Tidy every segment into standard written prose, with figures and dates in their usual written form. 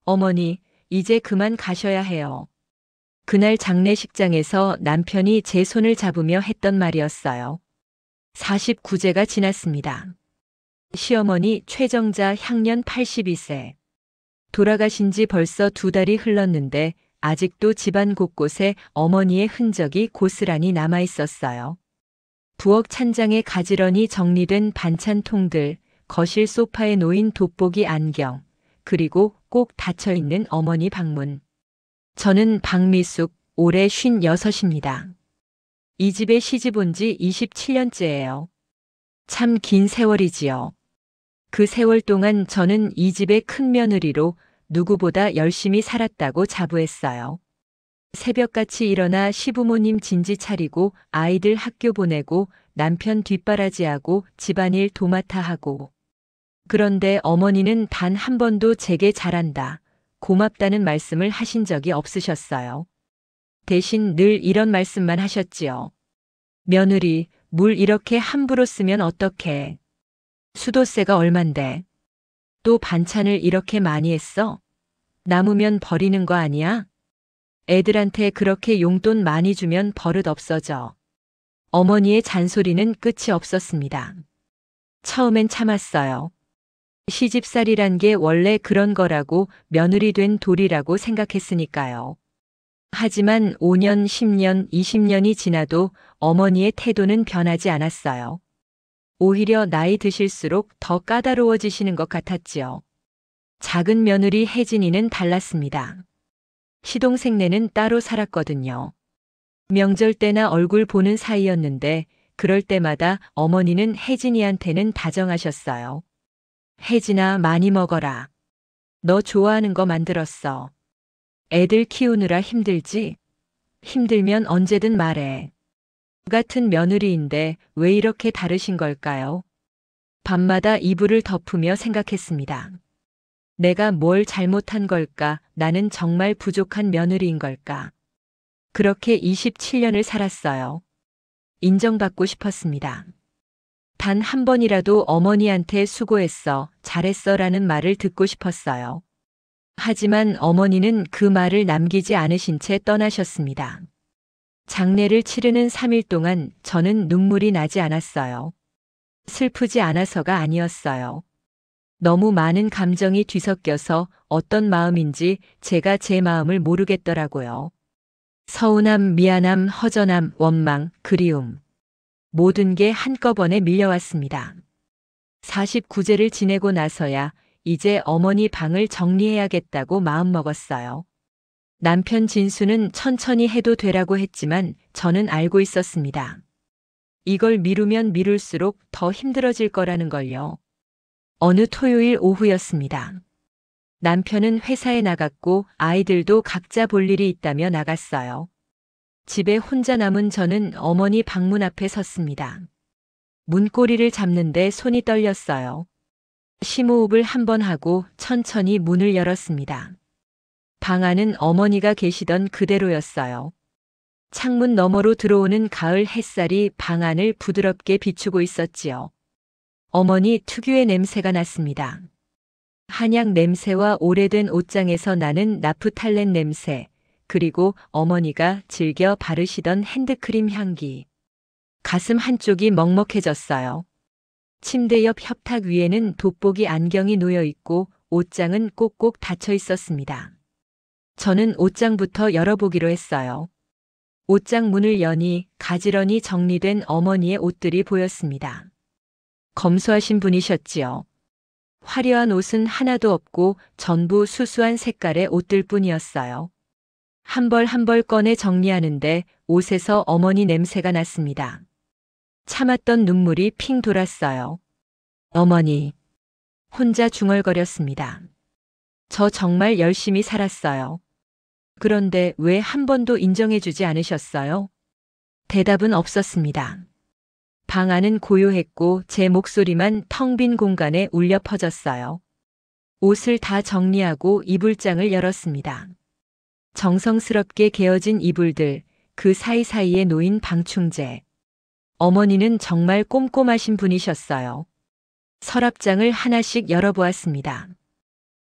어머니, 이제 그만 가셔야 해요. 그날 장례식장에서 남편이 제 손을 잡으며 했던 말이었어요. 49제가 지났습니다. 시어머니 최정자 향년 82세. 돌아가신 지 벌써 2달이 흘렀는데 아직도 집안 곳곳에 어머니의 흔적이 고스란히 남아 있었어요. 부엌 찬장에 가지런히 정리된 반찬통들, 거실 소파에 놓인 돋보기 안경, 그리고 꼭 닫혀 있는 어머니 방문. 저는 박미숙, 올해 56입니다. 이 집에 시집 온 지 27년째예요. 참 긴 세월이지요. 그 세월 동안 저는 이 집의 큰 며느리로 누구보다 열심히 살았다고 자부했어요. 새벽같이 일어나 시부모님 진지 차리고 아이들 학교 보내고 남편 뒷바라지하고 집안일 도맡아 하고. 그런데 어머니는 단 한 번도 제게 잘한다, 고맙다는 말씀을 하신 적이 없으셨어요. 대신 늘 이런 말씀만 하셨지요. 며느리, 물 이렇게 함부로 쓰면 어떡해. 수도세가 얼만데. 또 반찬을 이렇게 많이 했어? 남으면 버리는 거 아니야? 애들한테 그렇게 용돈 많이 주면 버릇 없어져. 어머니의 잔소리는 끝이 없었습니다. 처음엔 참았어요. 시집살이란 게 원래 그런 거라고, 며느리 된 도리라고 생각했으니까요. 하지만 5년, 10년, 20년이 지나도 어머니의 태도는 변하지 않았어요. 오히려 나이 드실수록 더 까다로워지시는 것 같았지요. 작은 며느리 혜진이는 달랐습니다. 시동생네는 따로 살았거든요. 명절 때나 얼굴 보는 사이였는데 그럴 때마다 어머니는 혜진이한테는 다정하셨어요. 혜진아, 많이 먹어라. 너 좋아하는 거 만들었어. 애들 키우느라 힘들지? 힘들면 언제든 말해. 같은 며느리인데 왜 이렇게 다르신 걸까요? 밤마다 이불을 덮으며 생각했습니다. 내가 뭘 잘못한 걸까? 나는 정말 부족한 며느리인 걸까? 그렇게 27년을 살았어요. 인정받고 싶었습니다. 단 한 번이라도 어머니한테 수고했어, 잘했어 라는 말을 듣고 싶었어요. 하지만 어머니는 그 말을 남기지 않으신 채 떠나셨습니다. 장례를 치르는 3일 동안 저는 눈물이 나지 않았어요. 슬프지 않아서가 아니었어요. 너무 많은 감정이 뒤섞여서 어떤 마음인지 제가 제 마음을 모르겠더라고요. 서운함, 미안함, 허전함, 원망, 그리움. 모든 게 한꺼번에 밀려왔습니다. 49제를 지내고 나서야 이제 어머니 방을 정리해야겠다고 마음먹었어요. 남편 진수는 천천히 해도 되라고 했지만 저는 알고 있었습니다. 이걸 미루면 미룰수록 더 힘들어질 거라는 걸요. 어느 토요일 오후였습니다. 남편은 회사에 나갔고 아이들도 각자 볼 일이 있다며 나갔어요. 집에 혼자 남은 저는 어머니 방문 앞에 섰습니다. 문고리를 잡는데 손이 떨렸어요. 심호흡을 한 번 하고 천천히 문을 열었습니다. 방 안은 어머니가 계시던 그대로였어요. 창문 너머로 들어오는 가을 햇살이 방 안을 부드럽게 비추고 있었지요. 어머니 특유의 냄새가 났습니다. 한약 냄새와 오래된 옷장에서 나는 나프탈렌 냄새, 그리고 어머니가 즐겨 바르시던 핸드크림 향기. 가슴 한쪽이 먹먹해졌어요. 침대 옆 협탁 위에는 돋보기 안경이 놓여 있고 옷장은 꼭꼭 닫혀 있었습니다. 저는 옷장부터 열어보기로 했어요. 옷장 문을 여니 가지런히 정리된 어머니의 옷들이 보였습니다. 검소하신 분이셨지요. 화려한 옷은 하나도 없고 전부 수수한 색깔의 옷들 뿐이었어요. 한 벌 한 벌 꺼내 정리하는데 옷에서 어머니 냄새가 났습니다. 참았던 눈물이 핑 돌았어요. 어머니. 혼자 중얼거렸습니다. 저 정말 열심히 살았어요. 그런데 왜 한 번도 인정해주지 않으셨어요? 대답은 없었습니다. 방 안은 고요했고 제 목소리만 텅 빈 공간에 울려 퍼졌어요. 옷을 다 정리하고 이불장을 열었습니다. 정성스럽게 개어진 이불들, 그 사이사이에 놓인 방충제. 어머니는 정말 꼼꼼하신 분이셨어요. 서랍장을 하나씩 열어보았습니다.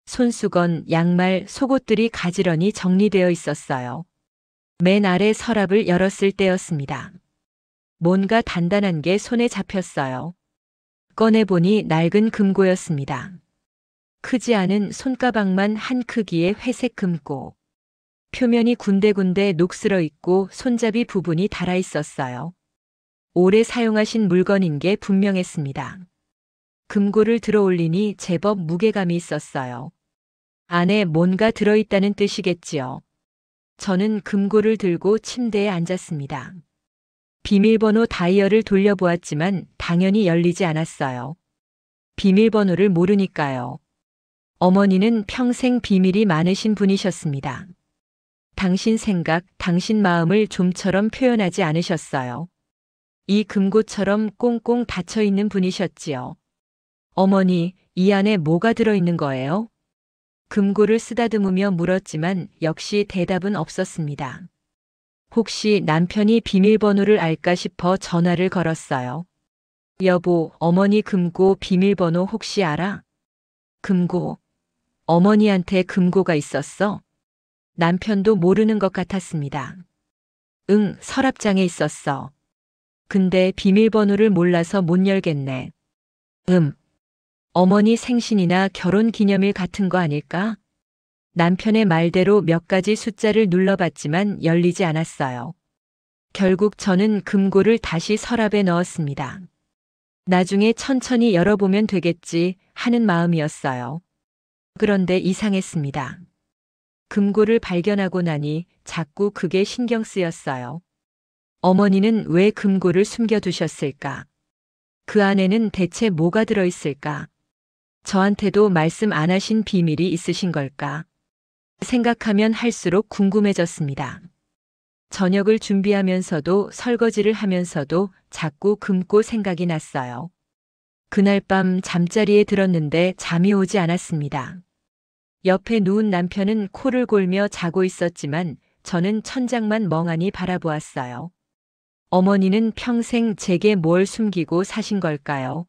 손수건, 양말, 속옷들이 가지런히 정리되어 있었어요. 맨 아래 서랍을 열었을 때였습니다. 뭔가 단단한 게 손에 잡혔어요. 꺼내보니 낡은 금고였습니다. 크지 않은 손가락만 한 크기의 회색 금고. 표면이 군데군데 녹슬어 있고 손잡이 부분이 닳아 있었어요. 오래 사용하신 물건인 게 분명했습니다. 금고를 들어 올리니 제법 무게감이 있었어요. 안에 뭔가 들어있다는 뜻이겠지요. 저는 금고를 들고 침대에 앉았습니다. 비밀번호 다이얼을 돌려보았지만 당연히 열리지 않았어요. 비밀번호를 모르니까요. 어머니는 평생 비밀이 많으신 분이셨습니다. 당신 생각, 당신 마음을 좀처럼 표현하지 않으셨어요. 이 금고처럼 꽁꽁 닫혀 있는 분이셨지요. 어머니, 이 안에 뭐가 들어있는 거예요? 금고를 쓰다듬으며 물었지만 역시 대답은 없었습니다. 혹시 남편이 비밀번호를 알까 싶어 전화를 걸었어요. 여보, 어머니 금고 비밀번호 혹시 알아? 금고. 어머니한테 금고가 있었어? 남편도 모르는 것 같았습니다. 응, 서랍장에 있었어. 근데 비밀번호를 몰라서 못 열겠네. 어머니 생신이나 결혼 기념일 같은 거 아닐까? 남편의 말대로 몇 가지 숫자를 눌러봤지만 열리지 않았어요. 결국 저는 금고를 다시 서랍에 넣었습니다. 나중에 천천히 열어보면 되겠지 하는 마음이었어요. 그런데 이상했습니다. 금고를 발견하고 나니 자꾸 그게 신경 쓰였어요. 어머니는 왜 금고를 숨겨두셨을까? 그 안에는 대체 뭐가 들어있을까? 저한테도 말씀 안 하신 비밀이 있으신 걸까? 생각하면 할수록 궁금해졌습니다. 저녁을 준비하면서도 설거지를 하면서도 자꾸 금고 생각이 났어요. 그날 밤 잠자리에 들었는데 잠이 오지 않았습니다. 옆에 누운 남편은 코를 골며 자고 있었지만 저는 천장만 멍하니 바라보았어요. 어머니는 평생 제게 뭘 숨기고 사신 걸까요?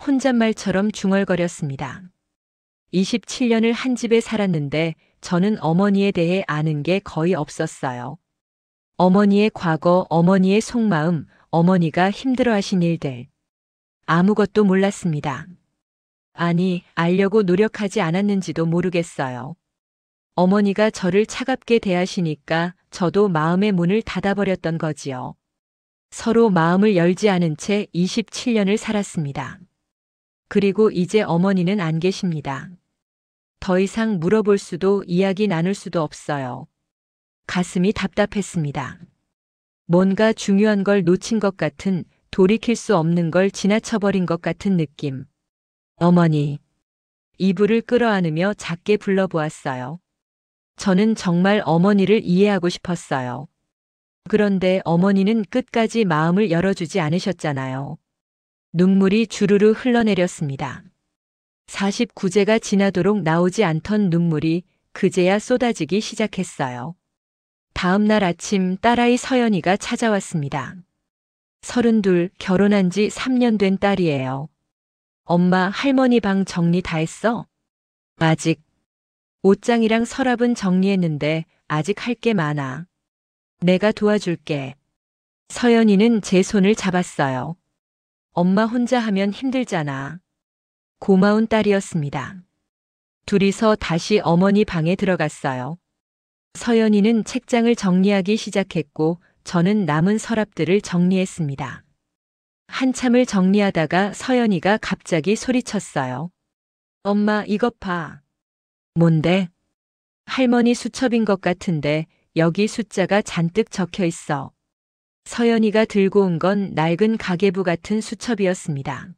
혼잣말처럼 중얼거렸습니다. 27년을 한 집에 살았는데 저는 어머니에 대해 아는 게 거의 없었어요. 어머니의 과거, 어머니의 속마음, 어머니가 힘들어하신 일들. 아무것도 몰랐습니다. 아니, 알려고 노력하지 않았는지도 모르겠어요. 어머니가 저를 차갑게 대하시니까 저도 마음의 문을 닫아버렸던 거지요. 서로 마음을 열지 않은 채 27년을 살았습니다. 그리고 이제 어머니는 안 계십니다. 더 이상 물어볼 수도 이야기 나눌 수도 없어요. 가슴이 답답했습니다. 뭔가 중요한 걸 놓친 것 같은, 돌이킬 수 없는 걸 지나쳐버린 것 같은 느낌. 어머니. 이불을 끌어안으며 작게 불러보았어요. 저는 정말 어머니를 이해하고 싶었어요. 그런데 어머니는 끝까지 마음을 열어주지 않으셨잖아요. 눈물이 주르르 흘러내렸습니다. 49제가 지나도록 나오지 않던 눈물이 그제야 쏟아지기 시작했어요. 다음 날 아침 딸아이 서연이가 찾아왔습니다. 32, 결혼한 지 3년 된 딸이에요. 엄마, 할머니 방 정리 다 했어? 아직. 옷장이랑 서랍은 정리했는데 아직 할 게 많아. 내가 도와줄게. 서연이는 제 손을 잡았어요. 엄마 혼자 하면 힘들잖아. 고마운 딸이었습니다. 둘이서 다시 어머니 방에 들어갔어요. 서연이는 책장을 정리하기 시작했고 저는 남은 서랍들을 정리했습니다. 한참을 정리하다가 서연이가 갑자기 소리쳤어요. 엄마, 이것 봐. 뭔데? 할머니 수첩인 것 같은데 여기 숫자가 잔뜩 적혀 있어. 서연이가 들고 온 건 낡은 가계부 같은 수첩이었습니다.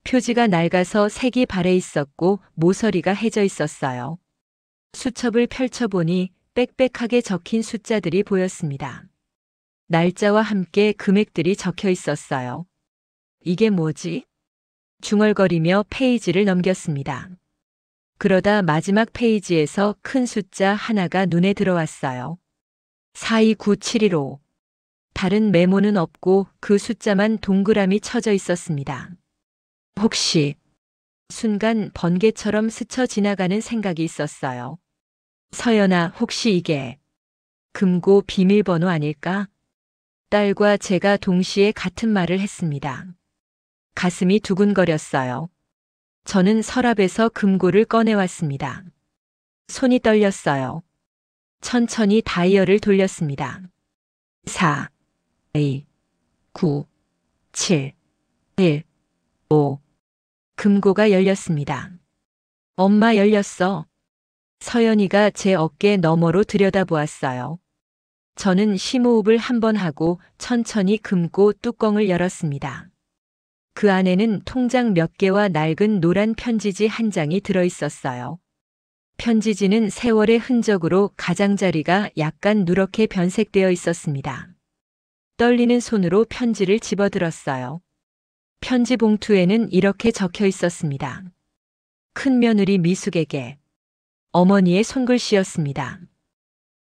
표지가 낡아서 색이 발해 있었고 모서리가 해져 있었어요. 수첩을 펼쳐보니 빽빽하게 적힌 숫자들이 보였습니다. 날짜와 함께 금액들이 적혀 있었어요. 이게 뭐지? 중얼거리며 페이지를 넘겼습니다. 그러다 마지막 페이지에서 큰 숫자 하나가 눈에 들어왔어요. 429715. 다른 메모는 없고 그 숫자만 동그라미 쳐져 있었습니다. 혹시 순간 번개처럼 스쳐 지나가는 생각이 있었어요. 서연아, 혹시 이게 금고 비밀번호 아닐까? 딸과 제가 동시에 같은 말을 했습니다. 가슴이 두근거렸어요. 저는 서랍에서 금고를 꺼내왔습니다. 손이 떨렸어요. 천천히 다이얼을 돌렸습니다. 4, 2, 9, 7, 1, 5. 금고가 열렸습니다. 엄마, 열렸어. 서연이가 제 어깨 너머로 들여다보았어요. 저는 심호흡을 한 번 하고 천천히 금고 뚜껑을 열었습니다. 그 안에는 통장 몇 개와 낡은 노란 편지지 한 장이 들어있었어요. 편지지는 세월의 흔적으로 가장자리가 약간 누렇게 변색되어 있었습니다. 떨리는 손으로 편지를 집어들었어요. 편지 봉투에는 이렇게 적혀 있었습니다. 큰며느리 미숙에게. 어머니의 손글씨였습니다.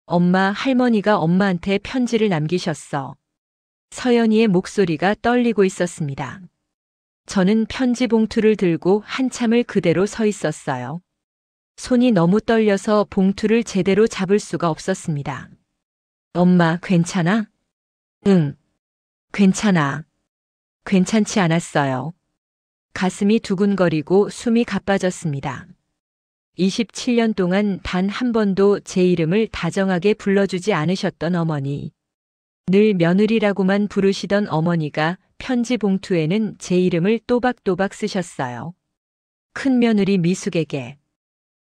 엄마, 할머니가 엄마한테 편지를 남기셨어. 서연이의 목소리가 떨리고 있었습니다. 저는 편지 봉투를 들고 한참을 그대로 서 있었어요. 손이 너무 떨려서 봉투를 제대로 잡을 수가 없었습니다. 엄마, 괜찮아? 응, 괜찮아. 괜찮지 않았어요. 가슴이 두근거리고 숨이 가빠졌습니다. 27년 동안 단 한 번도 제 이름을 다정하게 불러주지 않으셨던 어머니. 늘 며느리라고만 부르시던 어머니가 편지 봉투에는 제 이름을 또박또박 쓰셨어요. 큰며느리 미숙에게.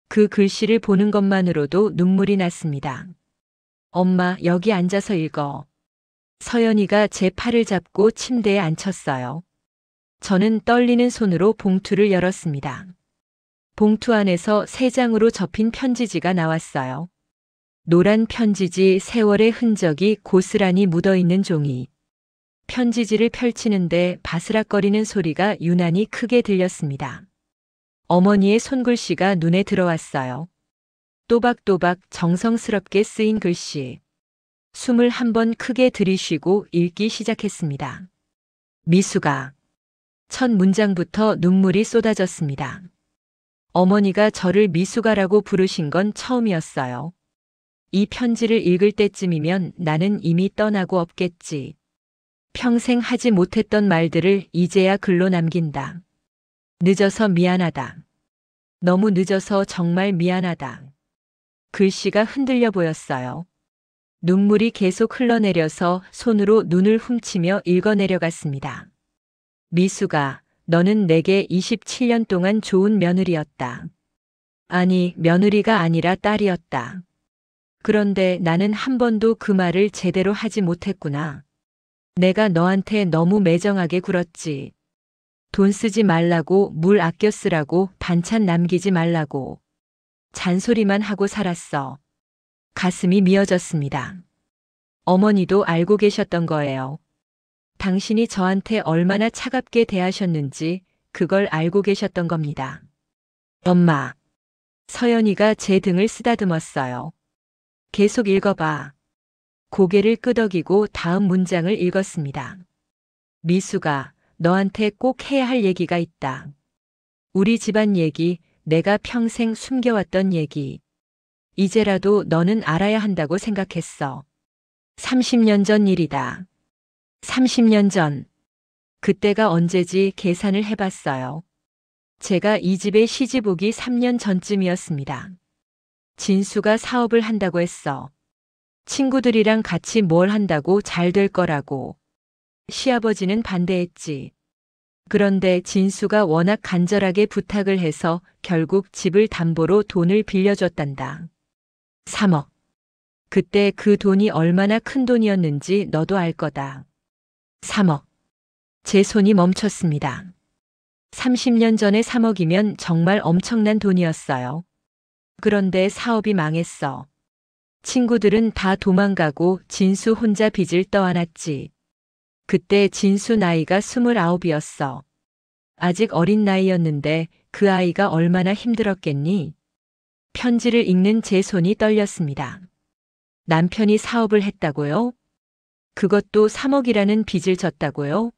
그 글씨를 보는 것만으로도 눈물이 났습니다. 엄마, 여기 앉아서 읽어. 서연이가 제 팔을 잡고 침대에 앉혔어요. 저는 떨리는 손으로 봉투를 열었습니다. 봉투 안에서 3장으로 접힌 편지지가 나왔어요. 노란 편지지, 세월의 흔적이 고스란히 묻어있는 종이. 편지지를 펼치는데 바스락거리는 소리가 유난히 크게 들렸습니다. 어머니의 손글씨가 눈에 들어왔어요. 또박또박 정성스럽게 쓰인 글씨. 숨을 한 번 크게 들이쉬고 읽기 시작했습니다. 미숙아. 첫 문장부터 눈물이 쏟아졌습니다. 어머니가 저를 미숙아라고 부르신 건 처음이었어요. 이 편지를 읽을 때쯤이면 나는 이미 떠나고 없겠지. 평생 하지 못했던 말들을 이제야 글로 남긴다. 늦어서 미안하다. 너무 늦어서 정말 미안하다. 글씨가 흔들려 보였어요. 눈물이 계속 흘러내려서 손으로 눈을 훔치며 읽어내려갔습니다. 미숙아, 너는 내게 27년 동안 좋은 며느리였다. 아니, 며느리가 아니라 딸이었다. 그런데 나는 한 번도 그 말을 제대로 하지 못했구나. 내가 너한테 너무 매정하게 굴었지. 돈 쓰지 말라고, 물 아껴 쓰라고, 반찬 남기지 말라고. 잔소리만 하고 살았어. 가슴이 미어졌습니다. 어머니도 알고 계셨던 거예요. 당신이 저한테 얼마나 차갑게 대하셨는지 그걸 알고 계셨던 겁니다. 엄마. 서연이가 제 등을 쓰다듬었어요. 계속 읽어봐. 고개를 끄덕이고 다음 문장을 읽었습니다. 미숙아, 너한테 꼭 해야 할 얘기가 있다. 우리 집안 얘기, 내가 평생 숨겨왔던 얘기. 이제라도 너는 알아야 한다고 생각했어. 30년 전 일이다. 30년 전. 그때가 언제지 계산을 해봤어요. 제가 이 집에 시집 오기 3년 전쯤이었습니다. 진수가 사업을 한다고 했어. 친구들이랑 같이 뭘 한다고 잘 될 거라고. 시아버지는 반대했지. 그런데 진수가 워낙 간절하게 부탁을 해서 결국 집을 담보로 돈을 빌려줬단다. 3억. 그때 그 돈이 얼마나 큰 돈이었는지 너도 알 거다. 3억. 제 손이 멈췄습니다. 30년 전에 3억이면 정말 엄청난 돈이었어요. 그런데 사업이 망했어. 친구들은 다 도망가고 진수 혼자 빚을 떠안았지. 그때 진수 나이가 29이었어. 아직 어린 나이였는데 그 아이가 얼마나 힘들었겠니? 편지를 읽는 제 손이 떨렸습니다. 남편이 사업을 했다고요? 그것도 3억이라는 빚을 졌다고요?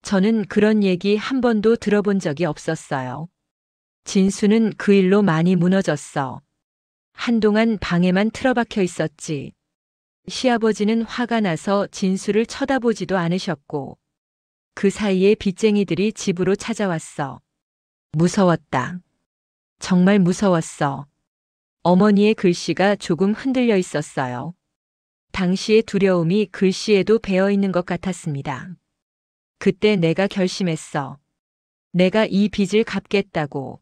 저는 그런 얘기 한 번도 들어본 적이 없었어요. 진수는 그 일로 많이 무너졌어. 한동안 방에만 틀어박혀 있었지. 시아버지는 화가 나서 진수를 쳐다보지도 않으셨고, 그 사이에 빚쟁이들이 집으로 찾아왔어. 무서웠다. 정말 무서웠어. 어머니의 글씨가 조금 흔들려 있었어요. 당시의 두려움이 글씨에도 배어 있는 것 같았습니다. 그때 내가 결심했어. 내가 이 빚을 갚겠다고.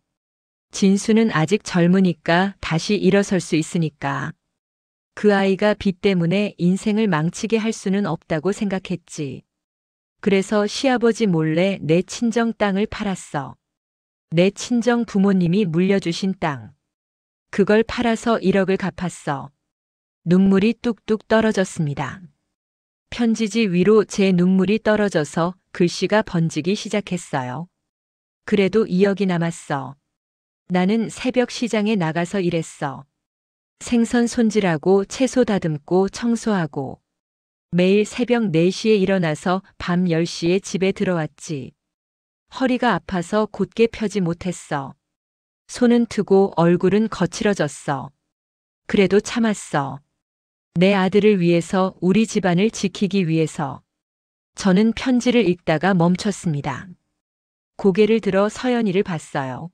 진수는 아직 젊으니까 다시 일어설 수 있으니까. 그 아이가 빚 때문에 인생을 망치게 할 수는 없다고 생각했지. 그래서 시아버지 몰래 내 친정 땅을 팔았어. 내 친정 부모님이 물려주신 땅. 그걸 팔아서 1억을 갚았어. 눈물이 뚝뚝 떨어졌습니다. 편지지 위로 제 눈물이 떨어져서 글씨가 번지기 시작했어요. 그래도 2억이 남았어. 나는 새벽 시장에 나가서 일했어. 생선 손질하고 채소 다듬고 청소하고 매일 새벽 4시에 일어나서 밤 10시에 집에 들어왔지. 허리가 아파서 곧게 펴지 못했어. 손은 트고 얼굴은 거칠어졌어. 그래도 참았어. 내 아들을 위해서, 우리 집안을 지키기 위해서. 저는 편지를 읽다가 멈췄습니다. 고개를 들어 서연이를 봤어요.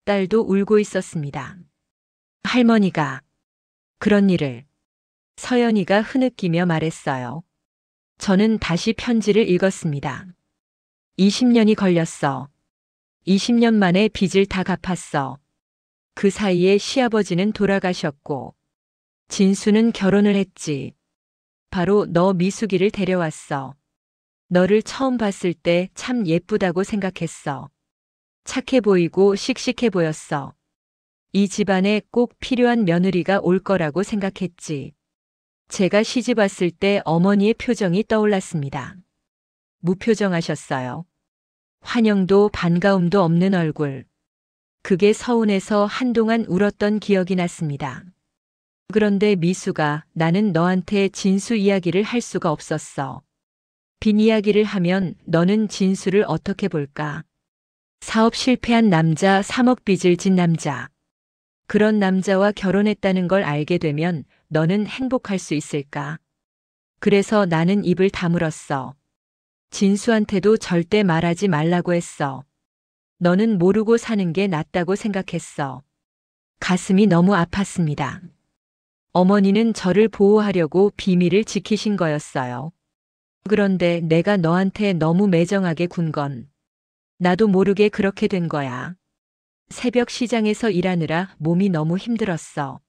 딸도 울고 있었습니다. 할머니가 그런 일을. 서연이가 흐느끼며 말했어요. 저는 다시 편지를 읽었습니다. 20년이 걸렸어. 20년 만에 빚을 다 갚았어. 그 사이에 시아버지는 돌아가셨고, 진수는 결혼을 했지. 바로 너 미숙이를 데려왔어. 너를 처음 봤을 때 참 예쁘다고 생각했어. 착해 보이고 씩씩해 보였어. 이 집안에 꼭 필요한 며느리가 올 거라고 생각했지. 제가 시집 왔을 때 어머니의 표정이 떠올랐습니다. 무표정하셨어요. 환영도 반가움도 없는 얼굴. 그게 서운해서 한동안 울었던 기억이 났습니다. 그런데 미수가, 나는 너한테 진수 이야기를 할 수가 없었어. 빚 이야기를 하면 너는 진수를 어떻게 볼까? 사업 실패한 남자, 3억 빚을 진 남자. 그런 남자와 결혼했다는 걸 알게 되면 너는 행복할 수 있을까? 그래서 나는 입을 다물었어. 진수한테도 절대 말하지 말라고 했어. 너는 모르고 사는 게 낫다고 생각했어. 가슴이 너무 아팠습니다. 어머니는 저를 보호하려고 비밀을 지키신 거였어요. 그런데 내가 너한테 너무 매정하게 군 건 나도 모르게 그렇게 된 거야. 새벽 시장에서 일하느라 몸이 너무 힘들었어.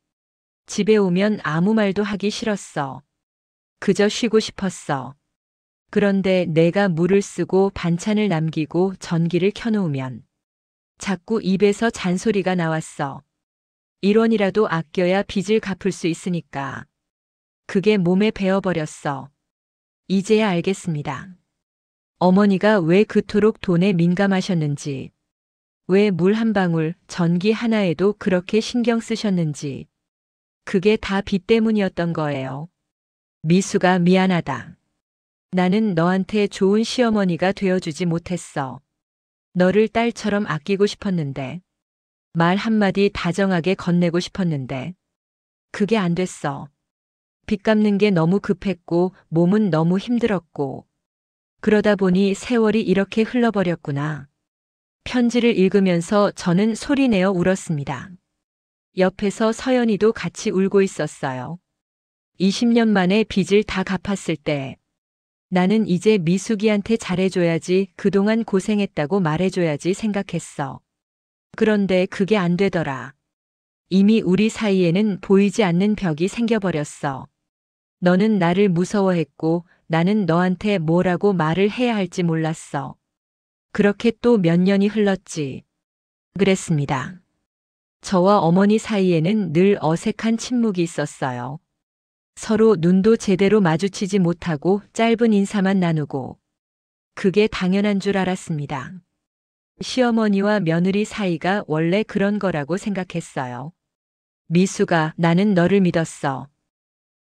집에 오면 아무 말도 하기 싫었어. 그저 쉬고 싶었어. 그런데 내가 물을 쓰고 반찬을 남기고 전기를 켜놓으면 자꾸 입에서 잔소리가 나왔어. 1원이라도 아껴야 빚을 갚을 수 있으니까. 그게 몸에 배어버렸어. 이제야 알겠습니다. 어머니가 왜 그토록 돈에 민감하셨는지, 왜 물 한 방울, 전기 하나에도 그렇게 신경 쓰셨는지. 그게 다 빚 때문이었던 거예요. 미수가 미안하다. 나는 너한테 좋은 시어머니가 되어주지 못했어. 너를 딸처럼 아끼고 싶었는데, 말 한마디 다정하게 건네고 싶었는데, 그게 안 됐어. 빚 갚는 게 너무 급했고, 몸은 너무 힘들었고, 그러다 보니 세월이 이렇게 흘러버렸구나. 편지를 읽으면서 저는 소리내어 울었습니다. 옆에서 서연이도 같이 울고 있었어요. 20년 만에 빚을 다 갚았을 때, 나는 이제 미숙이한테 잘해줘야지, 그동안 고생했다고 말해줘야지 생각했어. 그런데 그게 안 되더라. 이미 우리 사이에는 보이지 않는 벽이 생겨버렸어. 너는 나를 무서워했고 나는 너한테 뭐라고 말을 해야 할지 몰랐어. 그렇게 또 몇 년이 흘렀지. 그랬습니다. 저와 어머니 사이에는 늘 어색한 침묵이 있었어요. 서로 눈도 제대로 마주치지 못하고 짧은 인사만 나누고. 그게 당연한 줄 알았습니다. 시어머니와 며느리 사이가 원래 그런 거라고 생각했어요. 미수가, 나는 너를 믿었어.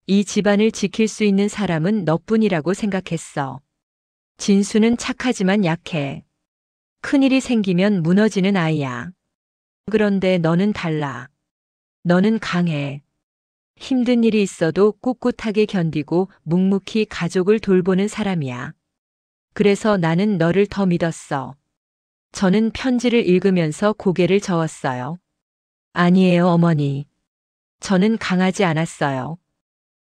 이 집안을 지킬 수 있는 사람은 너뿐이라고 생각했어. 진수는 착하지만 약해. 큰일이 생기면 무너지는 아이야. 그런데 너는 달라. 너는 강해. 힘든 일이 있어도 꿋꿋하게 견디고 묵묵히 가족을 돌보는 사람이야. 그래서 나는 너를 더 믿었어. 저는 편지를 읽으면서 고개를 저었어요. 아니에요, 어머니. 저는 강하지 않았어요.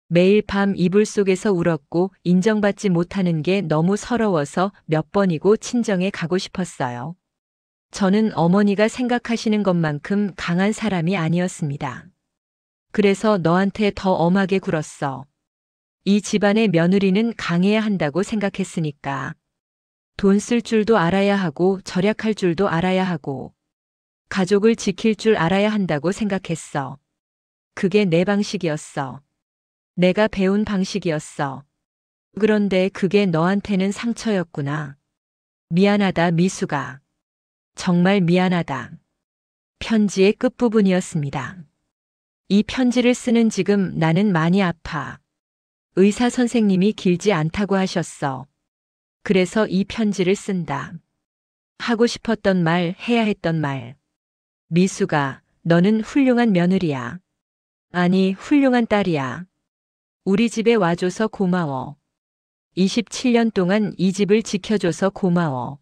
매일 밤 이불 속에서 울었고 인정받지 못하는 게 너무 서러워서 몇 번이고 친정에 가고 싶었어요. 저는 어머니가 생각하시는 것만큼 강한 사람이 아니었습니다. 그래서 너한테 더 엄하게 굴었어. 이 집안의 며느리는 강해야 한다고 생각했으니까. 돈 쓸 줄도 알아야 하고 절약할 줄도 알아야 하고 가족을 지킬 줄 알아야 한다고 생각했어. 그게 내 방식이었어. 내가 배운 방식이었어. 그런데 그게 너한테는 상처였구나. 미안하다, 미수가. 정말 미안하다. 편지의 끝부분이었습니다. 이 편지를 쓰는 지금 나는 많이 아파. 의사 선생님이 길지 않다고 하셨어. 그래서 이 편지를 쓴다. 하고 싶었던 말, 해야 했던 말. 미수가, 너는 훌륭한 며느리야. 아니, 훌륭한 딸이야. 우리 집에 와줘서 고마워. 27년 동안 이 집을 지켜줘서 고마워.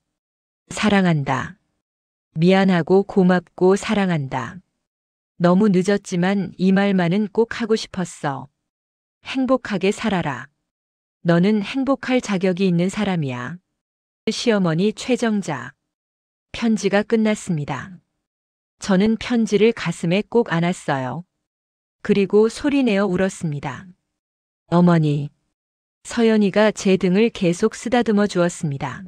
사랑한다. 미안하고 고맙고 사랑한다. 너무 늦었지만 이 말만은 꼭 하고 싶었어. 행복하게 살아라. 너는 행복할 자격이 있는 사람이야. 시어머니 최정자. 편지가 끝났습니다. 저는 편지를 가슴에 꼭 안았어요. 그리고 소리내어 울었습니다. 어머니. 서연이가 제 등을 계속 쓰다듬어 주었습니다.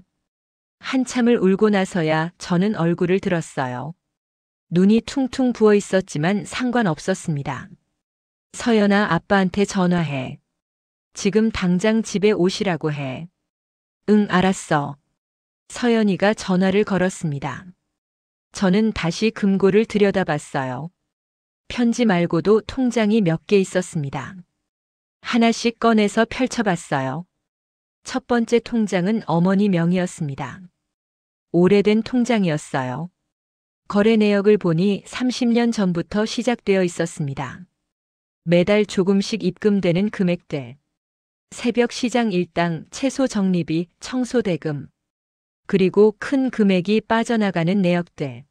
한참을 울고 나서야 저는 얼굴을 들었어요. 눈이 퉁퉁 부어 있었지만 상관없었습니다. 서연아, 아빠한테 전화해. 지금 당장 집에 오시라고 해. 응, 알았어. 서연이가 전화를 걸었습니다. 저는 다시 금고를 들여다봤어요. 편지 말고도 통장이 몇 개 있었습니다. 하나씩 꺼내서 펼쳐봤어요. 첫 번째 통장은 어머니 명의였습니다. 오래된 통장이었어요. 거래 내역을 보니 30년 전부터 시작되어 있었습니다. 매달 조금씩 입금되는 금액들. 새벽 시장 일당, 채소 적립비, 청소 대금. 그리고 큰 금액이 빠져나가는 내역들.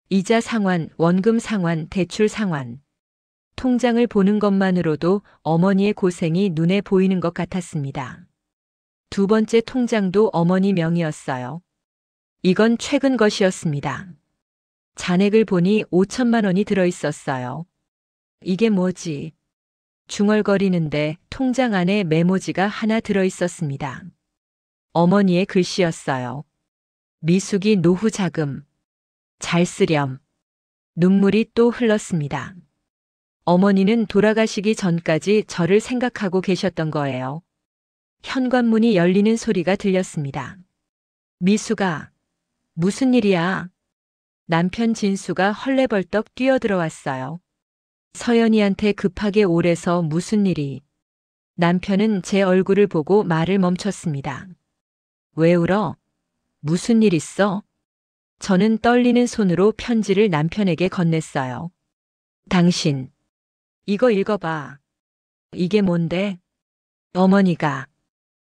이자 상환, 원금 상환, 대출 상환. 통장을 보는 것만으로도 어머니의 고생이 눈에 보이는 것 같았습니다. 두 번째 통장도 어머니 명의였어요. 이건 최근 것이었습니다. 잔액을 보니 5천만 원이 들어있었어요. 이게 뭐지? 중얼거리는데 통장 안에 메모지가 하나 들어있었습니다. 어머니의 글씨였어요. 미숙이 노후 자금. 잘 쓰렴. 눈물이 또 흘렀습니다. 어머니는 돌아가시기 전까지 저를 생각하고 계셨던 거예요. 현관문이 열리는 소리가 들렸습니다. 미수가, 무슨 일이야? 남편 진수가 헐레벌떡 뛰어들어왔어요. 서연이한테 급하게 오래서 무슨 일이? 남편은 제 얼굴을 보고 말을 멈췄습니다. 왜 울어? 무슨 일 있어? 저는 떨리는 손으로 편지를 남편에게 건넸어요. 당신, 이거 읽어봐. 이게 뭔데? 어머니가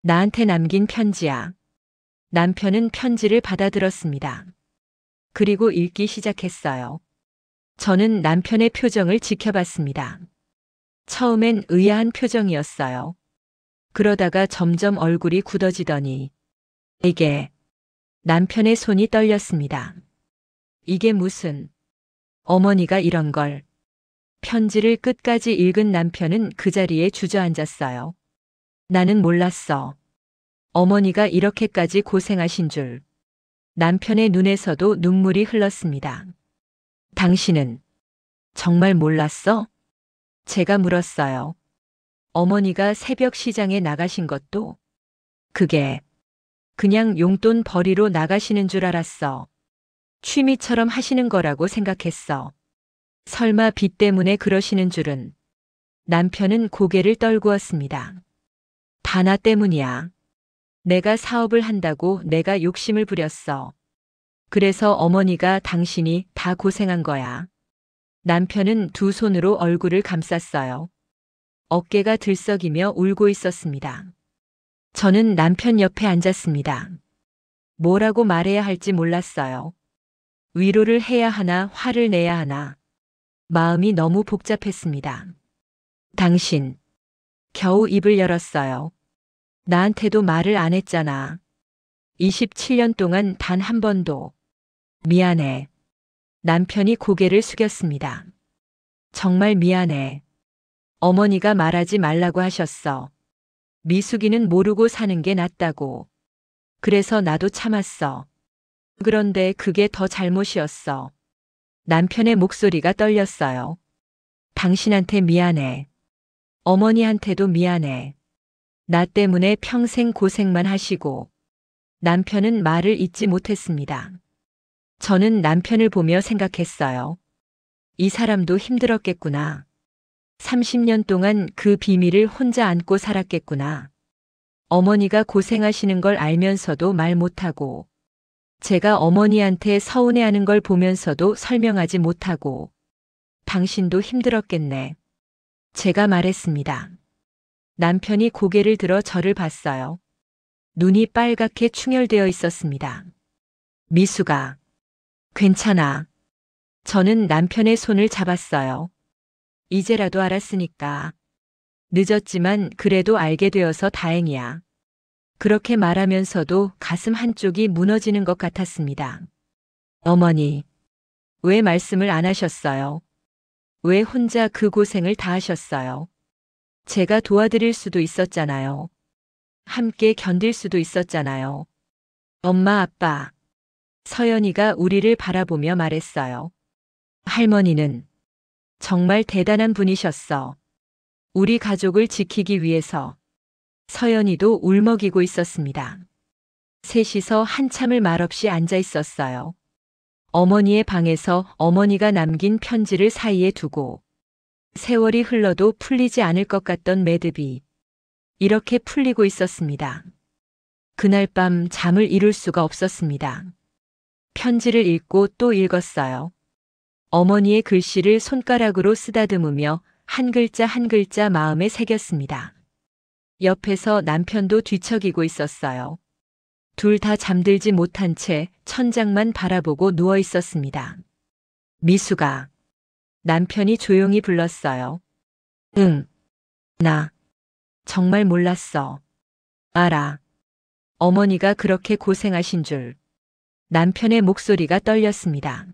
나한테 남긴 편지야. 남편은 편지를 받아들었습니다. 그리고 읽기 시작했어요. 저는 남편의 표정을 지켜봤습니다. 처음엔 의아한 표정이었어요. 그러다가 점점 얼굴이 굳어지더니 이게 남편의 손이 떨렸습니다. 이게 무슨 어머니가 이런 걸. 편지를 끝까지 읽은 남편은 그 자리에 주저앉았어요. 나는 몰랐어. 어머니가 이렇게까지 고생하신 줄. 남편의 눈에서도 눈물이 흘렀습니다. 당신은 정말 몰랐어? 제가 물었어요. 어머니가 새벽 시장에 나가신 것도 그게 그냥 용돈 벌이로 나가시는 줄 알았어. 취미처럼 하시는 거라고 생각했어. 설마 빚 때문에 그러시는 줄은. 남편은 고개를 떨구었습니다. 다 나 때문이야. 내가 사업을 한다고 내가 욕심을 부렸어. 그래서 어머니가 당신이 다 고생한 거야. 남편은 두 손으로 얼굴을 감쌌어요. 어깨가 들썩이며 울고 있었습니다. 저는 남편 옆에 앉았습니다. 뭐라고 말해야 할지 몰랐어요. 위로를 해야 하나, 화를 내야 하나. 마음이 너무 복잡했습니다. 당신, 겨우 입을 열었어요. 나한테도 말을 안 했잖아. 27년 동안 단 한 번도. 미안해. 남편이 고개를 숙였습니다. 정말 미안해. 어머니가 말하지 말라고 하셨어. 미숙이는 모르고 사는 게 낫다고. 그래서 나도 참았어. 그런데 그게 더 잘못이었어. 남편의 목소리가 떨렸어요. 당신한테 미안해. 어머니한테도 미안해. 나 때문에 평생 고생만 하시고. 남편은 말을 잇지 못했습니다. 저는 남편을 보며 생각했어요. 이 사람도 힘들었겠구나. 30년 동안 그 비밀을 혼자 안고 살았겠구나. 어머니가 고생하시는 걸 알면서도 말 못하고, 제가 어머니한테 서운해하는 걸 보면서도 설명하지 못하고, 당신도 힘들었겠네. 제가 말했습니다. 남편이 고개를 들어 저를 봤어요. 눈이 빨갛게 충혈되어 있었습니다. 미숙아, 괜찮아. 저는 남편의 손을 잡았어요. 이제라도 알았으니까. 늦었지만 그래도 알게 되어서 다행이야. 그렇게 말하면서도 가슴 한쪽이 무너지는 것 같았습니다. 어머니, 왜 말씀을 안 하셨어요? 왜 혼자 그 고생을 다 하셨어요? 제가 도와드릴 수도 있었잖아요. 함께 견딜 수도 있었잖아요. 엄마, 아빠. 서연이가 우리를 바라보며 말했어요. 할머니는 정말 대단한 분이셨어. 우리 가족을 지키기 위해서. 서연이도 울먹이고 있었습니다. 셋이서 한참을 말없이 앉아 있었어요. 어머니의 방에서 어머니가 남긴 편지를 사이에 두고 세월이 흘러도 풀리지 않을 것 같던 매듭이 이렇게 풀리고 있었습니다. 그날 밤 잠을 이룰 수가 없었습니다. 편지를 읽고 또 읽었어요. 어머니의 글씨를 손가락으로 쓰다듬으며 한 글자 한 글자 마음에 새겼습니다. 옆에서 남편도 뒤척이고 있었어요. 둘 다 잠들지 못한 채 천장만 바라보고 누워 있었습니다. 미숙아. 남편이 조용히 불렀어요. 응. 나 정말 몰랐어. 알아. 어머니가 그렇게 고생하신 줄. 남편의 목소리가 떨렸습니다.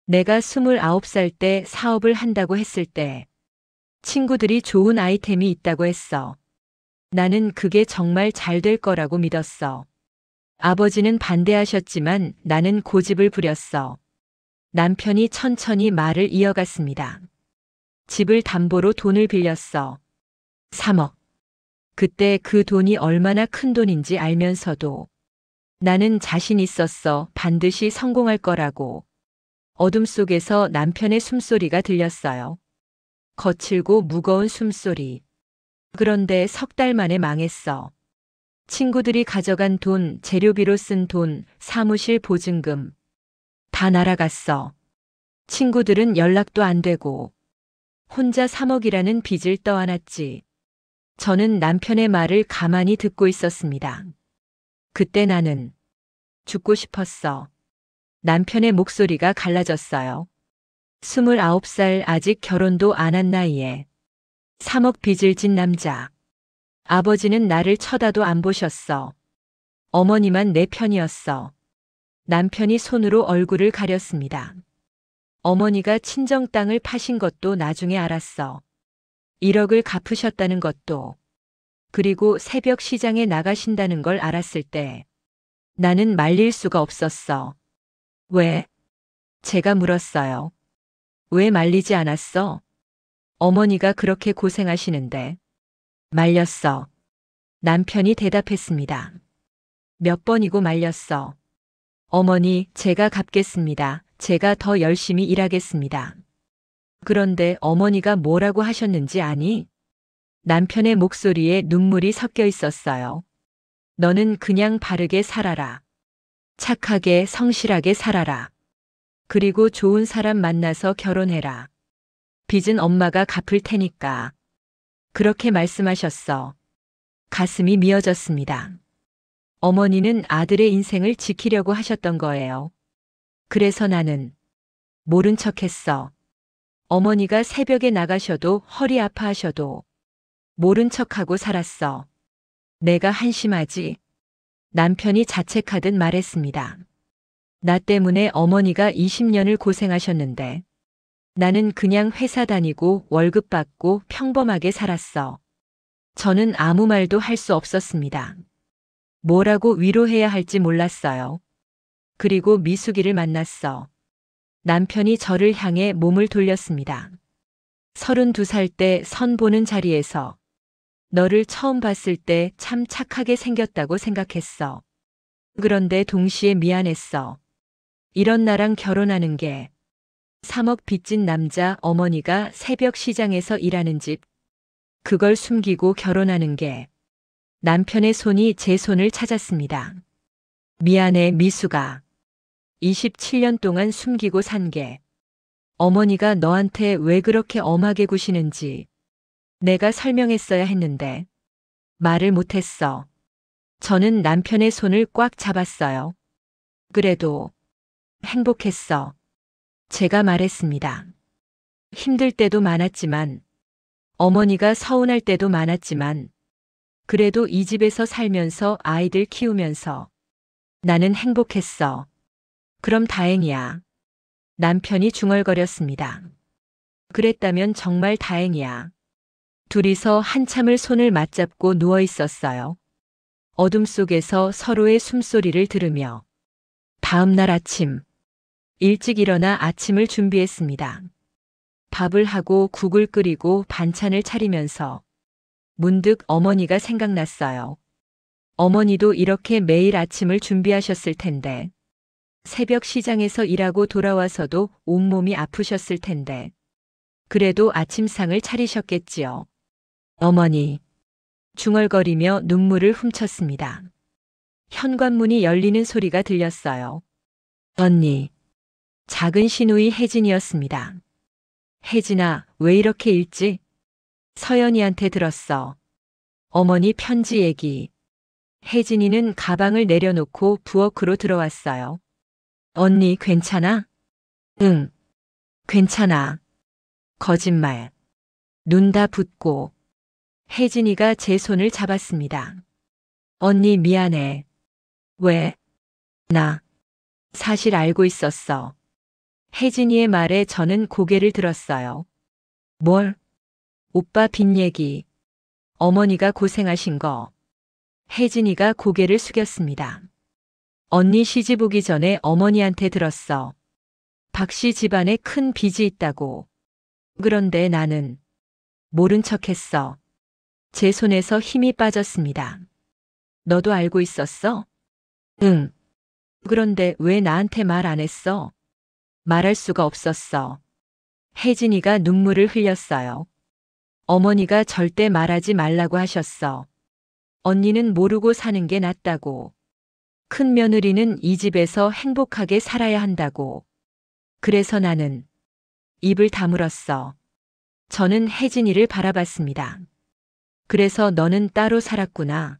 내가 29살 때 사업을 한다고 했을 때 친구들이 좋은 아이템이 있다고 했어. 나는 그게 정말 잘 될 거라고 믿었어. 아버지는 반대하셨지만 나는 고집을 부렸어. 남편이 천천히 말을 이어갔습니다. 집을 담보로 돈을 빌렸어. 3억. 그때 그 돈이 얼마나 큰 돈인지 알면서도 나는 자신 있었어. 반드시 성공할 거라고. 어둠 속에서 남편의 숨소리가 들렸어요. 거칠고 무거운 숨소리. 그런데 석 달 만에 망했어. 친구들이 가져간 돈, 재료비로 쓴 돈, 사무실 보증금. 다 날아갔어. 친구들은 연락도 안 되고. 혼자 3억이라는 빚을 떠안았지. 저는 남편의 말을 가만히 듣고 있었습니다. 그때 나는 죽고 싶었어. 남편의 목소리가 갈라졌어요. 29살 아직 결혼도 안 한 나이에 3억 빚을 진 남자. 아버지는 나를 쳐다도 안 보셨어. 어머니만 내 편이었어. 남편이 손으로 얼굴을 가렸습니다. 어머니가 친정 땅을 파신 것도 나중에 알았어. 1억을 갚으셨다는 것도. 그리고 새벽 시장에 나가신다는 걸 알았을 때 나는 말릴 수가 없었어. 왜? 제가 물었어요. 왜 말리지 않았어? 어머니가 그렇게 고생하시는데. 말렸어. 남편이 대답했습니다. 몇 번이고 말렸어. 어머니, 제가 갚겠습니다. 제가 더 열심히 일하겠습니다. 그런데 어머니가 뭐라고 하셨는지 아니? 남편의 목소리에 눈물이 섞여 있었어요. 너는 그냥 바르게 살아라. 착하게 성실하게 살아라. 그리고 좋은 사람 만나서 결혼해라. 빚은 엄마가 갚을 테니까. 그렇게 말씀하셨어. 가슴이 미어졌습니다. 어머니는 아들의 인생을 지키려고 하셨던 거예요. 그래서 나는 모른 척했어. 어머니가 새벽에 나가셔도 허리 아파하셔도 모른 척하고 살았어. 내가 한심하지. 남편이 자책하듯 말했습니다. 나 때문에 어머니가 20년을 고생하셨는데 나는 그냥 회사 다니고 월급 받고 평범하게 살았어. 저는 아무 말도 할 수 없었습니다. 뭐라고 위로해야 할지 몰랐어요. 그리고 미숙이를 만났어. 남편이 저를 향해 몸을 돌렸습니다. 32살 때 선 보는 자리에서 너를 처음 봤을 때 참 착하게 생겼다고 생각했어. 그런데 동시에 미안했어. 이런 나랑 결혼하는 게 3억 빚진 남자 어머니가 새벽 시장에서 일하는 집. 그걸 숨기고 결혼하는 게 남편의 손이 제 손을 찾았습니다. 미안해 미숙아. 27년 동안 숨기고 산 게 어머니가 너한테 왜 그렇게 엄하게 구시는지 내가 설명했어야 했는데 말을 못했어. 저는 남편의 손을 꽉 잡았어요. 그래도 행복했어. 제가 말했습니다. 힘들 때도 많았지만 어머니가 서운할 때도 많았지만 그래도 이 집에서 살면서 아이들 키우면서 나는 행복했어. 그럼 다행이야. 남편이 중얼거렸습니다. 그랬다면 정말 다행이야. 둘이서 한참을 손을 맞잡고 누워 있었어요. 어둠 속에서 서로의 숨소리를 들으며 다음 날 아침 일찍 일어나 아침을 준비했습니다. 밥을 하고 국을 끓이고 반찬을 차리면서 문득 어머니가 생각났어요. 어머니도 이렇게 매일 아침을 준비하셨을 텐데 새벽 시장에서 일하고 돌아와서도 온몸이 아프셨을 텐데 그래도 아침상을 차리셨겠지요. 어머니. 중얼거리며 눈물을 훔쳤습니다. 현관문이 열리는 소리가 들렸어요. 언니. 작은 시누이 혜진이었습니다. 혜진아, 왜 이렇게 일찍? 서연이한테 들었어. 어머니 편지 얘기. 혜진이는 가방을 내려놓고 부엌으로 들어왔어요. 언니 괜찮아? 응. 괜찮아. 거짓말. 눈 다 붓고. 혜진이가 제 손을 잡았습니다. 언니 미안해. 왜? 나 사실 알고 있었어. 혜진이의 말에 저는 고개를 들었어요. 뭘? 오빠 빚 얘기. 어머니가 고생하신 거. 혜진이가 고개를 숙였습니다. 언니 시집 오기 전에 어머니한테 들었어. 박씨 집안에 큰 빚이 있다고. 그런데 나는 모른 척했어. 제 손에서 힘이 빠졌습니다. 너도 알고 있었어? 응. 그런데 왜 나한테 말 안 했어? 말할 수가 없었어. 혜진이가 눈물을 흘렸어요. 어머니가 절대 말하지 말라고 하셨어. 언니는 모르고 사는 게 낫다고. 큰 며느리는 이 집에서 행복하게 살아야 한다고. 그래서 나는 입을 다물었어. 저는 혜진이를 바라봤습니다. 그래서 너는 따로 살았구나.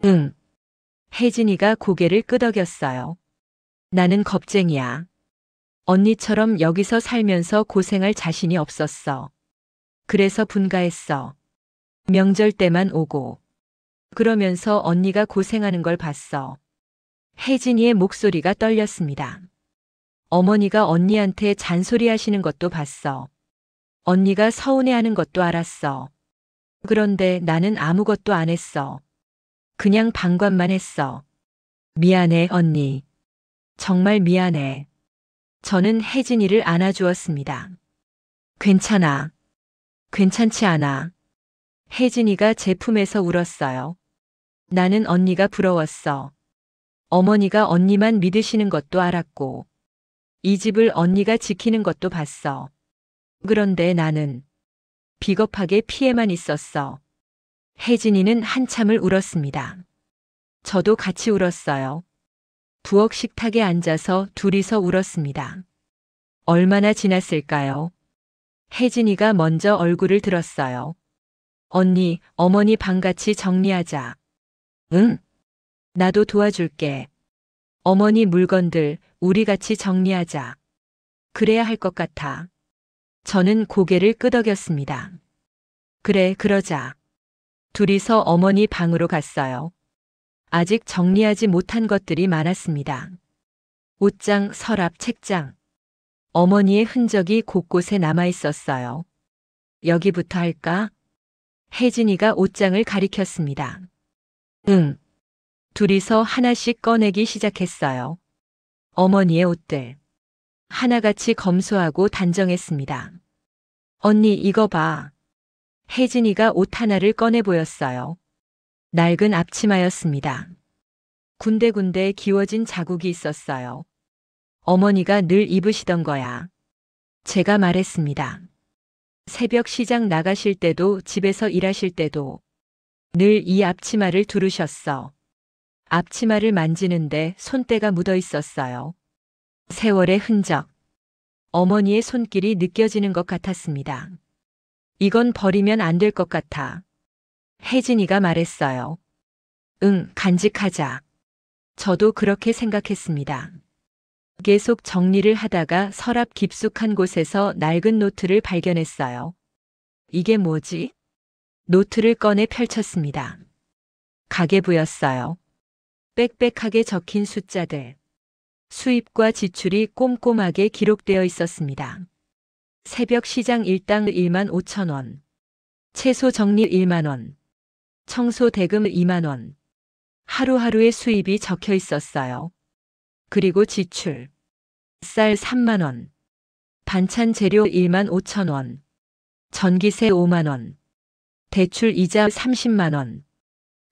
응. 혜진이가 고개를 끄덕였어요. 나는 겁쟁이야. 언니처럼 여기서 살면서 고생할 자신이 없었어. 그래서 분가했어. 명절 때만 오고. 그러면서 언니가 고생하는 걸 봤어. 혜진이의 목소리가 떨렸습니다. 어머니가 언니한테 잔소리하시는 것도 봤어. 언니가 서운해하는 것도 알았어. 그런데 나는 아무것도 안 했어. 그냥 방관만 했어. 미안해, 언니. 정말 미안해. 저는 혜진이를 안아주었습니다. 괜찮아. 괜찮지 않아. 혜진이가 제 품에서 울었어요. 나는 언니가 부러웠어. 어머니가 언니만 믿으시는 것도 알았고, 이 집을 언니가 지키는 것도 봤어. 그런데 나는 비겁하게 피해만 있었어. 혜진이는 한참을 울었습니다. 저도 같이 울었어요. 부엌 식탁에 앉아서 둘이서 울었습니다. 얼마나 지났을까요? 혜진이가 먼저 얼굴을 들었어요. 언니, 어머니 방 같이 정리하자. 응? 나도 도와줄게. 어머니 물건들 우리 같이 정리하자. 그래야 할 것 같아. 저는 고개를 끄덕였습니다. 그래, 그러자. 둘이서 어머니 방으로 갔어요. 아직 정리하지 못한 것들이 많았습니다. 옷장, 서랍, 책장. 어머니의 흔적이 곳곳에 남아 있었어요. 여기부터 할까? 혜진이가 옷장을 가리켰습니다. 응. 둘이서 하나씩 꺼내기 시작했어요. 어머니의 옷들. 하나같이 검소하고 단정했습니다. 언니, 이거 봐. 혜진이가 옷 하나를 꺼내 보였어요. 낡은 앞치마였습니다. 군데군데 기워진 자국이 있었어요. 어머니가 늘 입으시던 거야. 제가 말했습니다. 새벽 시장 나가실 때도 집에서 일하실 때도 늘 이 앞치마를 두르셨어. 앞치마를 만지는데 손때가 묻어 있었어요. 세월의 흔적. 어머니의 손길이 느껴지는 것 같았습니다. 이건 버리면 안 될 것 같아. 혜진이가 말했어요. 응, 간직하자. 저도 그렇게 생각했습니다. 계속 정리를 하다가 서랍 깊숙한 곳에서 낡은 노트를 발견했어요. 이게 뭐지? 노트를 꺼내 펼쳤습니다. 가계부였어요. 빽빽하게 적힌 숫자들. 수입과 지출이 꼼꼼하게 기록되어 있었습니다. 새벽 시장 일당 1만 5천 원. 채소 정리 1만 원. 청소 대금 2만 원. 하루하루의 수입이 적혀 있었어요. 그리고 지출. 쌀 3만 원. 반찬 재료 1만 5천 원. 전기세 5만 원. 대출 이자 30만 원.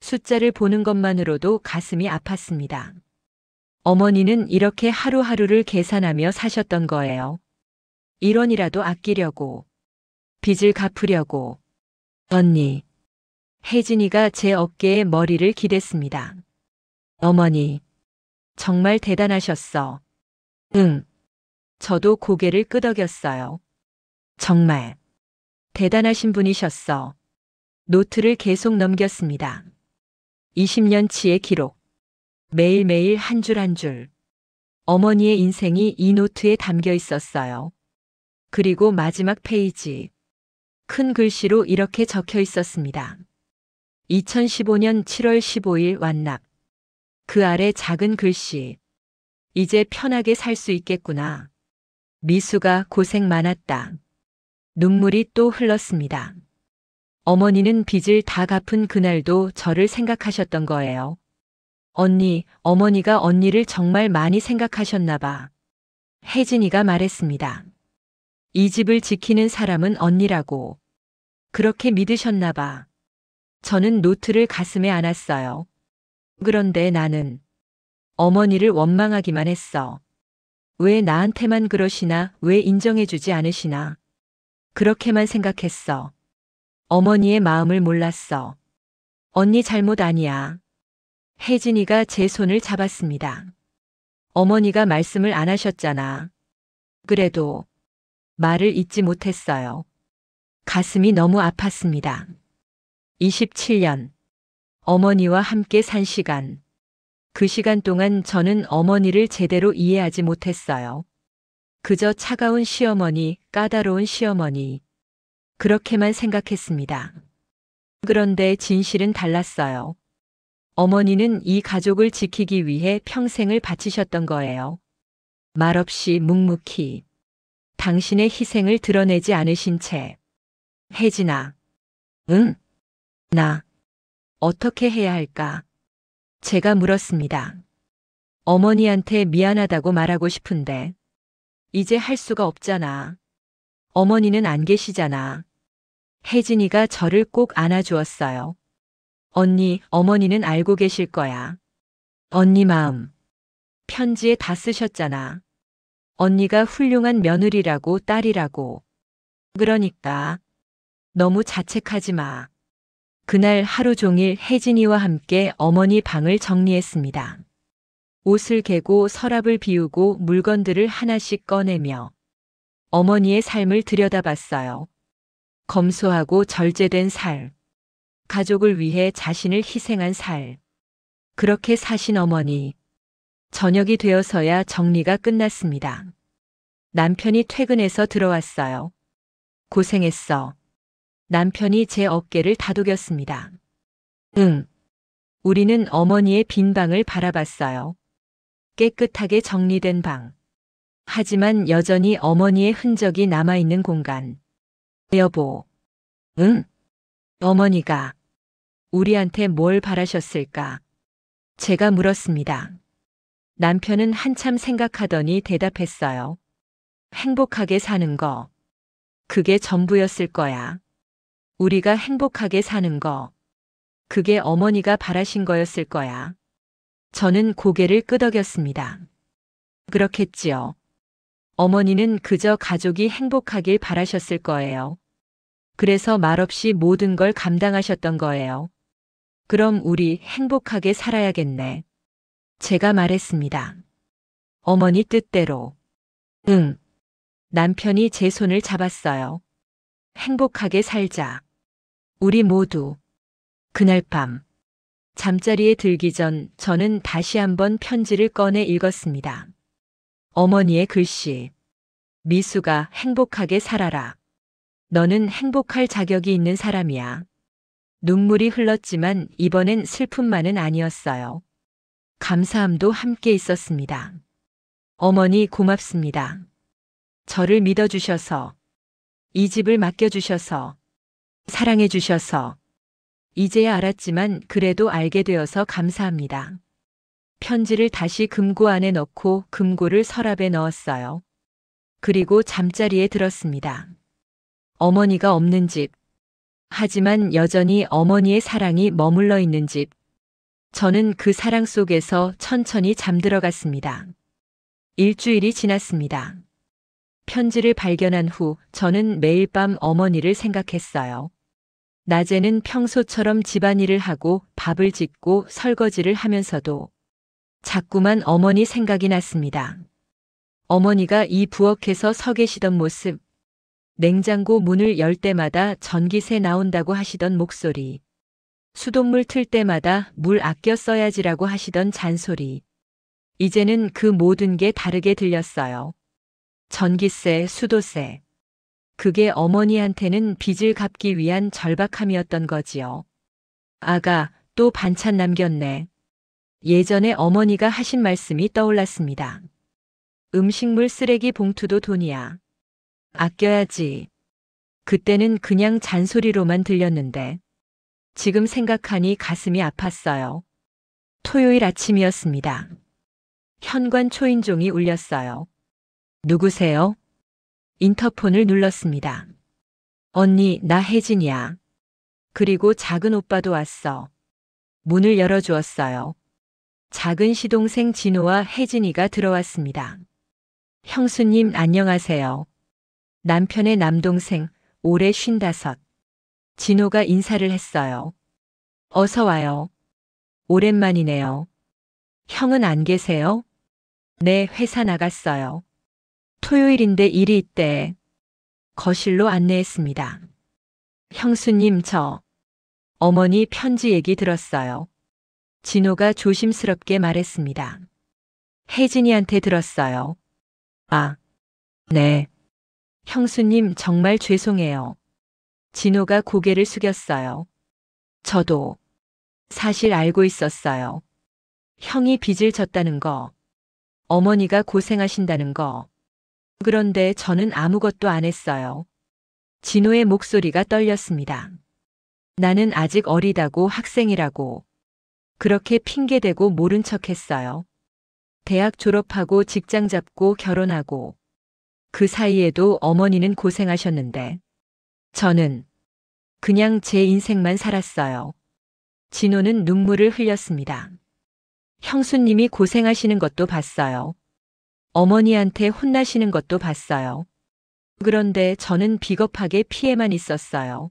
숫자를 보는 것만으로도 가슴이 아팠습니다. 어머니는 이렇게 하루하루를 계산하며 사셨던 거예요. 1원이라도 아끼려고. 빚을 갚으려고. 언니. 혜진이가 제 어깨에 머리를 기댔습니다. 어머니. 정말 대단하셨어. 응. 저도 고개를 끄덕였어요. 정말. 대단하신 분이셨어. 노트를 계속 넘겼습니다. 20년치의 기록. 매일매일 한 줄 한 줄. 어머니의 인생이 이 노트에 담겨 있었어요. 그리고 마지막 페이지. 큰 글씨로 이렇게 적혀 있었습니다. 2015년 7월 15일 완납. 그 아래 작은 글씨. 이제 편하게 살 수 있겠구나. 미수가 고생 많았다. 눈물이 또 흘렀습니다. 어머니는 빚을 다 갚은 그날도 저를 생각하셨던 거예요. 언니, 어머니가 언니를 정말 많이 생각하셨나 봐. 혜진이가 말했습니다. 이 집을 지키는 사람은 언니라고. 그렇게 믿으셨나 봐. 저는 노트를 가슴에 안았어요. 그런데 나는 어머니를 원망하기만 했어. 왜 나한테만 그러시나, 왜 인정해주지 않으시나. 그렇게만 생각했어. 어머니의 마음을 몰랐어. 언니 잘못 아니야. 혜진이가 제 손을 잡았습니다. 어머니가 말씀을 안 하셨잖아. 그래도 말을 잇지 못했어요. 가슴이 너무 아팠습니다. 27년. 어머니와 함께 산 시간. 그 시간 동안 저는 어머니를 제대로 이해하지 못했어요. 그저 차가운 시어머니, 까다로운 시어머니. 그렇게만 생각했습니다. 그런데 진실은 달랐어요. 어머니는 이 가족을 지키기 위해 평생을 바치셨던 거예요. 말없이 묵묵히. 당신의 희생을 드러내지 않으신 채. 혜진아. 응? 나. 어떻게 해야 할까? 제가 물었습니다. 어머니한테 미안하다고 말하고 싶은데. 이제 할 수가 없잖아. 어머니는 안 계시잖아. 혜진이가 저를 꼭 안아주었어요. 언니, 어머니는 알고 계실 거야. 언니 마음. 편지에 다 쓰셨잖아. 언니가 훌륭한 며느리라고, 딸이라고. 그러니까 너무 자책하지 마. 그날 하루 종일 혜진이와 함께 어머니 방을 정리했습니다. 옷을 개고 서랍을 비우고 물건들을 하나씩 꺼내며 어머니의 삶을 들여다봤어요. 검소하고 절제된 살. 가족을 위해 자신을 희생한 살. 그렇게 사신 어머니. 저녁이 되어서야 정리가 끝났습니다. 남편이 퇴근해서 들어왔어요. 고생했어. 남편이 제 어깨를 다독였습니다. 응. 우리는 어머니의 빈 방을 바라봤어요. 깨끗하게 정리된 방. 하지만 여전히 어머니의 흔적이 남아있는 공간. 여보. 응? 어머니가 우리한테 뭘 바라셨을까? 제가 물었습니다. 남편은 한참 생각하더니 대답했어요. 행복하게 사는 거. 그게 전부였을 거야. 우리가 행복하게 사는 거. 그게 어머니가 바라신 거였을 거야. 저는 고개를 끄덕였습니다. 그렇겠지요. 어머니는 그저 가족이 행복하길 바라셨을 거예요. 그래서 말없이 모든 걸 감당하셨던 거예요. 그럼 우리 행복하게 살아야겠네. 제가 말했습니다. 어머니 뜻대로. 응. 남편이 제 손을 잡았어요. 행복하게 살자. 우리 모두. 그날 밤. 잠자리에 들기 전 저는 다시 한번 편지를 꺼내 읽었습니다. 어머니의 글씨. 미수가 행복하게 살아라. 너는 행복할 자격이 있는 사람이야. 눈물이 흘렀지만 이번엔 슬픔만은 아니었어요. 감사함도 함께 있었습니다. 어머니 고맙습니다. 저를 믿어주셔서, 이 집을 맡겨주셔서, 사랑해주셔서, 이제야 알았지만 그래도 알게 되어서 감사합니다. 편지를 다시 금고 안에 넣고 금고를 서랍에 넣었어요. 그리고 잠자리에 들었습니다. 어머니가 없는 집. 하지만 여전히 어머니의 사랑이 머물러 있는 집. 저는 그 사랑 속에서 천천히 잠들어갔습니다. 일주일이 지났습니다. 편지를 발견한 후 저는 매일 밤 어머니를 생각했어요. 낮에는 평소처럼 집안일을 하고 밥을 짓고 설거지를 하면서도 자꾸만 어머니 생각이 났습니다. 어머니가 이 부엌에서 서 계시던 모습, 냉장고 문을 열 때마다 전기세 나온다고 하시던 목소리, 수돗물 틀 때마다 물 아껴 써야지라고 하시던 잔소리. 이제는 그 모든 게 다르게 들렸어요. 전기세, 수도세. 그게 어머니한테는 빚을 갚기 위한 절박함이었던 거지요. 아가, 또 반찬 남겼네. 예전에 어머니가 하신 말씀이 떠올랐습니다. 음식물 쓰레기 봉투도 돈이야. 아껴야지. 그때는 그냥 잔소리로만 들렸는데 지금 생각하니 가슴이 아팠어요. 토요일 아침이었습니다. 현관 초인종이 울렸어요. 누구세요? 인터폰을 눌렀습니다. 언니, 나 혜진이야. 그리고 작은 오빠도 왔어. 문을 열어주었어요. 작은 시동생 진호와 혜진이가 들어왔습니다. 형수님 안녕하세요. 남편의 남동생, 올해 55. 진호가 인사를 했어요. 어서 와요. 오랜만이네요. 형은 안 계세요? 네, 회사 나갔어요. 토요일인데 일이 있대. 거실로 안내했습니다. 형수님 어머니 편지 얘기 들었어요. 진호가 조심스럽게 말했습니다. 혜진이한테 들었어요. 아, 네. 형수님 정말 죄송해요. 진호가 고개를 숙였어요. 저도 사실 알고 있었어요. 형이 빚을 졌다는 거, 어머니가 고생하신다는 거. 그런데 저는 아무것도 안 했어요. 진호의 목소리가 떨렸습니다. 나는 아직 어리다고 학생이라고. 그렇게 핑계대고 모른 척 했어요. 대학 졸업하고 직장 잡고 결혼하고. 그 사이에도 어머니는 고생하셨는데. 저는 그냥 제 인생만 살았어요. 진호는 눈물을 흘렸습니다. 형수님이 고생하시는 것도 봤어요. 어머니한테 혼나시는 것도 봤어요. 그런데 저는 비겁하게 피해만 있었어요.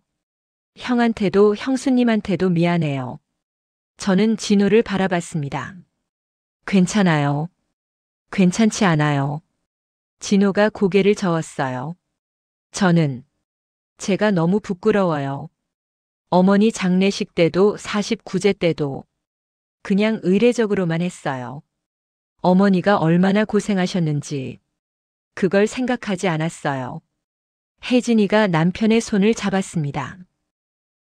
형한테도 형수님한테도 미안해요. 저는 진호를 바라봤습니다. 괜찮아요. 괜찮지 않아요. 진호가 고개를 저었어요. 저는 제가 너무 부끄러워요. 어머니 장례식 때도 49제 때도 그냥 의례적으로만 했어요. 어머니가 얼마나 고생하셨는지 그걸 생각하지 않았어요. 혜진이가 남편의 손을 잡았습니다.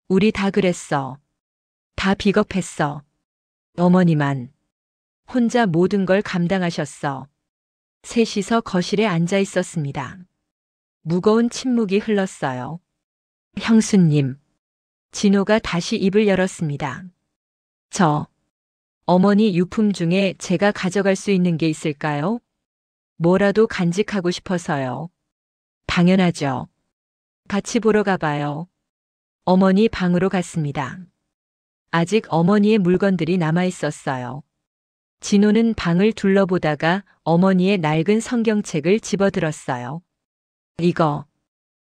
우리 다 그랬어. 다 비겁했어. 어머니만 혼자 모든 걸 감당하셨어. 셋이서 거실에 앉아 있었습니다. 무거운 침묵이 흘렀어요. 형수님. 진호가 다시 입을 열었습니다. 어머니 유품 중에 제가 가져갈 수 있는 게 있을까요? 뭐라도 간직하고 싶어서요. 당연하죠. 같이 보러 가봐요. 어머니 방으로 갔습니다. 아직 어머니의 물건들이 남아 있었어요. 진호는 방을 둘러보다가 어머니의 낡은 성경책을 집어들었어요. 이거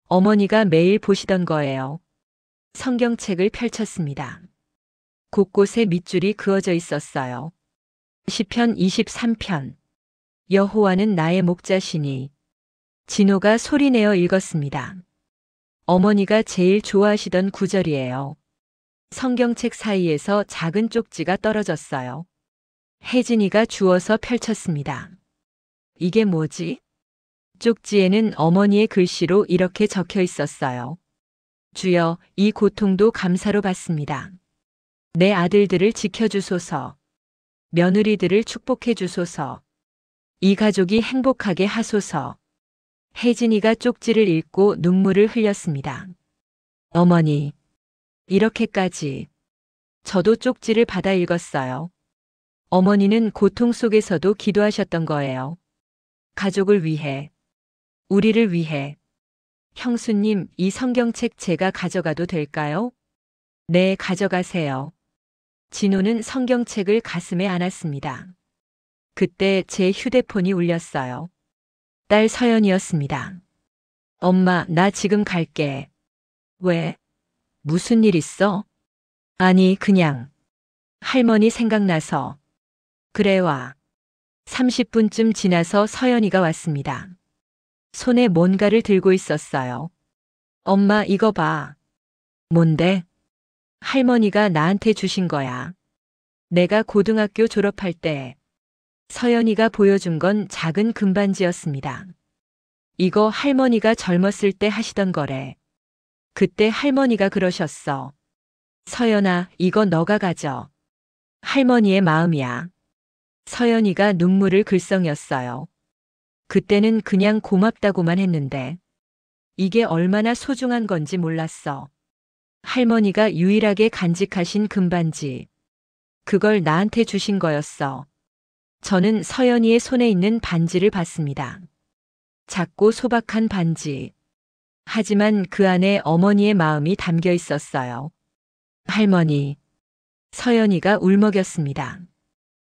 어머니가 매일 보시던 거예요. 성경책을 펼쳤습니다. 곳곳에 밑줄이 그어져 있었어요. 시편 23편. 여호와는 나의 목자시니. 진호가 소리내어 읽었습니다. 어머니가 제일 좋아하시던 구절이에요. 성경책 사이에서 작은 쪽지가 떨어졌어요. 혜진이가 주워서 펼쳤습니다. 이게 뭐지? 쪽지에는 어머니의 글씨로 이렇게 적혀 있었어요. 주여, 이 고통도 감사로 받습니다. 내 아들들을 지켜주소서. 며느리들을 축복해 주소서. 이 가족이 행복하게 하소서. 혜진이가 쪽지를 읽고 눈물을 흘렸습니다. 어머니, 이렇게까지. 저도 쪽지를 받아 읽었어요. 어머니는 고통 속에서도 기도하셨던 거예요. 가족을 위해, 우리를 위해. 형수님, 이 성경책 제가 가져가도 될까요? 네, 가져가세요. 진호는 성경책을 가슴에 안았습니다. 그때 제 휴대폰이 울렸어요. 딸 서연이었습니다. 엄마, 나 지금 갈게. 왜? 무슨 일 있어? 아니, 그냥. 할머니 생각나서. 그래 와. 30분쯤 지나서 서연이가 왔습니다. 손에 뭔가를 들고 있었어요. 엄마, 이거 봐. 뭔데? 할머니가 나한테 주신 거야. 내가 고등학교 졸업할 때 서연이가 보여준 건 작은 금반지였습니다. 이거 할머니가 젊었을 때 하시던 거래. 그때 할머니가 그러셨어. 서연아, 이거 너가 가져. 할머니의 마음이야. 서연이가 눈물을 글썽였어요. 그때는 그냥 고맙다고만 했는데 이게 얼마나 소중한 건지 몰랐어. 할머니가 유일하게 간직하신 금반지. 그걸 나한테 주신 거였어. 저는 서연이의 손에 있는 반지를 봤습니다. 작고 소박한 반지. 하지만 그 안에 어머니의 마음이 담겨 있었어요. 할머니. 서연이가 울먹였습니다.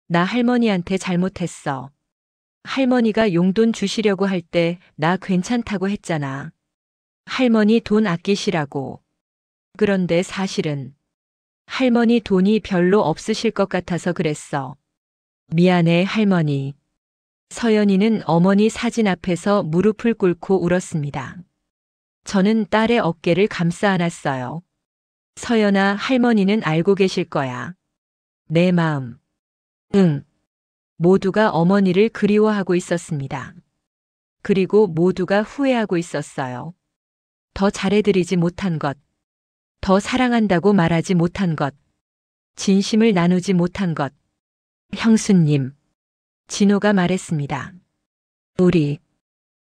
나 할머니한테 잘못했어. 할머니가 용돈 주시려고 할 때 나 괜찮다고 했잖아. 할머니 돈 아끼시라고. 그런데 사실은 할머니 돈이 별로 없으실 것 같아서 그랬어. 미안해, 할머니. 서연이는 어머니 사진 앞에서 무릎을 꿇고 울었습니다. 저는 딸의 어깨를 감싸 안았어요. 서연아, 할머니는 알고 계실 거야. 내 마음. 응. 모두가 어머니를 그리워하고 있었습니다. 그리고 모두가 후회하고 있었어요. 더 잘해드리지 못한 것. 더 사랑한다고 말하지 못한 것. 진심을 나누지 못한 것. 형수님. 진호가 말했습니다. 우리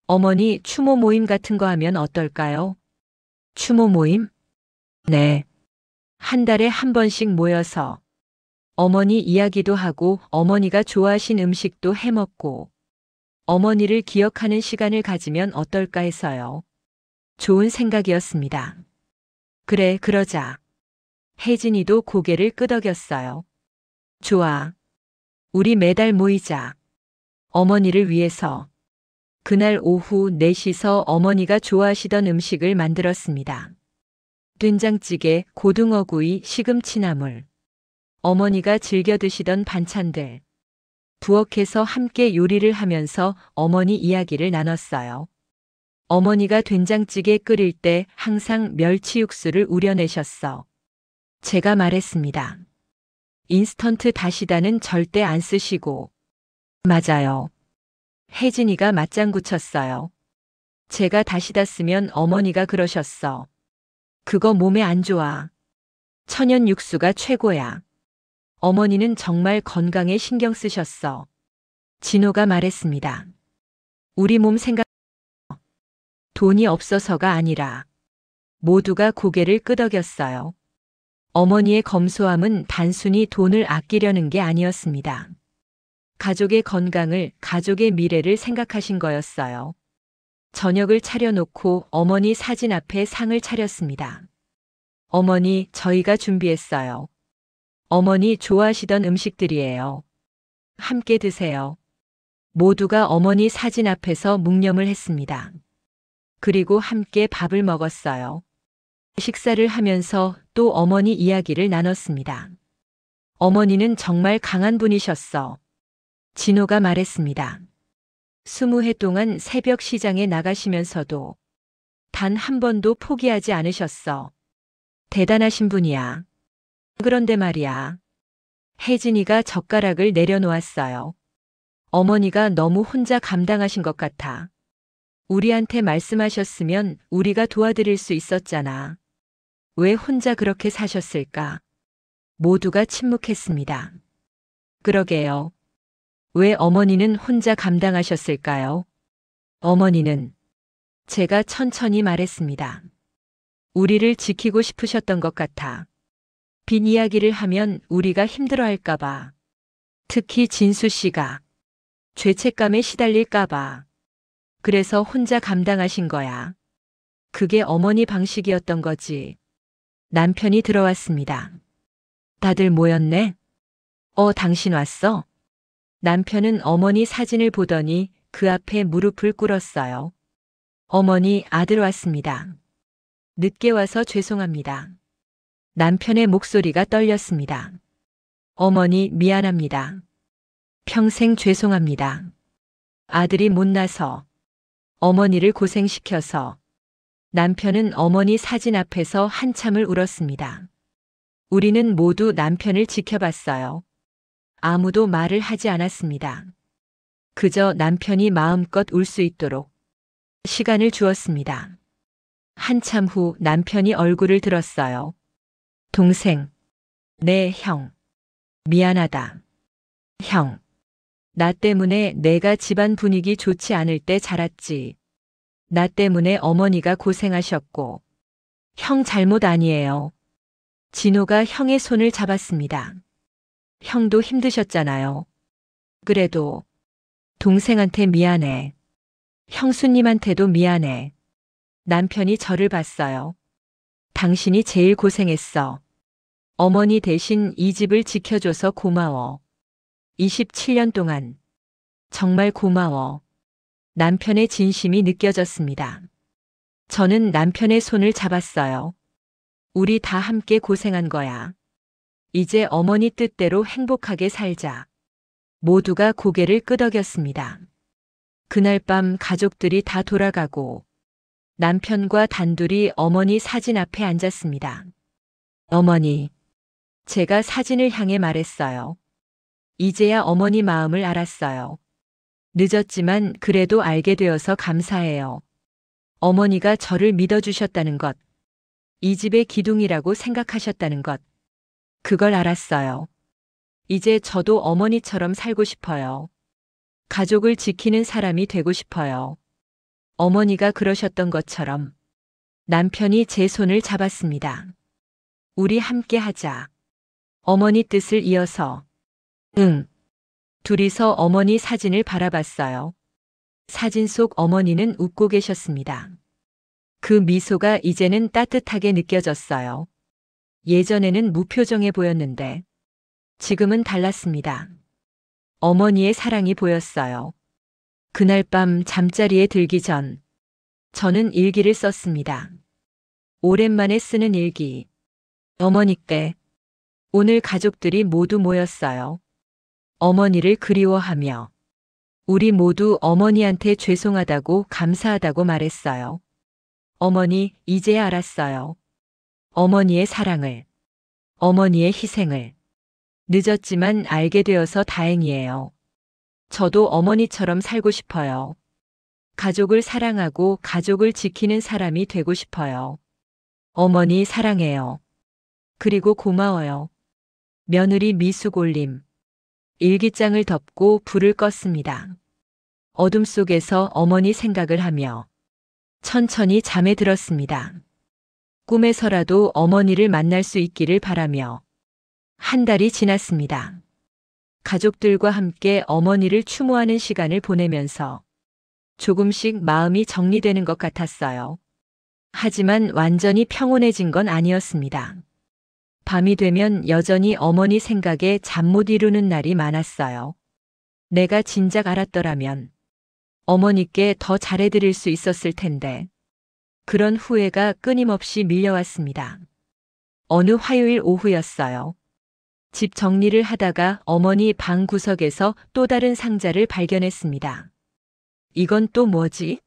어머니 추모 모임 같은 거 하면 어떨까요? 추모 모임? 네. 한 달에 한 번씩 모여서 어머니 이야기도 하고 어머니가 좋아하신 음식도 해먹고 어머니를 기억하는 시간을 가지면 어떨까 해서요. 좋은 생각이었습니다. 그래, 그러자. 혜진이도 고개를 끄덕였어요. 좋아. 우리 매달 모이자. 어머니를 위해서. 그날 오후 4시서 어머니가 좋아하시던 음식을 만들었습니다. 된장찌개, 고등어구이, 시금치나물. 어머니가 즐겨 드시던 반찬들. 부엌에서 함께 요리를 하면서 어머니 이야기를 나눴어요. 어머니가 된장찌개 끓일 때 항상 멸치 육수를 우려내셨어. 제가 말했습니다. 인스턴트 다시다는 절대 안 쓰시고. 맞아요. 혜진이가 맞장구 쳤어요. 제가 다시다 쓰면 어머니가 그러셨어. 그거 몸에 안 좋아. 천연 육수가 최고야. 어머니는 정말 건강에 신경 쓰셨어. 진호가 말했습니다. 우리 몸 생각, 돈이 없어서가 아니라 모두가 고개를 끄덕였어요. 어머니의 검소함은 단순히 돈을 아끼려는 게 아니었습니다. 가족의 건강을, 가족의 미래를 생각하신 거였어요. 저녁을 차려놓고 어머니 사진 앞에 상을 차렸습니다. 어머니, 저희가 준비했어요. 어머니 좋아하시던 음식들이에요. 함께 드세요. 모두가 어머니 사진 앞에서 묵념을 했습니다. 그리고 함께 밥을 먹었어요. 식사를 하면서 또 어머니 이야기를 나눴습니다. 어머니는 정말 강한 분이셨어. 진호가 말했습니다. 20해 동안 새벽 시장에 나가시면서도 단 한 번도 포기하지 않으셨어. 대단하신 분이야. 그런데 말이야. 혜진이가 젓가락을 내려놓았어요. 어머니가 너무 혼자 감당하신 것 같아. 우리한테 말씀하셨으면 우리가 도와드릴 수 있었잖아. 왜 혼자 그렇게 사셨을까? 모두가 침묵했습니다. 그러게요. 왜 어머니는 혼자 감당하셨을까요? 어머니는 제가 천천히 말했습니다. 우리를 지키고 싶으셨던 것 같아. 빈 이야기를 하면 우리가 힘들어할까봐. 특히 진수 씨가 죄책감에 시달릴까봐. 그래서 혼자 감당하신 거야. 그게 어머니 방식이었던 거지. 남편이 들어왔습니다. 다들 모였네? 당신 왔어? 남편은 어머니 사진을 보더니 그 앞에 무릎을 꿇었어요. 어머니, 아들 왔습니다. 늦게 와서 죄송합니다. 남편의 목소리가 떨렸습니다. 어머니, 미안합니다. 평생 죄송합니다. 아들이 못나서, 어머니를 고생시켜서. 남편은 어머니 사진 앞에서 한참을 울었습니다. 우리는 모두 남편을 지켜봤어요. 아무도 말을 하지 않았습니다. 그저 남편이 마음껏 울 수 있도록 시간을 주었습니다. 한참 후 남편이 얼굴을 들었어요. 동생, 네, 형. 미안하다. 형. 나 때문에 내가 집안 분위기 좋지 않을 때 자랐지. 나 때문에 어머니가 고생하셨고. 형 잘못 아니에요. 진호가 형의 손을 잡았습니다. 형도 힘드셨잖아요. 그래도 동생한테 미안해. 형수님한테도 미안해. 남편이 저를 봤어요. 당신이 제일 고생했어. 어머니 대신 이 집을 지켜줘서 고마워. 27년 동안. 정말 고마워. 남편의 진심이 느껴졌습니다. 저는 남편의 손을 잡았어요. 우리 다 함께 고생한 거야. 이제 어머니 뜻대로 행복하게 살자. 모두가 고개를 끄덕였습니다. 그날 밤 가족들이 다 돌아가고 남편과 단둘이 어머니 사진 앞에 앉았습니다. 어머니, 제가 사진을 향해 말했어요. 이제야 어머니 마음을 알았어요. 늦었지만 그래도 알게 되어서 감사해요. 어머니가 저를 믿어주셨다는 것, 이 집의 기둥이라고 생각하셨다는 것, 그걸 알았어요. 이제 저도 어머니처럼 살고 싶어요. 가족을 지키는 사람이 되고 싶어요. 어머니가 그러셨던 것처럼. 남편이 제 손을 잡았습니다. 우리 함께 하자. 어머니 뜻을 이어서. 응. 둘이서 어머니 사진을 바라봤어요. 사진 속 어머니는 웃고 계셨습니다. 그 미소가 이제는 따뜻하게 느껴졌어요. 예전에는 무표정해 보였는데 지금은 달랐습니다. 어머니의 사랑이 보였어요. 그날 밤 잠자리에 들기 전 저는 일기를 썼습니다. 오랜만에 쓰는 일기. 어머니께 오늘 가족들이 모두 모였어요. 어머니를 그리워하며 우리 모두 어머니한테 죄송하다고 감사하다고 말했어요. 어머니, 이제야 알았어요. 어머니의 사랑을, 어머니의 희생을. 늦었지만 알게 되어서 다행이에요. 저도 어머니처럼 살고 싶어요. 가족을 사랑하고 가족을 지키는 사람이 되고 싶어요. 어머니 사랑해요. 그리고 고마워요. 며느리 미숙올림. 일기장을 덮고 불을 껐습니다. 어둠 속에서 어머니 생각을 하며 천천히 잠에 들었습니다. 꿈에서라도 어머니를 만날 수 있기를 바라며 한 달이 지났습니다. 가족들과 함께 어머니를 추모하는 시간을 보내면서 조금씩 마음이 정리되는 것 같았어요. 하지만 완전히 평온해진 건 아니었습니다. 밤이 되면 여전히 어머니 생각에 잠 못 이루는 날이 많았어요. 내가 진작 알았더라면 어머니께 더 잘해드릴 수 있었을 텐데. 그런 후회가 끊임없이 밀려왔습니다. 어느 화요일 오후였어요. 집 정리를 하다가 어머니 방 구석에서 또 다른 상자를 발견했습니다. 이건 또 뭐지?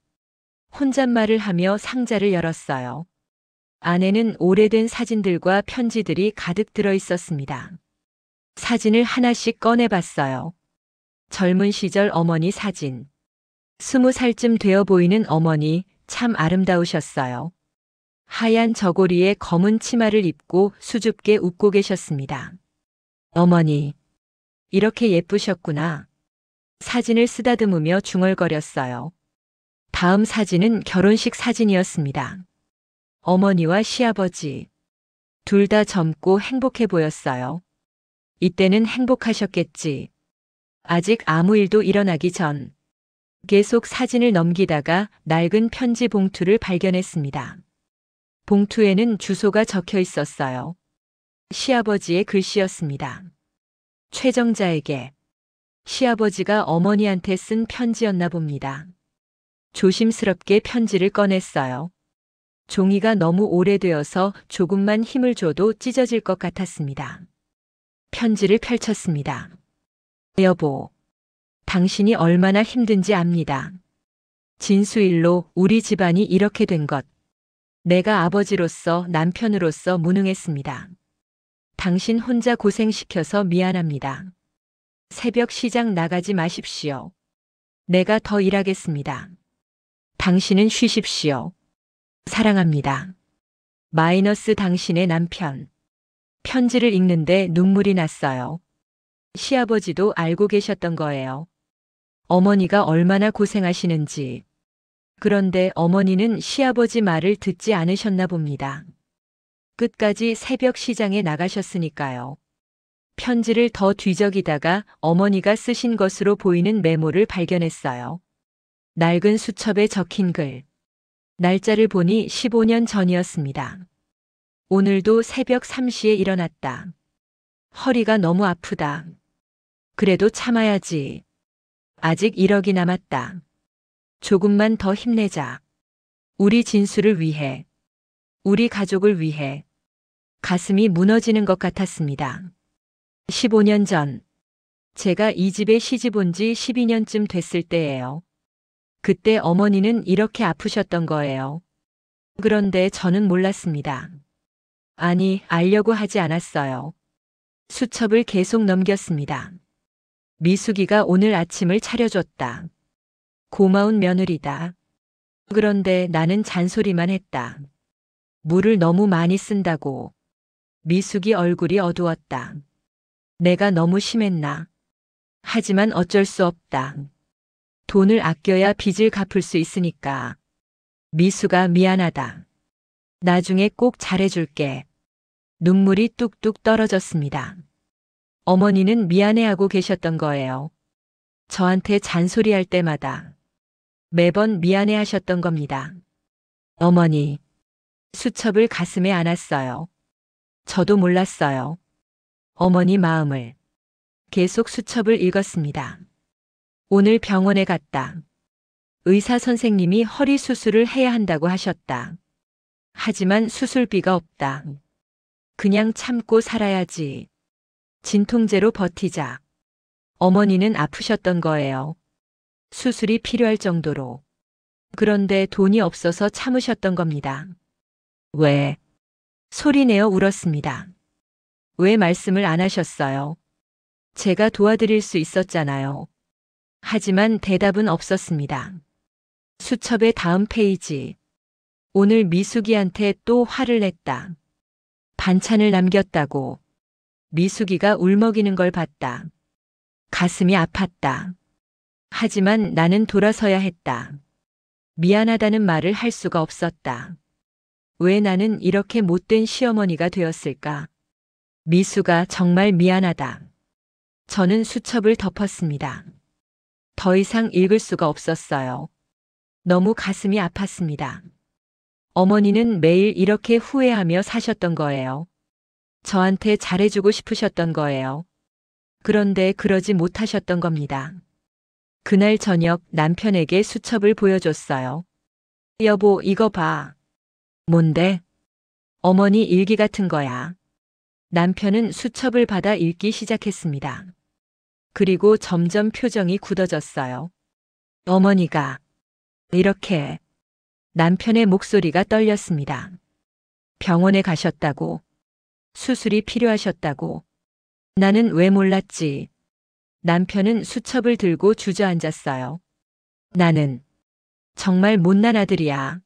혼잣말을 하며 상자를 열었어요. 안에는 오래된 사진들과 편지들이 가득 들어 있었습니다. 사진을 하나씩 꺼내봤어요. 젊은 시절 어머니 사진. 20살쯤 되어 보이는 어머니, 참 아름다우셨어요. 하얀 저고리에 검은 치마를 입고 수줍게 웃고 계셨습니다. 어머니, 이렇게 예쁘셨구나. 사진을 쓰다듬으며 중얼거렸어요. 다음 사진은 결혼식 사진이었습니다. 어머니와 시아버지. 둘 다 젊고 행복해 보였어요. 이때는 행복하셨겠지. 아직 아무 일도 일어나기 전. 계속 사진을 넘기다가 낡은 편지 봉투를 발견했습니다. 봉투에는 주소가 적혀 있었어요. 시아버지의 글씨였습니다. 최정자에게. 시아버지가 어머니한테 쓴 편지였나 봅니다. 조심스럽게 편지를 꺼냈어요. 종이가 너무 오래되어서 조금만 힘을 줘도 찢어질 것 같았습니다. 편지를 펼쳤습니다. 여보, 당신이 얼마나 힘든지 압니다. 진수일로 우리 집안이 이렇게 된 것. 내가 아버지로서 남편으로서 무능했습니다. 당신 혼자 고생시켜서 미안합니다. 새벽 시장 나가지 마십시오. 내가 더 일하겠습니다. 당신은 쉬십시오. 사랑합니다. 마이너스 당신의 남편. 편지를 읽는데 눈물이 났어요. 시아버지도 알고 계셨던 거예요. 어머니가 얼마나 고생하시는지. 그런데 어머니는 시아버지 말을 듣지 않으셨나 봅니다. 끝까지 새벽 시장에 나가셨으니까요. 편지를 더 뒤적이다가 어머니가 쓰신 것으로 보이는 메모를 발견했어요. 낡은 수첩에 적힌 글. 날짜를 보니 15년 전이었습니다. 오늘도 새벽 3시에 일어났다. 허리가 너무 아프다. 그래도 참아야지. 아직 1억이 남았다. 조금만 더 힘내자. 우리 진수를 위해. 우리 가족을 위해. 가슴이 무너지는 것 같았습니다. 15년 전. 제가 이 집에 시집 온 지 12년쯤 됐을 때예요. 그때 어머니는 이렇게 아프셨던 거예요. 그런데 저는 몰랐습니다. 아니, 알려고 하지 않았어요. 수첩을 계속 넘겼습니다. 미숙이가 오늘 아침을 차려줬다. 고마운 며느리다. 그런데 나는 잔소리만 했다. 물을 너무 많이 쓴다고. 미숙이 얼굴이 어두웠다. 내가 너무 심했나? 하지만 어쩔 수 없다. 돈을 아껴야 빚을 갚을 수 있으니까. 미숙아, 미안하다. 나중에 꼭 잘해줄게. 눈물이 뚝뚝 떨어졌습니다. 어머니는 미안해하고 계셨던 거예요. 저한테 잔소리할 때마다 매번 미안해하셨던 겁니다. 어머니. 수첩을 가슴에 안았어요. 저도 몰랐어요. 어머니 마음을. 계속 수첩을 읽었습니다. 오늘 병원에 갔다. 의사 선생님이 허리 수술을 해야 한다고 하셨다. 하지만 수술비가 없다. 그냥 참고 살아야지. 진통제로 버티자. 어머니는 아프셨던 거예요. 수술이 필요할 정도로. 그런데 돈이 없어서 참으셨던 겁니다. 왜? 소리내어 울었습니다. 왜 말씀을 안 하셨어요? 제가 도와드릴 수 있었잖아요. 하지만 대답은 없었습니다. 수첩의 다음 페이지. 오늘 미숙이한테 또 화를 냈다. 반찬을 남겼다고. 미숙이가 울먹이는 걸 봤다. 가슴이 아팠다. 하지만 나는 돌아서야 했다. 미안하다는 말을 할 수가 없었다. 왜 나는 이렇게 못된 시어머니가 되었을까? 미수가 정말 미안하다. 저는 수첩을 덮었습니다. 더 이상 읽을 수가 없었어요. 너무 가슴이 아팠습니다. 어머니는 매일 이렇게 후회하며 사셨던 거예요. 저한테 잘해주고 싶으셨던 거예요. 그런데 그러지 못하셨던 겁니다. 그날 저녁 남편에게 수첩을 보여줬어요. 여보, 이거 봐. 뭔데? 어머니 일기 같은 거야. 남편은 수첩을 받아 읽기 시작했습니다. 그리고 점점 표정이 굳어졌어요. 어머니가 이렇게. 남편의 목소리가 떨렸습니다. 병원에 가셨다고. 수술이 필요하셨다고. 나는 왜 몰랐지? 남편은 수첩을 들고 주저앉았어요. 나는 정말 못난 아들이야.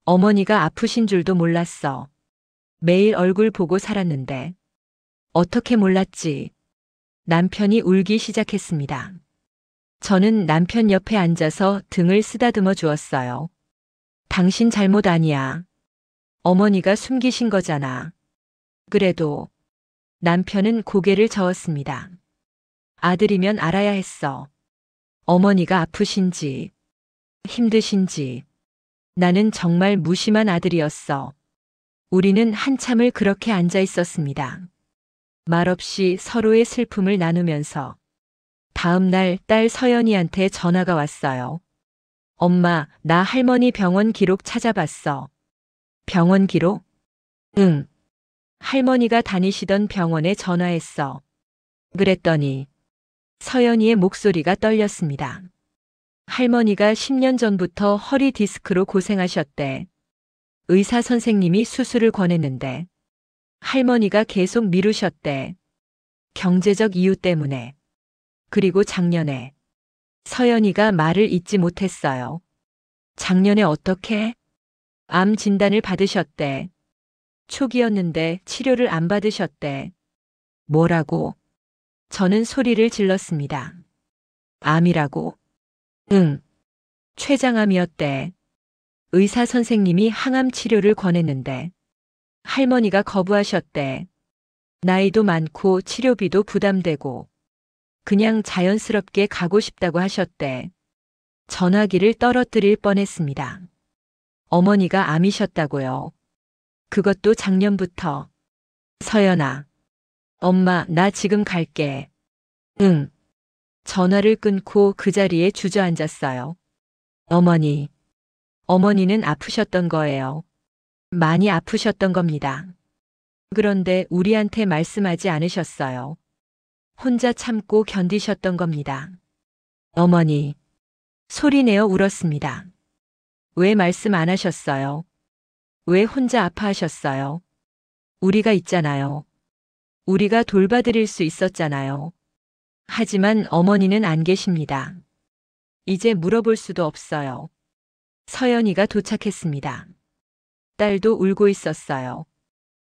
어머니가 아프신 줄도 몰랐어. 매일 얼굴 보고 살았는데. 어떻게 몰랐지? 남편이 울기 시작했습니다. 저는 남편 옆에 앉아서 등을 쓰다듬어 주었어요. 당신 잘못 아니야. 어머니가 숨기신 거잖아. 그래도 남편은 고개를 저었습니다. 아들이면 알아야 했어. 어머니가 아프신지, 힘드신지. 나는 정말 무심한 아들이었어. 우리는 한참을 그렇게 앉아 있었습니다. 말없이 서로의 슬픔을 나누면서. 다음 날 딸 서연이한테 전화가 왔어요. 엄마, 나 할머니 병원 기록 찾아봤어. 병원 기록? 응. 할머니가 다니시던 병원에 전화했어. 그랬더니 서연이의 목소리가 떨렸습니다. 할머니가 10년 전부터 허리 디스크로 고생하셨대. 의사 선생님이 수술을 권했는데 할머니가 계속 미루셨대. 경제적 이유 때문에. 그리고 작년에 서연이가 말을 잇지 못했어요. 작년에 어떻게? 암 진단을 받으셨대. 초기였는데 치료를 안 받으셨대. 뭐라고? 저는 소리를 질렀습니다. 암이라고? 응. 췌장암이었대. 의사 선생님이 항암 치료를 권했는데 할머니가 거부하셨대. 나이도 많고 치료비도 부담되고 그냥 자연스럽게 가고 싶다고 하셨대. 전화기를 떨어뜨릴 뻔했습니다. 어머니가 암이셨다고요. 그것도 작년부터. 서연아. 엄마, 나 지금 갈게. 응. 전화를 끊고 그 자리에 주저앉았어요. 어머니는 아프셨던 거예요. 많이 아프셨던 겁니다. 그런데 우리한테 말씀하지 않으셨어요. 혼자 참고 견디셨던 겁니다. 어머니. 소리내어 울었습니다. 왜 말씀 안 하셨어요? 왜 혼자 아파하셨어요? 우리가 있잖아요. 우리가 돌봐드릴 수 있었잖아요. 하지만 어머니는 안 계십니다. 이제 물어볼 수도 없어요. 서연이가 도착했습니다. 딸도 울고 있었어요.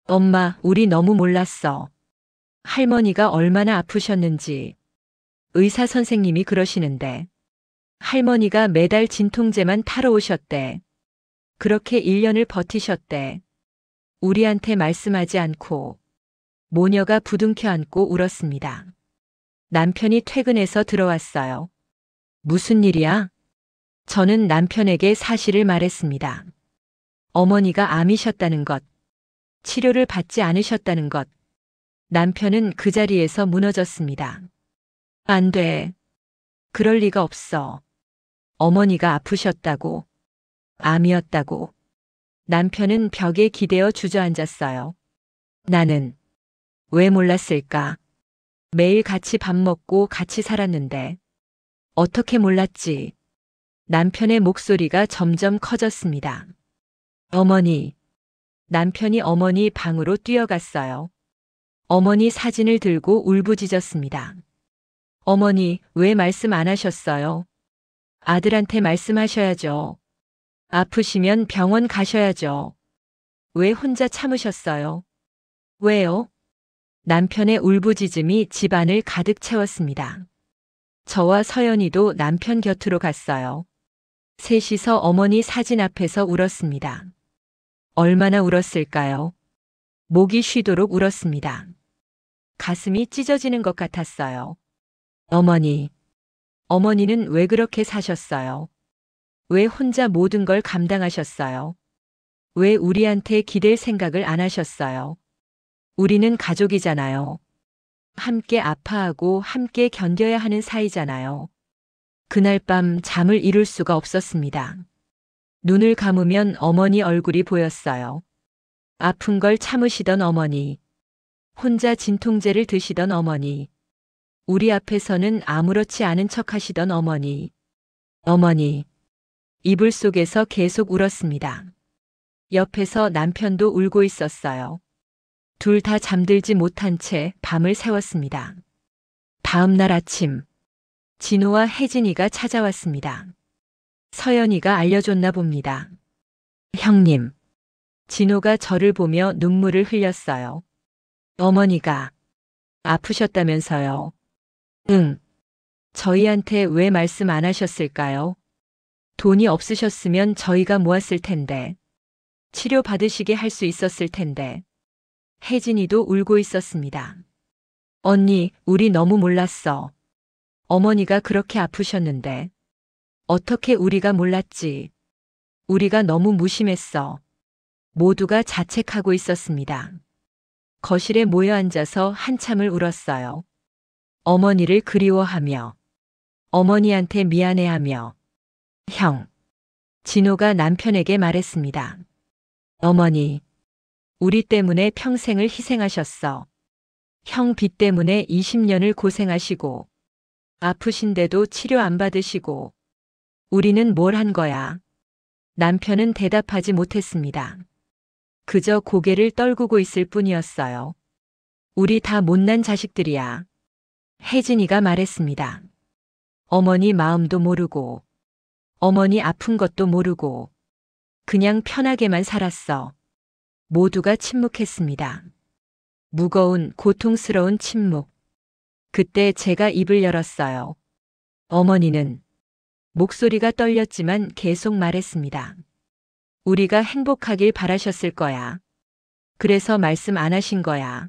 엄마, 우리 너무 몰랐어. 할머니가 얼마나 아프셨는지. 의사 선생님이 그러시는데. 할머니가 매달 진통제만 타러 오셨대. 그렇게 1년을 버티셨대. 우리한테 말씀하지 않고. 모녀가 부둥켜 안고 울었습니다. 남편이 퇴근해서 들어왔어요. 무슨 일이야? 저는 남편에게 사실을 말했습니다. 어머니가 암이셨다는 것, 치료를 받지 않으셨다는 것. 남편은 그 자리에서 무너졌습니다. 안 돼. 그럴 리가 없어. 어머니가 아프셨다고. 암이었다고. 남편은 벽에 기대어 주저앉았어요. 나는 왜 몰랐을까? 매일 같이 밥 먹고 같이 살았는데 어떻게 몰랐지? 남편의 목소리가 점점 커졌습니다. 어머니. 남편이 어머니 방으로 뛰어갔어요. 어머니 사진을 들고 울부짖었습니다. 어머니, 왜 말씀 안 하셨어요? 아들한테 말씀하셔야죠. 아프시면 병원 가셔야죠. 왜 혼자 참으셨어요? 왜요? 남편의 울부짖음이 집안을 가득 채웠습니다. 저와 서연이도 남편 곁으로 갔어요. 셋이서 어머니 사진 앞에서 울었습니다. 얼마나 울었을까요? 목이 쉬도록 울었습니다. 가슴이 찢어지는 것 같았어요. 어머니. 어머니는 왜 그렇게 사셨어요? 왜 혼자 모든 걸 감당하셨어요? 왜 우리한테 기댈 생각을 안 하셨어요? 우리는 가족이잖아요. 함께 아파하고 함께 견뎌야 하는 사이잖아요. 그날 밤 잠을 이룰 수가 없었습니다. 눈을 감으면 어머니 얼굴이 보였어요. 아픈 걸 참으시던 어머니. 혼자 진통제를 드시던 어머니. 우리 앞에서는 아무렇지 않은 척 하시던 어머니. 어머니. 이불 속에서 계속 울었습니다. 옆에서 남편도 울고 있었어요. 둘 다 잠들지 못한 채 밤을 새웠습니다. 다음 날 아침, 진호와 혜진이가 찾아왔습니다. 서연이가 알려줬나 봅니다. 형님. 진호가 저를 보며 눈물을 흘렸어요. 어머니가 아프셨다면서요. 응. 저희한테 왜 말씀 안 하셨을까요? 돈이 없으셨으면 저희가 모았을 텐데. 치료 받으시게 할 수 있었을 텐데. 혜진이도 울고 있었습니다. 언니, 우리 너무 몰랐어. 어머니가 그렇게 아프셨는데. 어떻게 우리가 몰랐지? 우리가 너무 무심했어. 모두가 자책하고 있었습니다. 거실에 모여 앉아서 한참을 울었어요. 어머니를 그리워하며, 어머니한테 미안해하며, 형. 진호가 남편에게 말했습니다. 어머니, 우리 때문에 평생을 희생하셨어. 형 빚 때문에 20년을 고생하시고, 아프신데도 치료 안 받으시고, 우리는 뭘 한 거야? 남편은 대답하지 못했습니다. 그저 고개를 떨구고 있을 뿐이었어요. 우리 다 못난 자식들이야. 혜진이가 말했습니다. 어머니 마음도 모르고, 어머니 아픈 것도 모르고, 그냥 편하게만 살았어. 모두가 침묵했습니다. 무거운 고통스러운 침묵. 그때 제가 입을 열었어요. 어머니는 목소리가 떨렸지만 계속 말했습니다. 우리가 행복하길 바라셨을 거야. 그래서 말씀 안 하신 거야.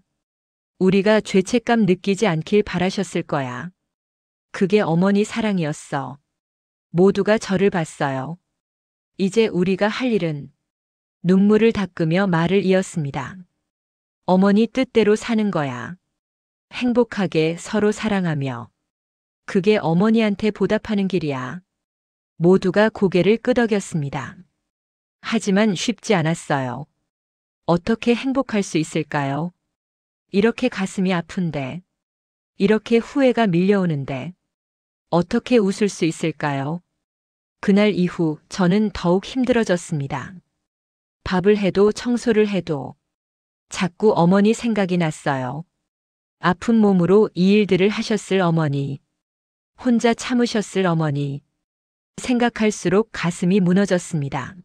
우리가 죄책감 느끼지 않길 바라셨을 거야. 그게 어머니 사랑이었어. 모두가 저를 봤어요. 이제 우리가 할 일은 눈물을 닦으며 말을 이었습니다. 어머니 뜻대로 사는 거야. 행복하게 서로 사랑하며. 그게 어머니한테 보답하는 길이야. 모두가 고개를 끄덕였습니다. 하지만 쉽지 않았어요. 어떻게 행복할 수 있을까요? 이렇게 가슴이 아픈데, 이렇게 후회가 밀려오는데, 어떻게 웃을 수 있을까요? 그날 이후 저는 더욱 힘들어졌습니다. 밥을 해도 청소를 해도 자꾸 어머니 생각이 났어요. 아픈 몸으로 이 일들을 하셨을 어머니, 혼자 참으셨을 어머니, 생각할수록 가슴이 무너졌습니다.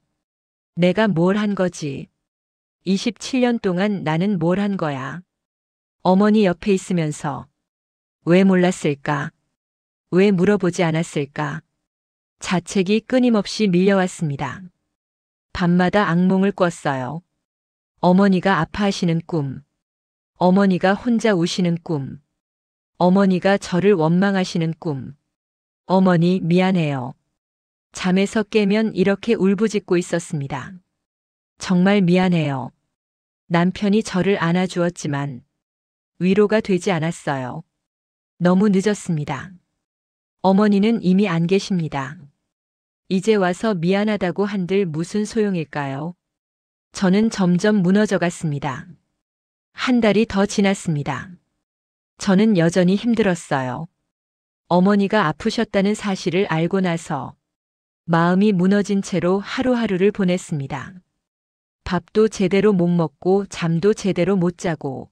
내가 뭘 한 거지? 27년 동안 나는 뭘 한 거야? 어머니 옆에 있으면서 왜 몰랐을까? 왜 물어보지 않았을까? 자책이 끊임없이 밀려왔습니다. 밤마다 악몽을 꿨어요. 어머니가 아파하시는 꿈, 어머니가 혼자 우시는 꿈, 어머니가 저를 원망하시는 꿈. 어머니 미안해요. 잠에서 깨면 이렇게 울부짖고 있었습니다. 정말 미안해요. 남편이 저를 안아주었지만 위로가 되지 않았어요. 너무 늦었습니다. 어머니는 이미 안 계십니다. 이제 와서 미안하다고 한들 무슨 소용일까요? 저는 점점 무너져 갔습니다. 한 달이 더 지났습니다. 저는 여전히 힘들었어요. 어머니가 아프셨다는 사실을 알고 나서 마음이 무너진 채로 하루하루를 보냈습니다. 밥도 제대로 못 먹고 잠도 제대로 못 자고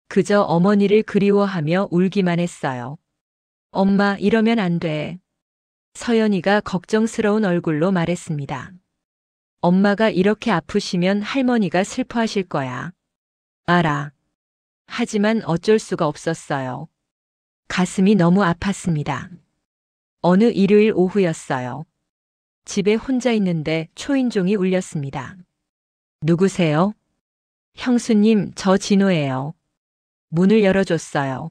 그저 어머니를 그리워하며 울기만 했어요. 엄마, 이러면 안 돼. 서연이가 걱정스러운 얼굴로 말했습니다. 엄마가 이렇게 아프시면 할머니가 슬퍼하실 거야. 알아. 하지만 어쩔 수가 없었어요. 가슴이 너무 아팠습니다. 어느 일요일 오후였어요. 집에 혼자 있는데 초인종이 울렸습니다. 누구세요? 형수님, 저 진호예요. 문을 열어줬어요.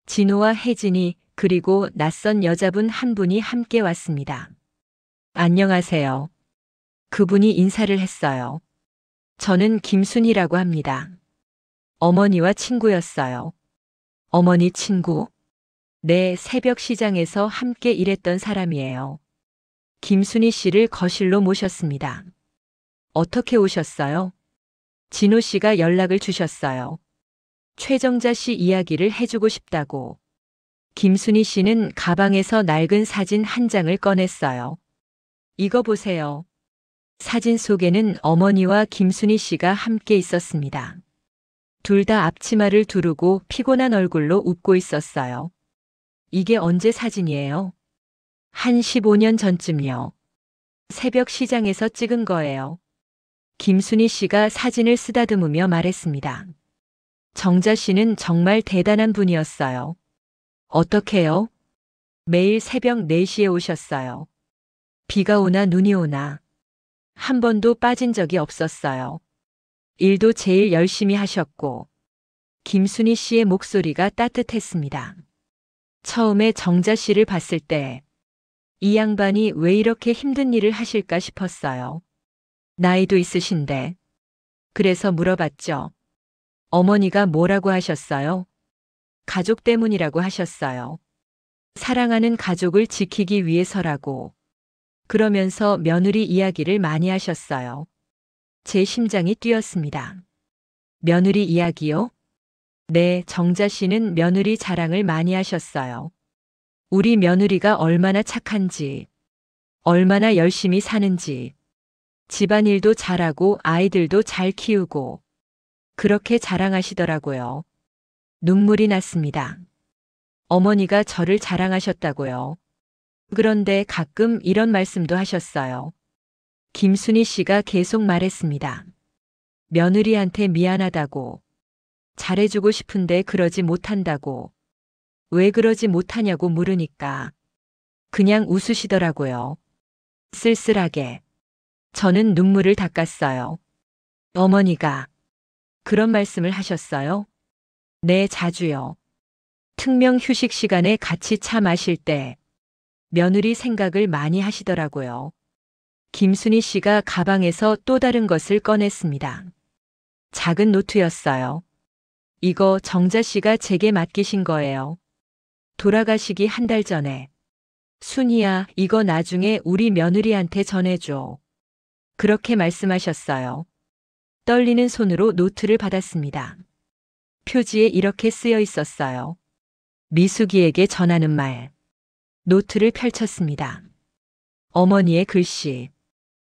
진호와 혜진이 그리고 낯선 여자분 한 분이 함께 왔습니다. 안녕하세요. 그분이 인사를 했어요. 저는 김순희라고 합니다. 어머니와 친구였어요. 어머니 친구? 네, 새벽 시장에서 함께 일했던 사람이에요. 김순희 씨를 거실로 모셨습니다. 어떻게 오셨어요? 진호 씨가 연락을 주셨어요. 최정자 씨 이야기를 해주고 싶다고. 김순희 씨는 가방에서 낡은 사진 한 장을 꺼냈어요. 이거 보세요. 사진 속에는 어머니와 김순희 씨가 함께 있었습니다. 둘 다 앞치마를 두르고 피곤한 얼굴로 웃고 있었어요. 이게 언제 사진이에요? 한 15년 전쯤요. 새벽 시장에서 찍은 거예요. 김순희 씨가 사진을 쓰다듬으며 말했습니다. 정자 씨는 정말 대단한 분이었어요. 어떻게요? 매일 새벽 4시에 오셨어요. 비가 오나 눈이 오나 한 번도 빠진 적이 없었어요. 일도 제일 열심히 하셨고 김순희 씨의 목소리가 따뜻했습니다. 처음에 정자 씨를 봤을 때 이 양반이 왜 이렇게 힘든 일을 하실까 싶었어요. 나이도 있으신데. 그래서 물어봤죠. 어머니가 뭐라고 하셨어요? 가족 때문이라고 하셨어요. 사랑하는 가족을 지키기 위해서라고. 그러면서 며느리 이야기를 많이 하셨어요. 제 심장이 뛰었습니다. 며느리 이야기요? 네, 정자 씨는 며느리 자랑을 많이 하셨어요. 우리 며느리가 얼마나 착한지, 얼마나 열심히 사는지, 집안일도 잘하고 아이들도 잘 키우고, 그렇게 자랑하시더라고요. 눈물이 났습니다. 어머니가 저를 자랑하셨다고요. 그런데 가끔 이런 말씀도 하셨어요. 김순희 씨가 계속 말했습니다. 며느리한테 미안하다고, 잘해주고 싶은데 그러지 못한다고, 왜 그러지 못하냐고 물으니까 그냥 웃으시더라고요. 쓸쓸하게. 저는 눈물을 닦았어요. 어머니가 그런 말씀을 하셨어요? 네, 자주요. 특명 휴식 시간에 같이 차 마실 때 며느리 생각을 많이 하시더라고요. 김순희 씨가 가방에서 또 다른 것을 꺼냈습니다. 작은 노트였어요. 이거 정자 씨가 제게 맡기신 거예요. 돌아가시기 한 달 전에. 순이야, 이거 나중에 우리 며느리한테 전해줘. 그렇게 말씀하셨어요. 떨리는 손으로 노트를 받았습니다. 표지에 이렇게 쓰여 있었어요. 미숙이에게 전하는 말. 노트를 펼쳤습니다. 어머니의 글씨.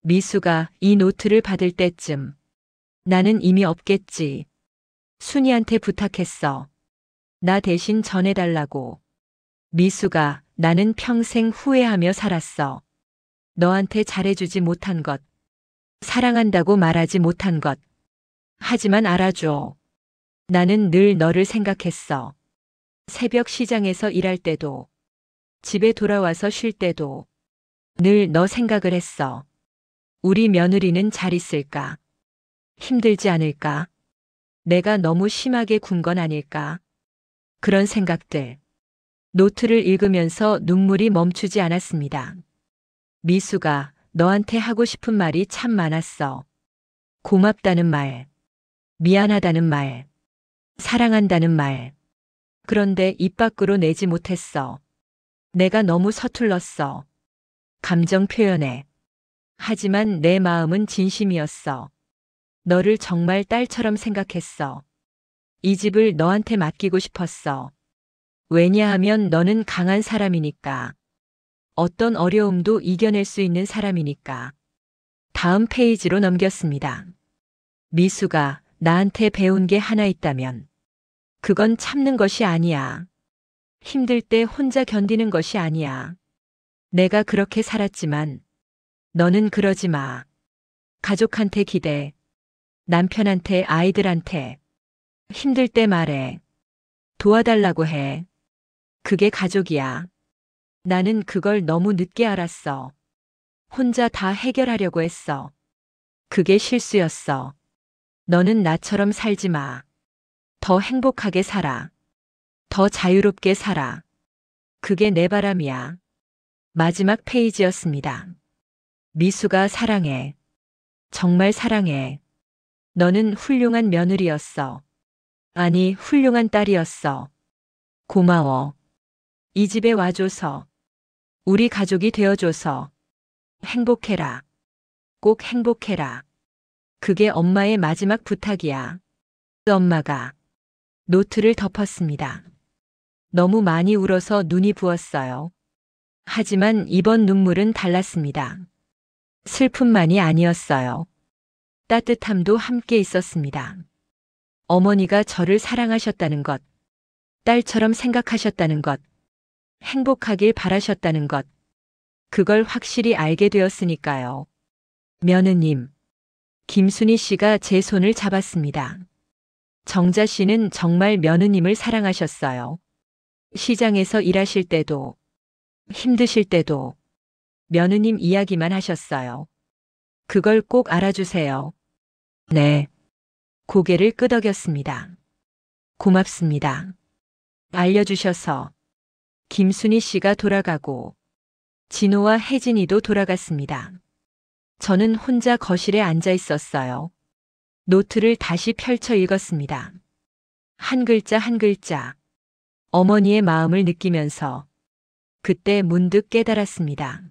미숙아, 이 노트를 받을 때쯤 나는 이미 없겠지. 순이한테 부탁했어. 나 대신 전해달라고. 미숙아, 나는 평생 후회하며 살았어. 너한테 잘해주지 못한 것, 사랑한다고 말하지 못한 것. 하지만 알아줘. 나는 늘 너를 생각했어. 새벽 시장에서 일할 때도, 집에 돌아와서 쉴 때도 늘 너 생각을 했어. 우리 며느리는 잘 있을까? 힘들지 않을까? 내가 너무 심하게 군 건 아닐까? 그런 생각들. 노트를 읽으면서 눈물이 멈추지 않았습니다. 미수가 너한테 하고 싶은 말이 참 많았어. 고맙다는 말, 미안하다는 말, 사랑한다는 말. 그런데 입 밖으로 내지 못했어. 내가 너무 서툴렀어. 감정 표현에. 하지만 내 마음은 진심이었어. 너를 정말 딸처럼 생각했어. 이 집을 너한테 맡기고 싶었어. 왜냐하면 너는 강한 사람이니까. 어떤 어려움도 이겨낼 수 있는 사람이니까. 다음 페이지로 넘겼습니다. 미수가 나한테 배운 게 하나 있다면 그건 참는 것이 아니야. 힘들 때 혼자 견디는 것이 아니야. 내가 그렇게 살았지만 너는 그러지 마. 가족한테 기대. 남편한테, 아이들한테. 힘들 때 말해. 도와달라고 해. 그게 가족이야. 나는 그걸 너무 늦게 알았어. 혼자 다 해결하려고 했어. 그게 실수였어. 너는 나처럼 살지 마. 더 행복하게 살아. 더 자유롭게 살아. 그게 내 바람이야. 마지막 페이지였습니다. 미수가 사랑해. 정말 사랑해. 너는 훌륭한 며느리였어. 아니, 훌륭한 딸이었어. 고마워. 이 집에 와줘서. 우리 가족이 되어줘서. 행복해라. 꼭 행복해라. 그게 엄마의 마지막 부탁이야. 엄마가 노트를 덮었습니다. 너무 많이 울어서 눈이 부었어요. 하지만 이번 눈물은 달랐습니다. 슬픔만이 아니었어요. 따뜻함도 함께 있었습니다. 어머니가 저를 사랑하셨다는 것, 딸처럼 생각하셨다는 것, 행복하길 바라셨다는 것, 그걸 확실히 알게 되었으니까요. 며느님, 김순희 씨가 제 손을 잡았습니다. 정자 씨는 정말 며느님을 사랑하셨어요. 시장에서 일하실 때도, 힘드실 때도 며느님 이야기만 하셨어요. 그걸 꼭 알아주세요. 네. 고개를 끄덕였습니다. 고맙습니다. 알려주셔서. 김순희 씨가 돌아가고 진호와 혜진이도 돌아갔습니다. 저는 혼자 거실에 앉아 있었어요. 노트를 다시 펼쳐 읽었습니다. 한 글자 한 글자. 어머니의 마음을 느끼면서 그때 문득 깨달았습니다.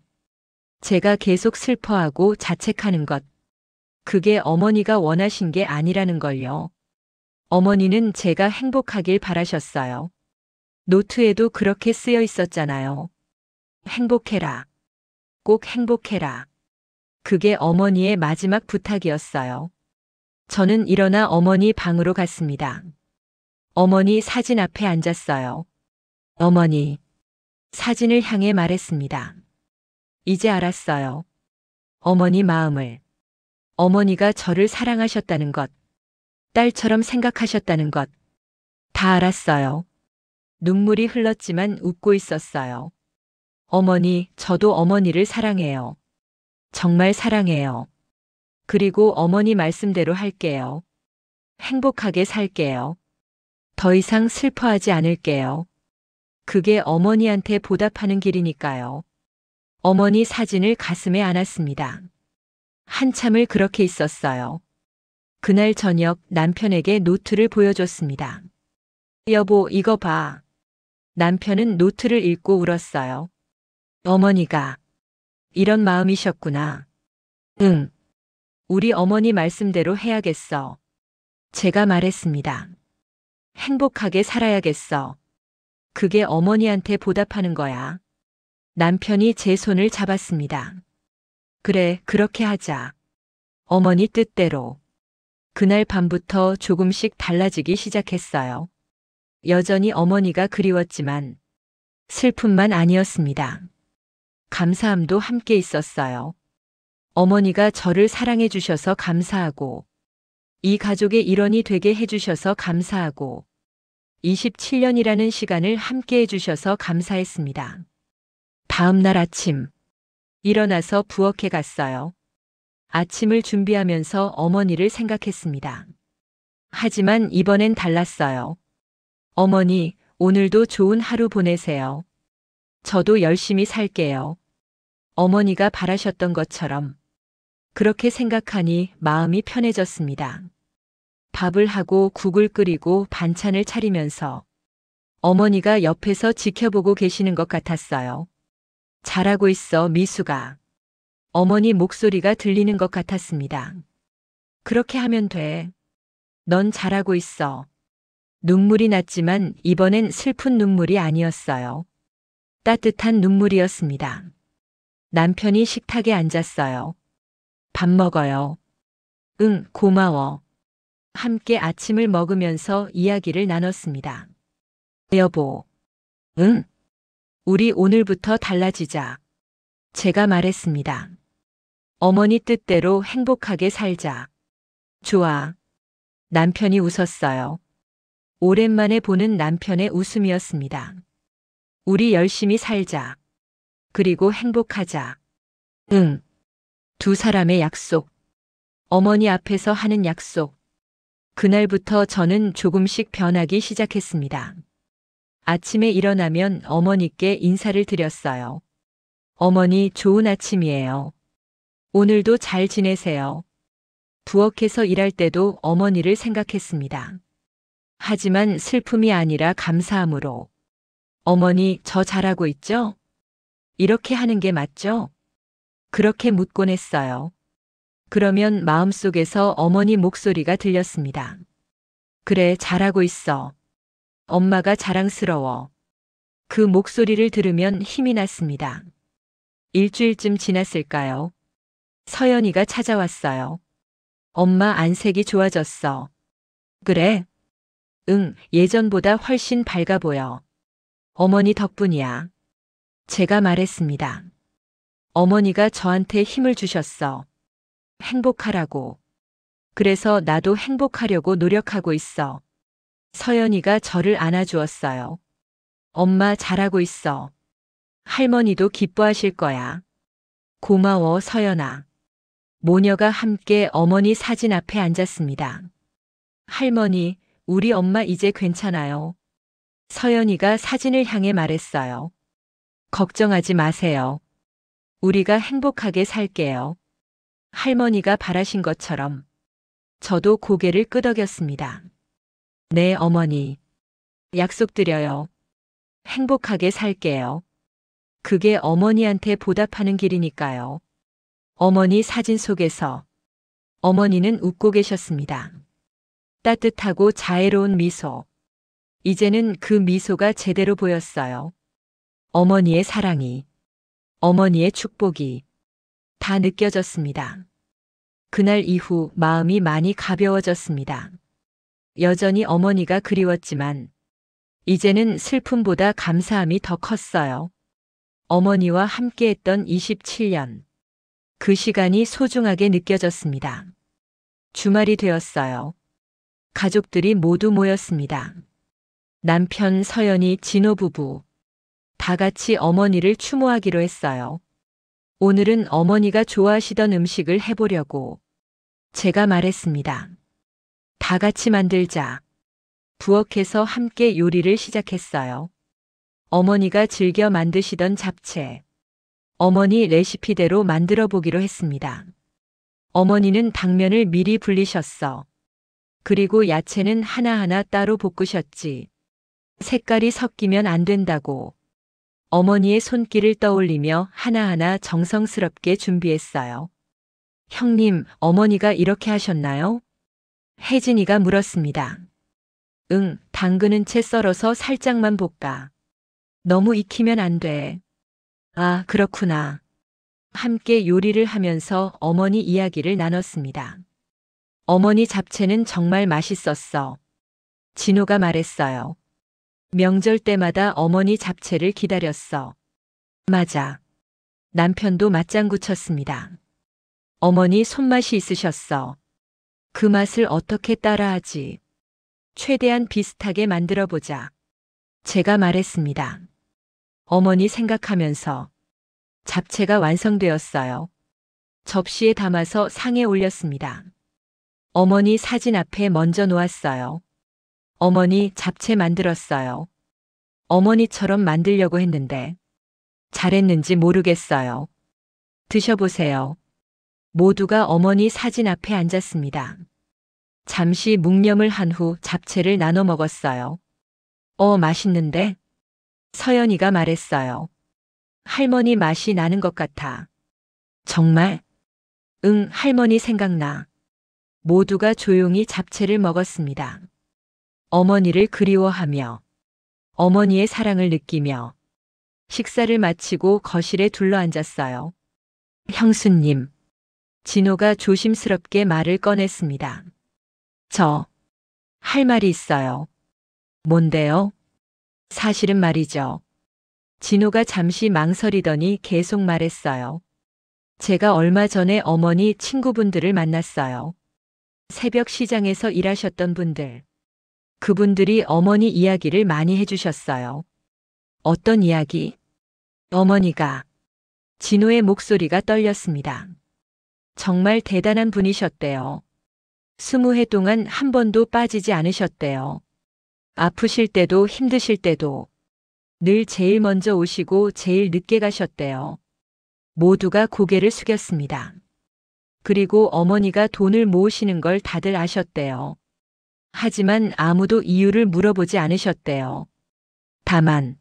제가 계속 슬퍼하고 자책하는 것. 그게 어머니가 원하신 게 아니라는 걸요. 어머니는 제가 행복하길 바라셨어요. 노트에도 그렇게 쓰여 있었잖아요. 행복해라. 꼭 행복해라. 그게 어머니의 마지막 부탁이었어요. 저는 일어나 어머니 방으로 갔습니다. 어머니 사진 앞에 앉았어요. 어머니, 사진을 향해 말했습니다. 이제 알았어요. 어머니 마음을. 어머니가 저를 사랑하셨다는 것, 딸처럼 생각하셨다는 것, 다 알았어요. 눈물이 흘렀지만 웃고 있었어요. 어머니, 저도 어머니를 사랑해요. 정말 사랑해요. 그리고 어머니 말씀대로 할게요. 행복하게 살게요. 더 이상 슬퍼하지 않을게요. 그게 어머니한테 보답하는 길이니까요. 어머니 사진을 가슴에 안았습니다. 한참을 그렇게 있었어요. 그날 저녁 남편에게 노트를 보여줬습니다. 여보, 이거 봐. 남편은 노트를 읽고 울었어요. 어머니가 이런 마음이셨구나. 응. 우리 어머니 말씀대로 해야겠어. 제가 말했습니다. 행복하게 살아야겠어. 그게 어머니한테 보답하는 거야. 남편이 제 손을 잡았습니다. 그래, 그렇게 하자. 어머니 뜻대로. 그날 밤부터 조금씩 달라지기 시작했어요. 여전히 어머니가 그리웠지만 슬픔만 아니었습니다. 감사함도 함께 있었어요. 어머니가 저를 사랑해 주셔서 감사하고, 이 가족의 일원이 되게 해주셔서 감사하고, 27년이라는 시간을 함께 해주셔서 감사했습니다. 다음 날 아침, 일어나서 부엌에 갔어요. 아침을 준비하면서 어머니를 생각했습니다. 하지만 이번엔 달랐어요. 어머니, 오늘도 좋은 하루 보내세요. 저도 열심히 살게요. 어머니가 바라셨던 것처럼. 그렇게 생각하니 마음이 편해졌습니다. 밥을 하고 국을 끓이고 반찬을 차리면서 어머니가 옆에서 지켜보고 계시는 것 같았어요. 잘하고 있어, 미수가. 어머니 목소리가 들리는 것 같았습니다. 그렇게 하면 돼. 넌 잘하고 있어. 눈물이 났지만 이번엔 슬픈 눈물이 아니었어요. 따뜻한 눈물이었습니다. 남편이 식탁에 앉았어요. 밥 먹어요. 응, 고마워. 함께 아침을 먹으면서 이야기를 나눴습니다. 여보. 응? 우리 오늘부터 달라지자. 제가 말했습니다. 어머니 뜻대로 행복하게 살자. 좋아. 남편이 웃었어요. 오랜만에 보는 남편의 웃음이었습니다. 우리 열심히 살자. 그리고 행복하자. 응. 두 사람의 약속. 어머니 앞에서 하는 약속. 그날부터 저는 조금씩 변하기 시작했습니다. 아침에 일어나면 어머니께 인사를 드렸어요. 어머니, 좋은 아침이에요. 오늘도 잘 지내세요. 부엌에서 일할 때도 어머니를 생각했습니다. 하지만 슬픔이 아니라 감사함으로. 어머니, 저 잘하고 있죠? 이렇게 하는 게 맞죠? 그렇게 묻곤 했어요. 그러면 마음속에서 어머니 목소리가 들렸습니다. 그래, 잘하고 있어. 엄마가 자랑스러워. 그 목소리를 들으면 힘이 났습니다. 일주일쯤 지났을까요? 서연이가 찾아왔어요. 엄마, 안색이 좋아졌어. 그래? 응, 예전보다 훨씬 밝아 보여. 어머니 덕분이야. 제가 말했습니다. 어머니가 저한테 힘을 주셨어. 행복하라고. 그래서 나도 행복하려고 노력하고 있어. 서연이가 저를 안아주었어요. 엄마, 잘하고 있어. 할머니도 기뻐하실 거야. 고마워, 서연아. 모녀가 함께 어머니 사진 앞에 앉았습니다. 할머니, 우리 엄마 이제 괜찮아요. 서연이가 사진을 향해 말했어요. 걱정하지 마세요. 우리가 행복하게 살게요. 할머니가 바라신 것처럼. 저도 고개를 끄덕였습니다. 네, 어머니. 약속드려요. 행복하게 살게요. 그게 어머니한테 보답하는 길이니까요. 어머니 사진 속에서 어머니는 웃고 계셨습니다. 따뜻하고 자애로운 미소. 이제는 그 미소가 제대로 보였어요. 어머니의 사랑이, 어머니의 축복이 다 느껴졌습니다. 그날 이후 마음이 많이 가벼워졌습니다. 여전히 어머니가 그리웠지만 이제는 슬픔보다 감사함이 더 컸어요. 어머니와 함께했던 27년. 그 시간이 소중하게 느껴졌습니다. 주말이 되었어요. 가족들이 모두 모였습니다. 남편, 서연이, 진호 부부. 다 같이 어머니를 추모하기로 했어요. 오늘은 어머니가 좋아하시던 음식을 해보려고. 제가 말했습니다. 다 같이 만들자. 부엌에서 함께 요리를 시작했어요. 어머니가 즐겨 만드시던 잡채. 어머니 레시피대로 만들어 보기로 했습니다. 어머니는 당면을 미리 불리셨어. 그리고 야채는 하나하나 따로 볶으셨지. 색깔이 섞이면 안 된다고. 어머니의 손길을 떠올리며 하나하나 정성스럽게 준비했어요. 형님, 어머니가 이렇게 하셨나요? 혜진이가 물었습니다. 응, 당근은 채 썰어서 살짝만 볶아. 너무 익히면 안 돼. 아, 그렇구나. 함께 요리를 하면서 어머니 이야기를 나눴습니다. 어머니 잡채는 정말 맛있었어. 진호가 말했어요. 명절 때마다 어머니 잡채를 기다렸어. 맞아. 남편도 맞장구 쳤습니다. 어머니 손맛이 있으셨어. 그 맛을 어떻게 따라하지? 최대한 비슷하게 만들어보자. 제가 말했습니다. 어머니 생각하면서 잡채가 완성되었어요. 접시에 담아서 상에 올렸습니다. 어머니 사진 앞에 먼저 놓았어요. 어머니 잡채 만들었어요. 어머니처럼 만들려고 했는데 잘했는지 모르겠어요. 드셔보세요. 모두가 어머니 사진 앞에 앉았습니다. 잠시 묵념을 한 후 잡채를 나눠 먹었어요. 맛있는데? 서연이가 말했어요. 할머니 맛이 나는 것 같아. 정말? 응, 할머니 생각나. 모두가 조용히 잡채를 먹었습니다. 어머니를 그리워하며 어머니의 사랑을 느끼며 식사를 마치고 거실에 둘러앉았어요. 형수님, 진호가 조심스럽게 말을 꺼냈습니다. 저, 할 말이 있어요. 뭔데요? 사실은 말이죠. 진호가 잠시 망설이더니 계속 말했어요. 제가 얼마 전에 어머니 친구분들을 만났어요. 새벽 시장에서 일하셨던 분들. 그분들이 어머니 이야기를 많이 해주셨어요. 어떤 이야기? 어머니가. 진호의 목소리가 떨렸습니다. 정말 대단한 분이셨대요. 20해 동안 한 번도 빠지지 않으셨대요. 아프실 때도 힘드실 때도 늘 제일 먼저 오시고 제일 늦게 가셨대요. 모두가 고개를 숙였습니다. 그리고 어머니가 돈을 모으시는 걸 다들 아셨대요. 하지만 아무도 이유를 물어보지 않으셨대요. 다만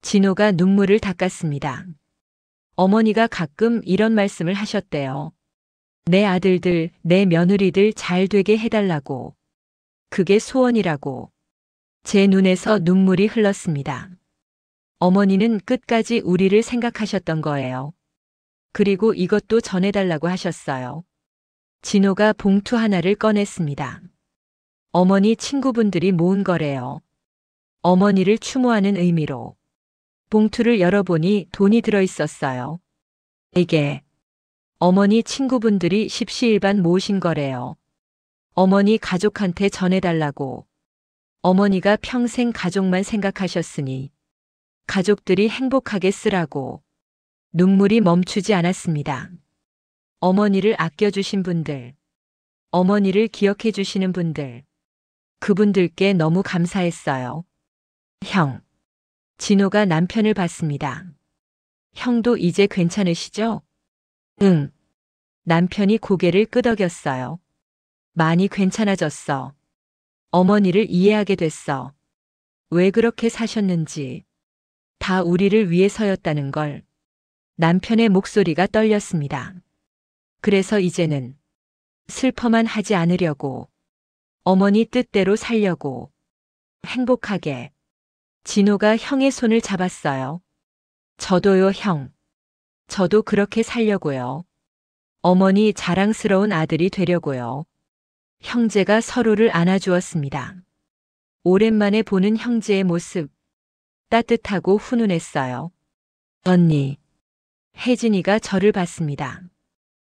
진호가 눈물을 닦았습니다. 어머니가 가끔 이런 말씀을 하셨대요. 내 아들들, 내 며느리들 잘 되게 해달라고. 그게 소원이라고. 제 눈에서 눈물이 흘렀습니다. 어머니는 끝까지 우리를 생각하셨던 거예요. 그리고 이것도 전해달라고 하셨어요. 진호가 봉투 하나를 꺼냈습니다. 어머니 친구분들이 모은 거래요. 어머니를 추모하는 의미로. 봉투를 열어보니 돈이 들어있었어요. 이게 어머니 친구분들이 십시일반 모으신 거래요. 어머니 가족한테 전해달라고. 어머니가 평생 가족만 생각하셨으니 가족들이 행복하게 쓰라고. 눈물이 멈추지 않았습니다. 어머니를 아껴주신 분들, 어머니를 기억해 주시는 분들, 그분들께 너무 감사했어요. 형. 진호가 남편을 봤습니다. 형도 이제 괜찮으시죠? 응. 남편이 고개를 끄덕였어요. 많이 괜찮아졌어. 어머니를 이해하게 됐어. 왜 그렇게 사셨는지. 다 우리를 위해서였다는 걸. 남편의 목소리가 떨렸습니다. 그래서 이제는 슬퍼만 하지 않으려고. 어머니 뜻대로 살려고. 행복하게. 진호가 형의 손을 잡았어요. 저도요, 형. 저도 그렇게 살려고요. 어머니 자랑스러운 아들이 되려고요. 형제가 서로를 안아주었습니다. 오랜만에 보는 형제의 모습. 따뜻하고 훈훈했어요. 언니. 혜진이가 저를 봤습니다.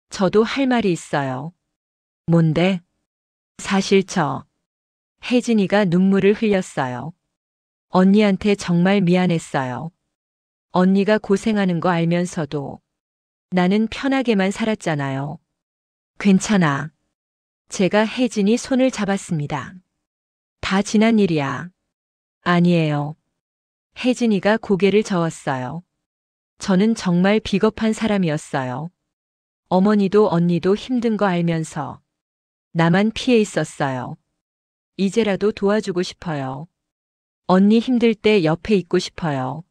저도 할 말이 있어요. 뭔데? 사실 혜진이가 눈물을 흘렸어요. 언니한테 정말 미안했어요. 언니가 고생하는 거 알면서도 나는 편하게만 살았잖아요. 괜찮아. 제가 혜진이 손을 잡았습니다. 다 지난 일이야. 아니에요. 혜진이가 고개를 저었어요. 저는 정말 비겁한 사람이었어요. 어머니도 언니도 힘든 거 알면서 나만 피해 있었어요. 이제라도 도와주고 싶어요. 언니 힘들 때 옆에 있고 싶어요.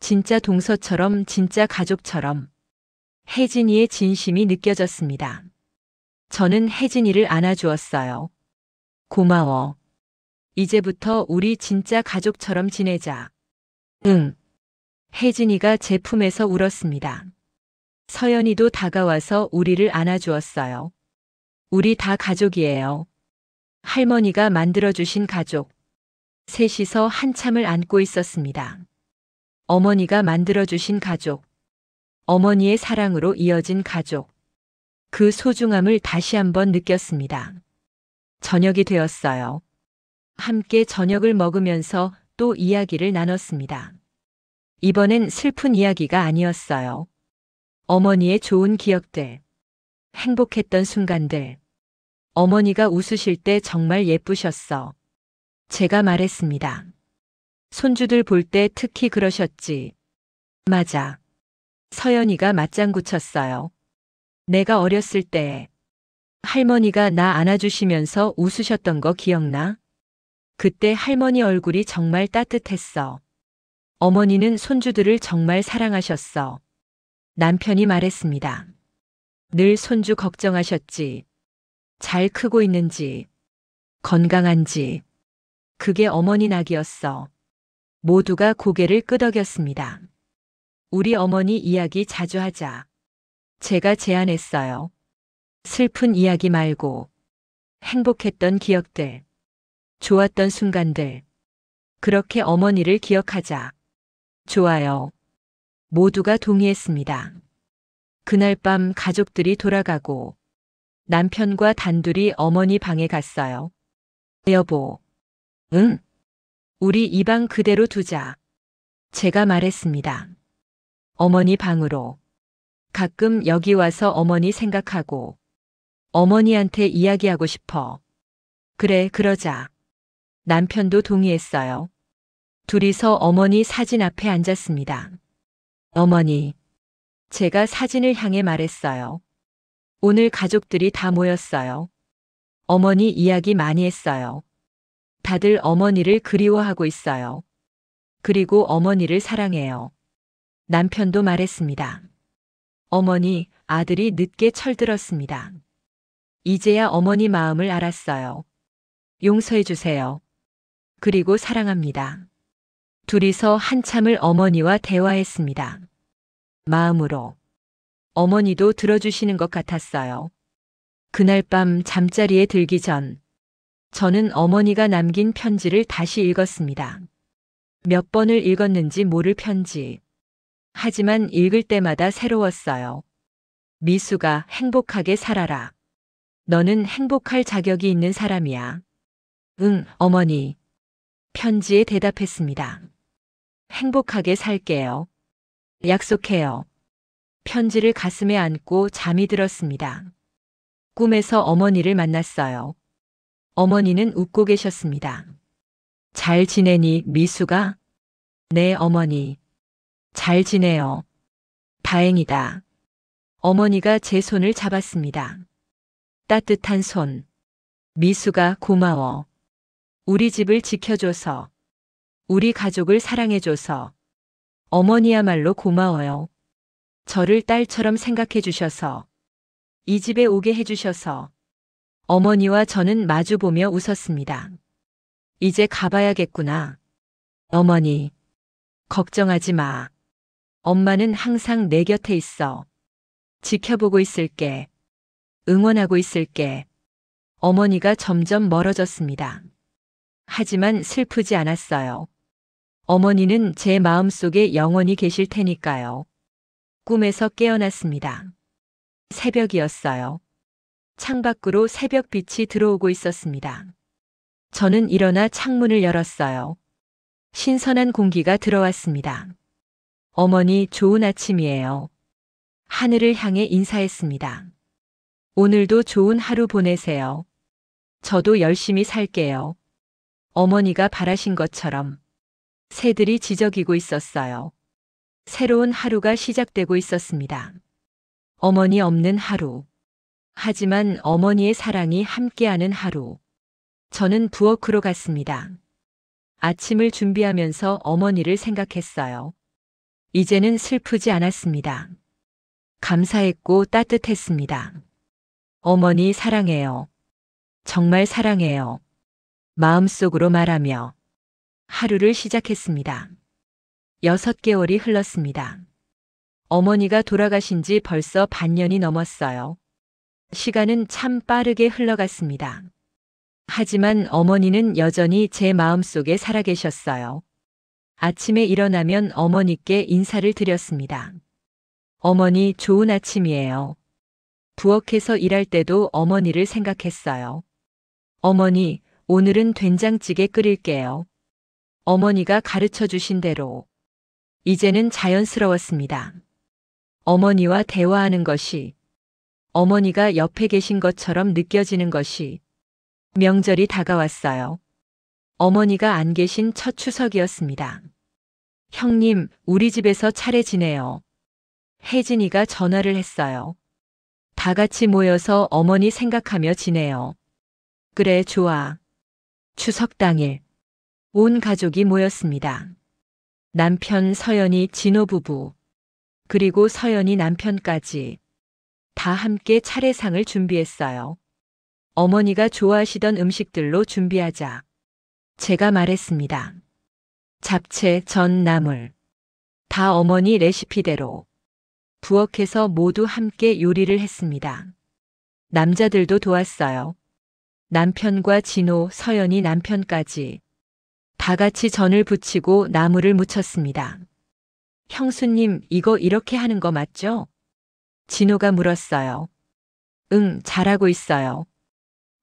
진짜 동서처럼 진짜 가족처럼. 혜진이의 진심이 느껴졌습니다. 저는 혜진이를 안아주었어요. 고마워. 이제부터 우리 진짜 가족처럼 지내자. 응. 혜진이가 제 품에서 울었습니다. 서연이도 다가와서 우리를 안아주었어요. 우리 다 가족이에요. 할머니가 만들어주신 가족. 셋이서 한참을 안고 있었습니다. 어머니가 만들어주신 가족. 어머니의 사랑으로 이어진 가족. 그 소중함을 다시 한번 느꼈습니다. 저녁이 되었어요. 함께 저녁을 먹으면서 또 이야기를 나눴습니다. 이번엔 슬픈 이야기가 아니었어요. 어머니의 좋은 기억들. 행복했던 순간들. 어머니가 웃으실 때 정말 예쁘셨어. 제가 말했습니다. 손주들 볼 때 특히 그러셨지. 맞아. 서연이가 맞장구 쳤어요. 내가 어렸을 때 할머니가 나 안아주시면서 웃으셨던 거 기억나? 그때 할머니 얼굴이 정말 따뜻했어. 어머니는 손주들을 정말 사랑하셨어. 남편이 말했습니다. 늘 손주 걱정하셨지. 잘 크고 있는지, 건강한지. 그게 어머니 낙이었어. 모두가 고개를 끄덕였습니다. 우리 어머니 이야기 자주 하자. 제가 제안했어요. 슬픈 이야기 말고 행복했던 기억들, 좋았던 순간들, 그렇게 어머니를 기억하자. 좋아요. 모두가 동의했습니다. 그날 밤 가족들이 돌아가고 남편과 단둘이 어머니 방에 갔어요. 여보. 응? 우리 이 방 그대로 두자. 제가 말했습니다. 어머니 방으로. 가끔 여기 와서 어머니 생각하고 어머니한테 이야기하고 싶어. 그래, 그러자. 남편도 동의했어요. 둘이서 어머니 사진 앞에 앉았습니다. 어머니. 제가 사진을 향해 말했어요. 오늘 가족들이 다 모였어요. 어머니 이야기 많이 했어요. 다들 어머니를 그리워하고 있어요. 그리고 어머니를 사랑해요. 남편도 말했습니다. 어머니, 아들이 늦게 철들었습니다. 이제야 어머니 마음을 알았어요. 용서해 주세요. 그리고 사랑합니다. 둘이서 한참을 어머니와 대화했습니다. 마음으로. 어머니도 들어주시는 것 같았어요. 그날 밤 잠자리에 들기 전 저는 어머니가 남긴 편지를 다시 읽었습니다. 몇 번을 읽었는지 모를 편지. 하지만 읽을 때마다 새로웠어요. 미수가 행복하게 살아라. 너는 행복할 자격이 있는 사람이야. 응, 어머니. 편지에 대답했습니다. 행복하게 살게요. 약속해요. 편지를 가슴에 안고 잠이 들었습니다. 꿈에서 어머니를 만났어요. 어머니는 웃고 계셨습니다. 잘 지내니, 미수가? 네, 어머니. 잘 지내요. 다행이다. 어머니가 제 손을 잡았습니다. 따뜻한 손. 미수가 고마워. 우리 집을 지켜줘서. 우리 가족을 사랑해줘서. 어머니야말로 고마워요. 저를 딸처럼 생각해 주셔서. 이 집에 오게 해주셔서. 어머니와 저는 마주보며 웃었습니다. 이제 가봐야겠구나. 어머니. 걱정하지 마. 엄마는 항상 내 곁에 있어. 지켜보고 있을게. 응원하고 있을게. 어머니가 점점 멀어졌습니다. 하지만 슬프지 않았어요. 어머니는 제 마음속에 영원히 계실 테니까요. 꿈에서 깨어났습니다. 새벽이었어요. 창밖으로 새벽빛이 들어오고 있었습니다. 저는 일어나 창문을 열었어요. 신선한 공기가 들어왔습니다. 어머니, 좋은 아침이에요. 하늘을 향해 인사했습니다. 오늘도 좋은 하루 보내세요. 저도 열심히 살게요. 어머니가 바라신 것처럼 새들이 지저귀고 있었어요. 새로운 하루가 시작되고 있었습니다. 어머니 없는 하루. 하지만 어머니의 사랑이 함께하는 하루. 저는 부엌으로 갔습니다. 아침을 준비하면서 어머니를 생각했어요. 이제는 슬프지 않았습니다. 감사했고 따뜻했습니다. 어머니 사랑해요. 정말 사랑해요. 마음속으로 말하며 하루를 시작했습니다. 6개월이 흘렀습니다. 어머니가 돌아가신 지 벌써 반년이 넘었어요. 시간은 참 빠르게 흘러갔습니다. 하지만 어머니는 여전히 제 마음속에 살아계셨어요. 아침에 일어나면 어머니께 인사를 드렸습니다. 어머니, 좋은 아침이에요. 부엌에서 일할 때도 어머니를 생각했어요. 어머니, 오늘은 된장찌개 끓일게요. 어머니가 가르쳐 주신 대로. 이제는 자연스러웠습니다. 어머니와 대화하는 것이, 어머니가 옆에 계신 것처럼 느껴지는 것이. 명절이 다가왔어요. 어머니가 안 계신 첫 추석이었습니다. 형님, 우리 집에서 차례 지내요. 혜진이가 전화를 했어요. 다 같이 모여서 어머니 생각하며 지내요. 그래, 좋아. 추석 당일 온 가족이 모였습니다. 남편 서연이 진호 부부, 그리고 서연이 남편까지 다 함께 차례상을 준비했어요. 어머니가 좋아하시던 음식들로 준비하자. 제가 말했습니다. 잡채, 전, 나물. 다 어머니 레시피대로. 부엌에서 모두 함께 요리를 했습니다. 남자들도 도왔어요. 남편과 진호, 서연이 남편까지. 다 같이 전을 부치고 나물을 무쳤습니다. 형수님, 이거 이렇게 하는 거 맞죠? 진호가 물었어요. 응, 잘하고 있어요.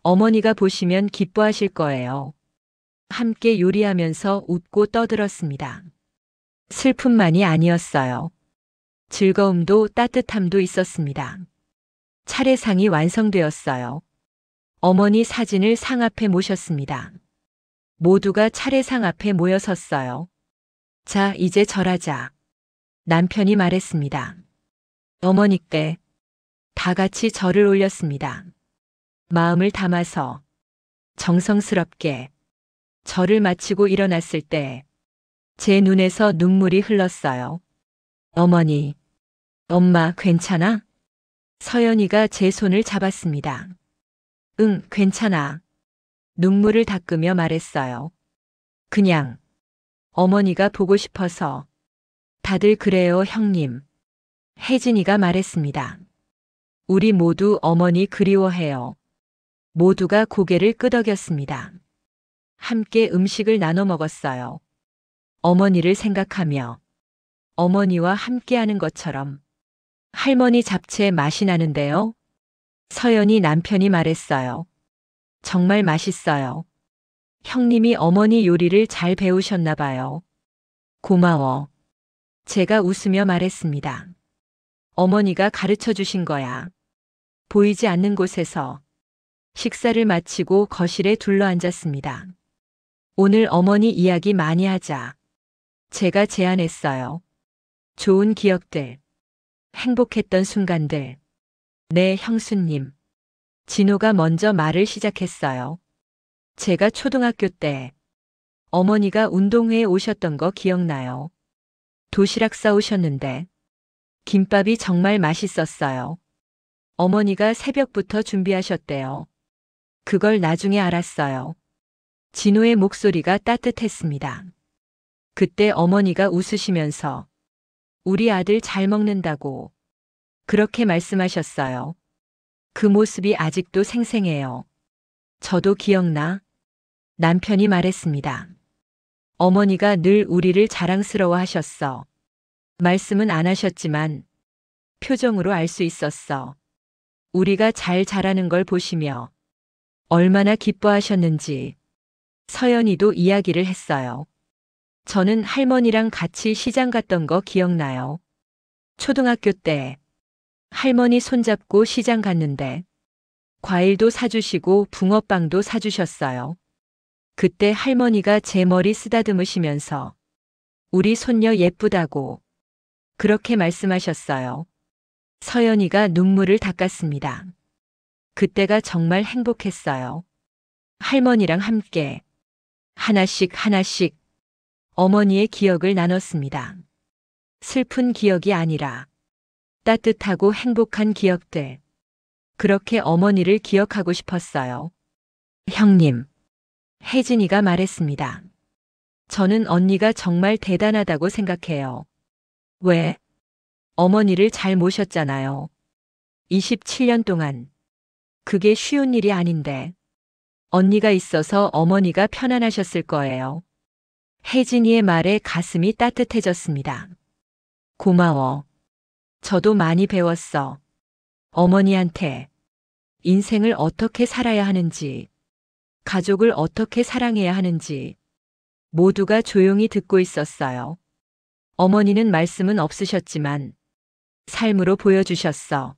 어머니가 보시면 기뻐하실 거예요. 함께 요리하면서 웃고 떠들었습니다. 슬픔만이 아니었어요. 즐거움도 따뜻함도 있었습니다. 차례상이 완성되었어요. 어머니 사진을 상 앞에 모셨습니다. 모두가 차례상 앞에 모여 섰어요. 자, 이제 절하자. 남편이 말했습니다. 어머니께 다 같이 절을 올렸습니다. 마음을 담아서 정성스럽게 절을 마치고 일어났을 때 제 눈에서 눈물이 흘렀어요. 어머니, 엄마 괜찮아? 서연이가 제 손을 잡았습니다. 응, 괜찮아. 눈물을 닦으며 말했어요. 그냥 어머니가 보고 싶어서. 다들 그래요, 형님. 혜진이가 말했습니다. 우리 모두 어머니 그리워해요. 모두가 고개를 끄덕였습니다. 함께 음식을 나눠 먹었어요. 어머니를 생각하며 어머니와 함께하는 것처럼. 할머니 잡채 맛이 나는데요. 서연이 남편이 말했어요. 정말 맛있어요. 형님이 어머니 요리를 잘 배우셨나 봐요. 고마워. 제가 웃으며 말했습니다. 어머니가 가르쳐 주신 거야. 보이지 않는 곳에서. 식사를 마치고 거실에 둘러앉았습니다. 오늘 어머니 이야기 많이 하자. 제가 제안했어요. 좋은 기억들, 행복했던 순간들. 네, 형수님. 진호가 먼저 말을 시작했어요. 제가 초등학교 때 어머니가 운동회에 오셨던 거 기억나요? 도시락 싸오셨는데 김밥이 정말 맛있었어요. 어머니가 새벽부터 준비하셨대요. 그걸 나중에 알았어요. 진호의 목소리가 따뜻했습니다. 그때 어머니가 웃으시면서 우리 아들 잘 먹는다고 그렇게 말씀하셨어요. 그 모습이 아직도 생생해요. 저도 기억나. 남편이 말했습니다. 어머니가 늘 우리를 자랑스러워 하셨어. 말씀은 안 하셨지만 표정으로 알 수 있었어. 우리가 잘 자라는 걸 보시며 얼마나 기뻐하셨는지. 서연이도 이야기를 했어요. 저는 할머니랑 같이 시장 갔던 거 기억나요. 초등학교 때 할머니 손잡고 시장 갔는데 과일도 사주시고 붕어빵도 사주셨어요. 그때 할머니가 제 머리 쓰다듬으시면서 우리 손녀 예쁘다고 그렇게 말씀하셨어요. 서연이가 눈물을 닦았습니다. 그때가 정말 행복했어요. 할머니랑 함께 하나씩 하나씩 어머니의 기억을 나눴습니다. 슬픈 기억이 아니라 따뜻하고 행복한 기억들. 그렇게 어머니를 기억하고 싶었어요. 형님, 혜진이가 말했습니다. 저는 언니가 정말 대단하다고 생각해요. 왜? 어머니를 잘 모셨잖아요. 27년 동안. 그게 쉬운 일이 아닌데. 언니가 있어서 어머니가 편안하셨을 거예요. 혜진이의 말에 가슴이 따뜻해졌습니다. 고마워. 저도 많이 배웠어. 어머니한테 인생을 어떻게 살아야 하는지, 가족을 어떻게 사랑해야 하는지 모두가 조용히 듣고 있었어요. 어머니는 말씀은 없으셨지만 삶으로 보여주셨어.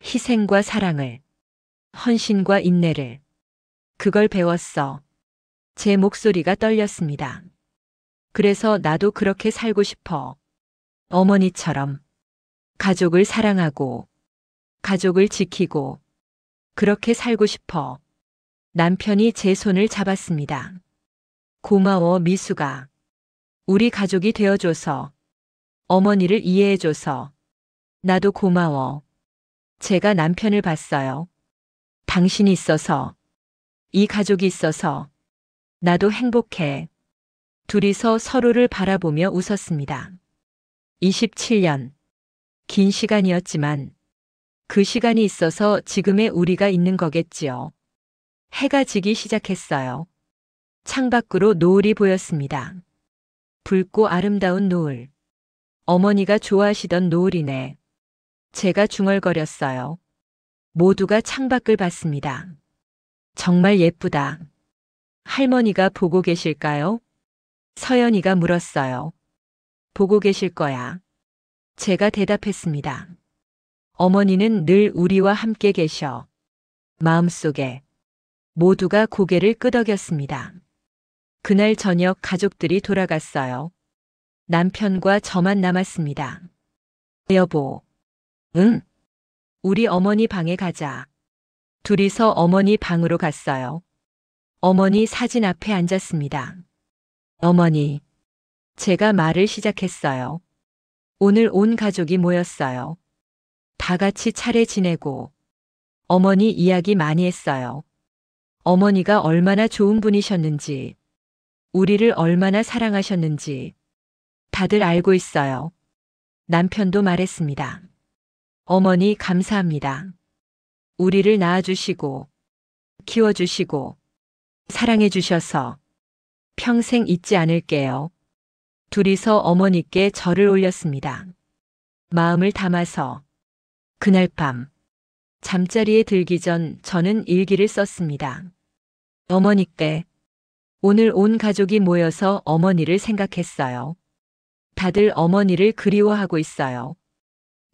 희생과 사랑을, 헌신과 인내를. 그걸 배웠어. 제 목소리가 떨렸습니다. 그래서 나도 그렇게 살고 싶어. 어머니처럼. 가족을 사랑하고, 가족을 지키고, 그렇게 살고 싶어. 남편이 제 손을 잡았습니다. 고마워, 미수가. 우리 가족이 되어줘서, 어머니를 이해해줘서. 나도 고마워. 제가 남편을 봤어요. 당신이 있어서, 이 가족이 있어서, 나도 행복해. 둘이서 서로를 바라보며 웃었습니다. 27년. 긴 시간이었지만 그 시간이 있어서 지금의 우리가 있는 거겠지요. 해가 지기 시작했어요. 창밖으로 노을이 보였습니다. 붉고 아름다운 노을. 어머니가 좋아하시던 노을이네. 제가 중얼거렸어요. 모두가 창밖을 봤습니다. 정말 예쁘다. 할머니가 보고 계실까요? 서연이가 물었어요. 보고 계실 거야. 제가 대답했습니다. 어머니는 늘 우리와 함께 계셔. 마음속에. 모두가 고개를 끄덕였습니다. 그날 저녁 가족들이 돌아갔어요. 남편과 저만 남았습니다. 여보. 응? 우리 어머니 방에 가자. 둘이서 어머니 방으로 갔어요. 어머니 사진 앞에 앉았습니다. 어머니. 제가 말을 시작했어요. 오늘 온 가족이 모였어요. 다 같이 차례 지내고 어머니 이야기 많이 했어요. 어머니가 얼마나 좋은 분이셨는지, 우리를 얼마나 사랑하셨는지 다들 알고 있어요. 남편도 말했습니다. 어머니 감사합니다. 우리를 낳아주시고 키워주시고 사랑해주셔서 평생 잊지 않을게요. 둘이서 어머니께 절을 올렸습니다. 마음을 담아서 그날 밤 잠자리에 들기 전 저는 일기를 썼습니다. 어머니께 오늘 온 가족이 모여서 어머니를 생각했어요. 다들 어머니를 그리워하고 있어요.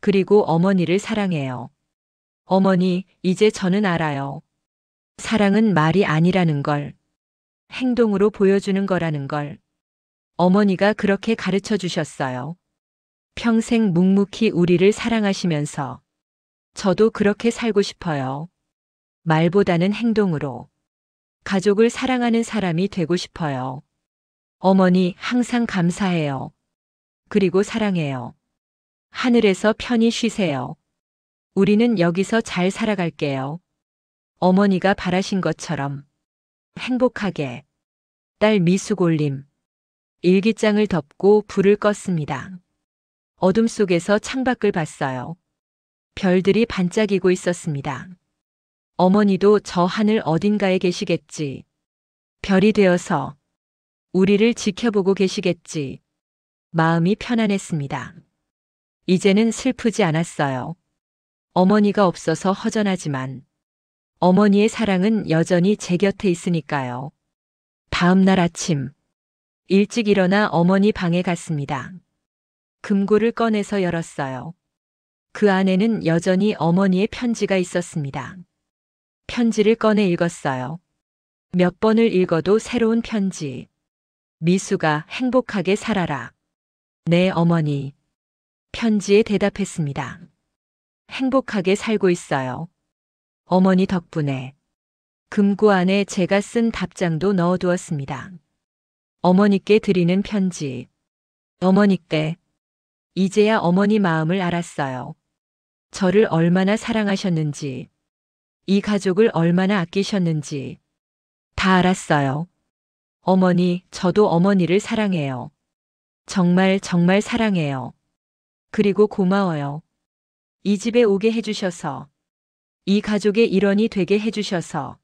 그리고 어머니를 사랑해요. 어머니, 이제 저는 알아요. 사랑은 말이 아니라는 걸, 행동으로 보여주는 거라는 걸. 어머니가 그렇게 가르쳐 주셨어요. 평생 묵묵히 우리를 사랑하시면서 저도 그렇게 살고 싶어요. 말보다는 행동으로 가족을 사랑하는 사람이 되고 싶어요. 어머니 항상 감사해요. 그리고 사랑해요. 하늘에서 편히 쉬세요. 우리는 여기서 잘 살아갈게요. 어머니가 바라신 것처럼 행복하게. 딸 미숙올림. 일기장을 덮고 불을 껐습니다. 어둠 속에서 창밖을 봤어요. 별들이 반짝이고 있었습니다. 어머니도 저 하늘 어딘가에 계시겠지. 별이 되어서 우리를 지켜보고 계시겠지. 마음이 편안했습니다. 이제는 슬프지 않았어요. 어머니가 없어서 허전하지만 어머니의 사랑은 여전히 제 곁에 있으니까요. 다음 날 아침 일찍 일어나 어머니 방에 갔습니다. 금고를 꺼내서 열었어요. 그 안에는 여전히 어머니의 편지가 있었습니다. 편지를 꺼내 읽었어요. 몇 번을 읽어도 새로운 편지. 미수가 행복하게 살아라. 네, 어머니. 편지에 대답했습니다. 행복하게 살고 있어요. 어머니 덕분에. 금고 안에 제가 쓴 답장도 넣어두었습니다. 어머니께 드리는 편지. 어머니께. 이제야 어머니 마음을 알았어요. 저를 얼마나 사랑하셨는지, 이 가족을 얼마나 아끼셨는지 다 알았어요. 어머니, 저도 어머니를 사랑해요. 정말 정말 사랑해요. 그리고 고마워요. 이 집에 오게 해주셔서, 이 가족의 일원이 되게 해주셔서,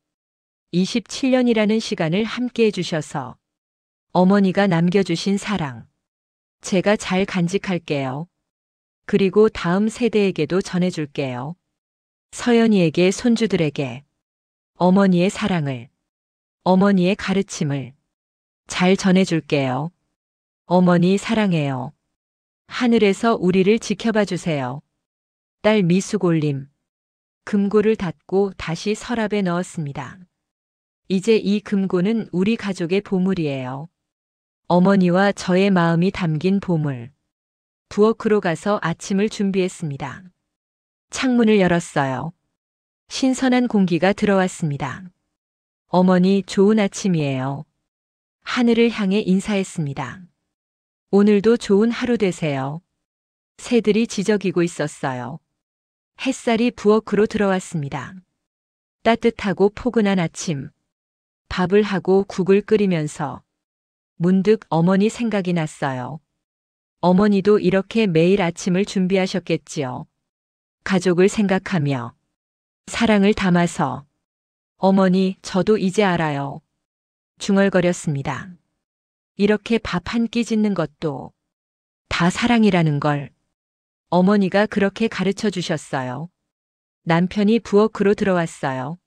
27년이라는 시간을 함께 해주셔서, 어머니가 남겨주신 사랑, 제가 잘 간직할게요. 그리고 다음 세대에게도 전해줄게요. 서연이에게, 손주들에게 어머니의 사랑을, 어머니의 가르침을 잘 전해줄게요. 어머니 사랑해요. 하늘에서 우리를 지켜봐 주세요. 딸 미숙올림. 금고를 닫고 다시 서랍에 넣었습니다. 이제 이 금고는 우리 가족의 보물이에요. 어머니와 저의 마음이 담긴 보물. 부엌으로 가서 아침을 준비했습니다. 창문을 열었어요. 신선한 공기가 들어왔습니다. 어머니, 좋은 아침이에요. 하늘을 향해 인사했습니다. 오늘도 좋은 하루 되세요. 새들이 지저귀고 있었어요. 햇살이 부엌으로 들어왔습니다. 따뜻하고 포근한 아침. 밥을 하고 국을 끓이면서 문득 어머니 생각이 났어요. 어머니도 이렇게 매일 아침을 준비하셨겠지요. 가족을 생각하며 사랑을 담아서. 어머니, 저도 이제 알아요. 중얼거렸습니다. 이렇게 밥 한 끼 짓는 것도 다 사랑이라는 걸 어머니가 그렇게 가르쳐 주셨어요. 남편이 부엌으로 들어왔어요.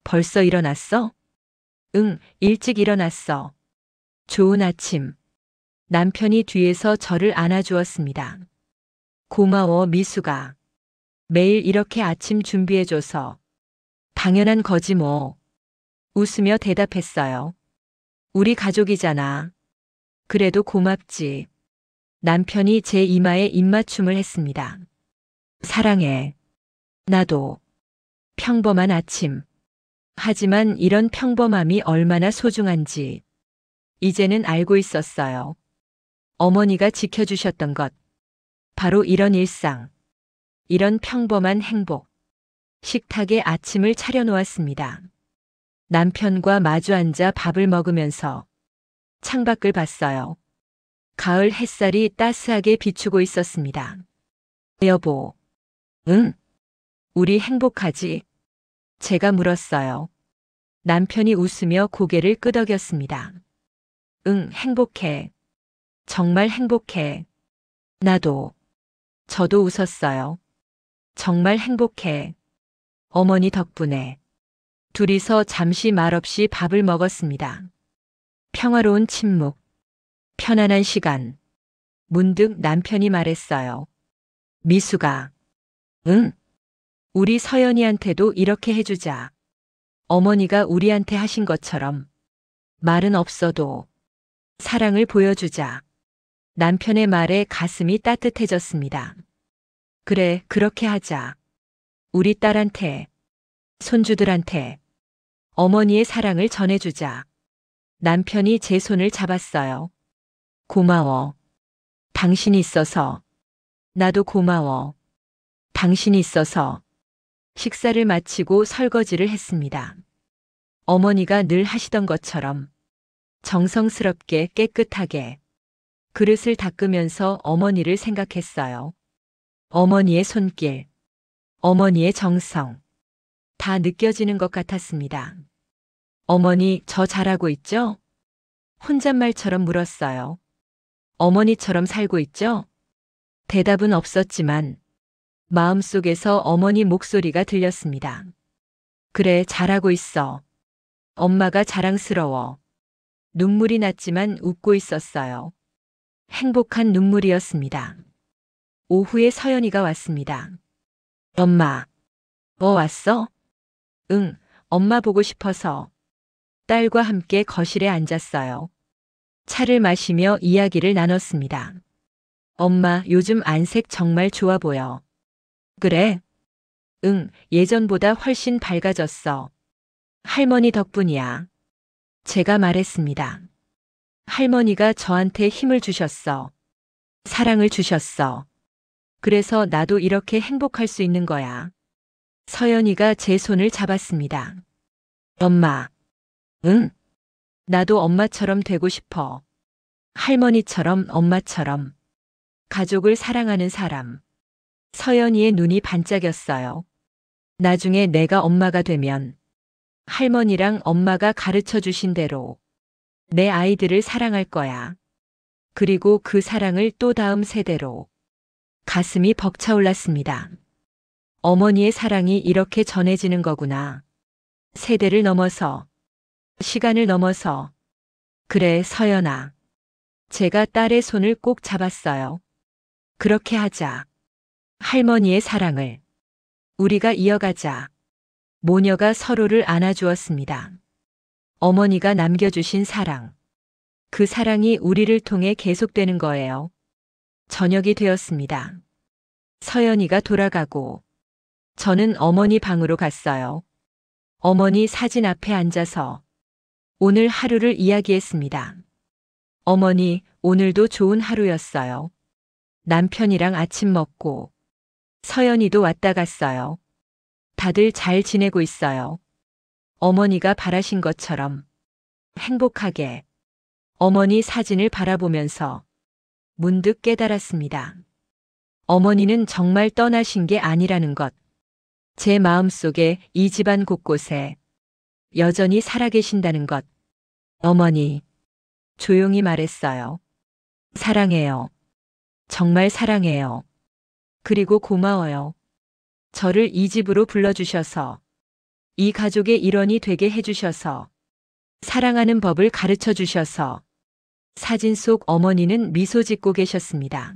벌써 일어났어? 응, 일찍 일어났어. 좋은 아침. 남편이 뒤에서 저를 안아주었습니다. 고마워, 미수가. 매일 이렇게 아침 준비해줘서. 당연한 거지 뭐. 웃으며 대답했어요. 우리 가족이잖아. 그래도 고맙지. 남편이 제 이마에 입맞춤을 했습니다. 사랑해. 나도. 평범한 아침. 하지만 이런 평범함이 얼마나 소중한지 이제는 알고 있었어요. 어머니가 지켜주셨던 것. 바로 이런 일상. 이런 평범한 행복. 식탁에 아침을 차려놓았습니다. 남편과 마주 앉아 밥을 먹으면서 창밖을 봤어요. 가을 햇살이 따스하게 비추고 있었습니다. 여보. 응? 우리 행복하지? 제가 물었어요. 남편이 웃으며 고개를 끄덕였습니다. 응, 행복해. 정말 행복해. 나도. 저도 웃었어요. 정말 행복해. 어머니 덕분에. 둘이서 잠시 말없이 밥을 먹었습니다. 평화로운 침묵. 편안한 시간. 문득 남편이 말했어요. 미수가. 응? 우리 서연이한테도 이렇게 해주자. 어머니가 우리한테 하신 것처럼. 말은 없어도 사랑을 보여주자. 남편의 말에 가슴이 따뜻해졌습니다. 그래, 그렇게 하자. 우리 딸한테, 손주들한테 어머니의 사랑을 전해주자. 남편이 제 손을 잡았어요. 고마워. 당신이 있어서. 나도 고마워. 당신이 있어서. 식사를 마치고 설거지를 했습니다. 어머니가 늘 하시던 것처럼 정성스럽게 깨끗하게 그릇을 닦으면서 어머니를 생각했어요. 어머니의 손길, 어머니의 정성, 다 느껴지는 것 같았습니다. 어머니, 저 잘하고 있죠? 혼잣말처럼 물었어요. 어머니처럼 살고 있죠? 대답은 없었지만 마음속에서 어머니 목소리가 들렸습니다. 그래, 잘하고 있어. 엄마가 자랑스러워. 눈물이 났지만 웃고 있었어요. 행복한 눈물이었습니다. 오후에 서연이가 왔습니다. 엄마, 왔어? 응, 엄마 보고 싶어서. 딸과 함께 거실에 앉았어요. 차를 마시며 이야기를 나눴습니다. 엄마, 요즘 안색 정말 좋아 보여. 그래? 응, 예전보다 훨씬 밝아졌어. 할머니 덕분이야. 제가 말했습니다. 할머니가 저한테 힘을 주셨어. 사랑을 주셨어. 그래서 나도 이렇게 행복할 수 있는 거야. 서연이가 제 손을 잡았습니다. 엄마. 응? 나도 엄마처럼 되고 싶어. 할머니처럼, 엄마처럼. 가족을 사랑하는 사람. 서연이의 눈이 반짝였어요. 나중에 내가 엄마가 되면 할머니랑 엄마가 가르쳐 주신 대로 내 아이들을 사랑할 거야. 그리고 그 사랑을 또 다음 세대로. 가슴이 벅차올랐습니다. 어머니의 사랑이 이렇게 전해지는 거구나. 세대를 넘어서, 시간을 넘어서. 그래, 서연아. 제가 딸의 손을 꼭 잡았어요. 그렇게 하자. 할머니의 사랑을 우리가 이어가자. 모녀가 서로를 안아주었습니다. 어머니가 남겨주신 사랑. 그 사랑이 우리를 통해 계속되는 거예요. 저녁이 되었습니다. 서연이가 돌아가고 저는 어머니 방으로 갔어요. 어머니 사진 앞에 앉아서 오늘 하루를 이야기했습니다. 어머니, 오늘도 좋은 하루였어요. 남편이랑 아침 먹고 서연이도 왔다 갔어요. 다들 잘 지내고 있어요. 어머니가 바라신 것처럼 행복하게. 어머니 사진을 바라보면서 문득 깨달았습니다. 어머니는 정말 떠나신 게 아니라는 것. 제 마음속에 이 집안 곳곳에 여전히 살아계신다는 것. 어머니, 조용히 말했어요. 사랑해요. 정말 사랑해요. 그리고 고마워요. 저를 이 집으로 불러주셔서, 이 가족의 일원이 되게 해주셔서, 사랑하는 법을 가르쳐 주셔서. 사진 속 어머니는 미소 짓고 계셨습니다.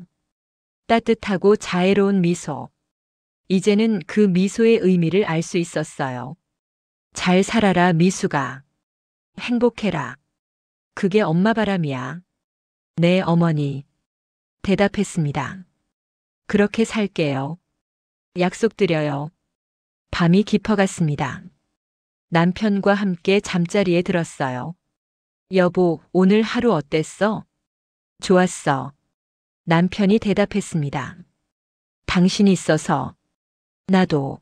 따뜻하고 자애로운 미소. 이제는 그 미소의 의미를 알 수 있었어요. 잘 살아라, 미숙아. 행복해라. 그게 엄마 바람이야. 네, 어머니. 대답했습니다. 그렇게 살게요. 약속드려요. 밤이 깊어갔습니다. 남편과 함께 잠자리에 들었어요. 여보, 오늘 하루 어땠어? 좋았어. 남편이 대답했습니다. 당신이 있어서. 나도.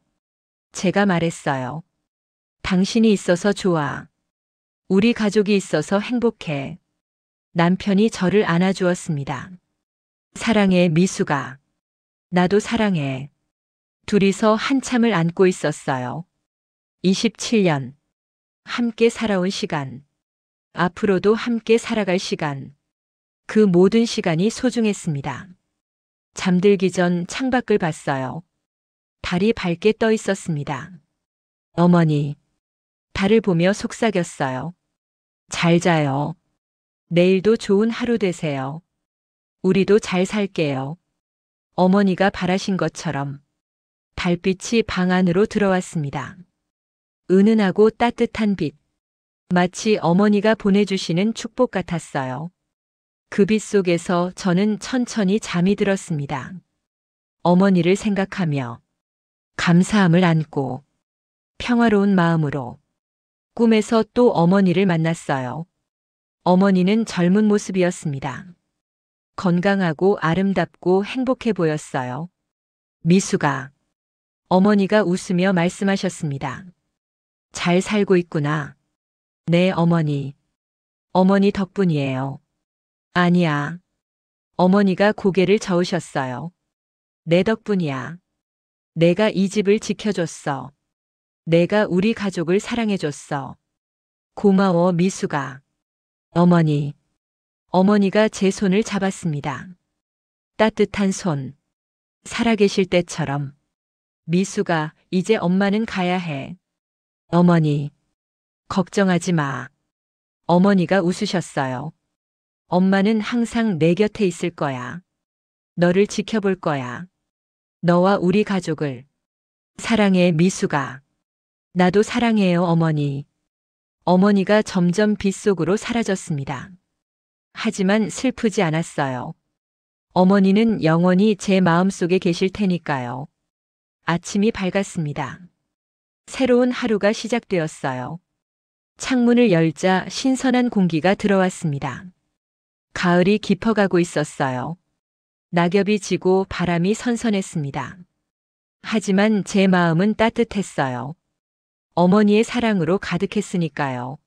제가 말했어요. 당신이 있어서 좋아. 우리 가족이 있어서 행복해. 남편이 저를 안아주었습니다. 사랑해, 미숙아. 나도 사랑해. 둘이서 한참을 안고 있었어요. 27년. 함께 살아온 시간. 앞으로도 함께 살아갈 시간. 그 모든 시간이 소중했습니다. 잠들기 전 창밖을 봤어요. 달이 밝게 떠 있었습니다. 어머니. 달을 보며 속삭였어요. 잘 자요. 내일도 좋은 하루 되세요. 우리도 잘 살게요. 어머니가 바라신 것처럼 달빛이 방 안으로 들어왔습니다. 은은하고 따뜻한 빛. 마치 어머니가 보내주시는 축복 같았어요. 그 빛 속에서 저는 천천히 잠이 들었습니다. 어머니를 생각하며 감사함을 안고 평화로운 마음으로 꿈에서 또 어머니를 만났어요. 어머니는 젊은 모습이었습니다. 건강하고 아름답고 행복해 보였어요. 미숙아. 어머니가 웃으며 말씀하셨습니다. 잘 살고 있구나. 네, 어머니. 어머니 덕분이에요. 아니야. 어머니가 고개를 저으셨어요. 내 덕분이야. 내가 이 집을 지켜줬어. 내가 우리 가족을 사랑해줬어. 고마워, 미숙아. 어머니. 어머니가 제 손을 잡았습니다. 따뜻한 손. 살아계실 때처럼. 미숙아, 이제 엄마는 가야 해. 어머니. 걱정하지 마. 어머니가 웃으셨어요. 엄마는 항상 내 곁에 있을 거야. 너를 지켜볼 거야. 너와 우리 가족을. 사랑해, 미숙아. 나도 사랑해요, 어머니. 어머니가 점점 빛 속으로 사라졌습니다. 하지만 슬프지 않았어요. 어머니는 영원히 제 마음속에 계실 테니까요. 아침이 밝았습니다. 새로운 하루가 시작되었어요. 창문을 열자 신선한 공기가 들어왔습니다. 가을이 깊어가고 있었어요. 낙엽이 지고 바람이 선선했습니다. 하지만 제 마음은 따뜻했어요. 어머니의 사랑으로 가득했으니까요.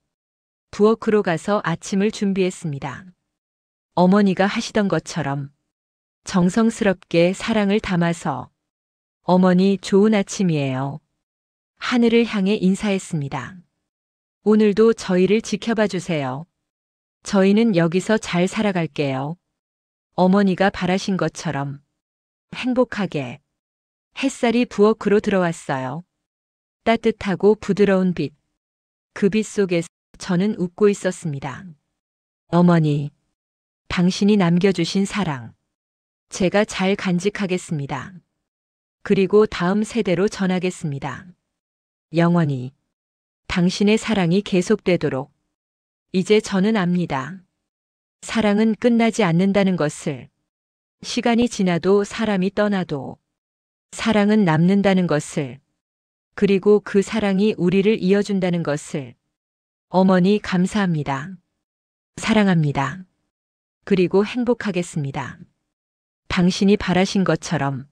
부엌으로 가서 아침을 준비했습니다. 어머니가 하시던 것처럼 정성스럽게 사랑을 담아서 어머니 좋은 아침이에요. 하늘을 향해 인사했습니다. 오늘도 저희를 지켜봐 주세요. 저희는 여기서 잘 살아갈게요. 어머니가 바라신 것처럼 행복하게. 햇살이 부엌으로 들어왔어요. 따뜻하고 부드러운 빛. 그 빛 속에서 저는 웃고 있었습니다. 어머니, 당신이 남겨주신 사랑. 제가 잘 간직하겠습니다. 그리고 다음 세대로 전하겠습니다. 영원히. 당신의 사랑이 계속되도록. 이제 저는 압니다. 사랑은 끝나지 않는다는 것을. 시간이 지나도 사람이 떠나도 사랑은 남는다는 것을. 그리고 그 사랑이 우리를 이어준다는 것을. 어머니 감사합니다. 사랑합니다. 그리고 행복하겠습니다. 당신이 바라신 것처럼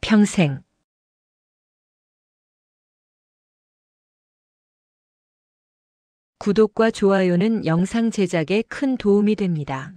평생. 구독과 좋아요는 영상 제작에 큰 도움이 됩니다.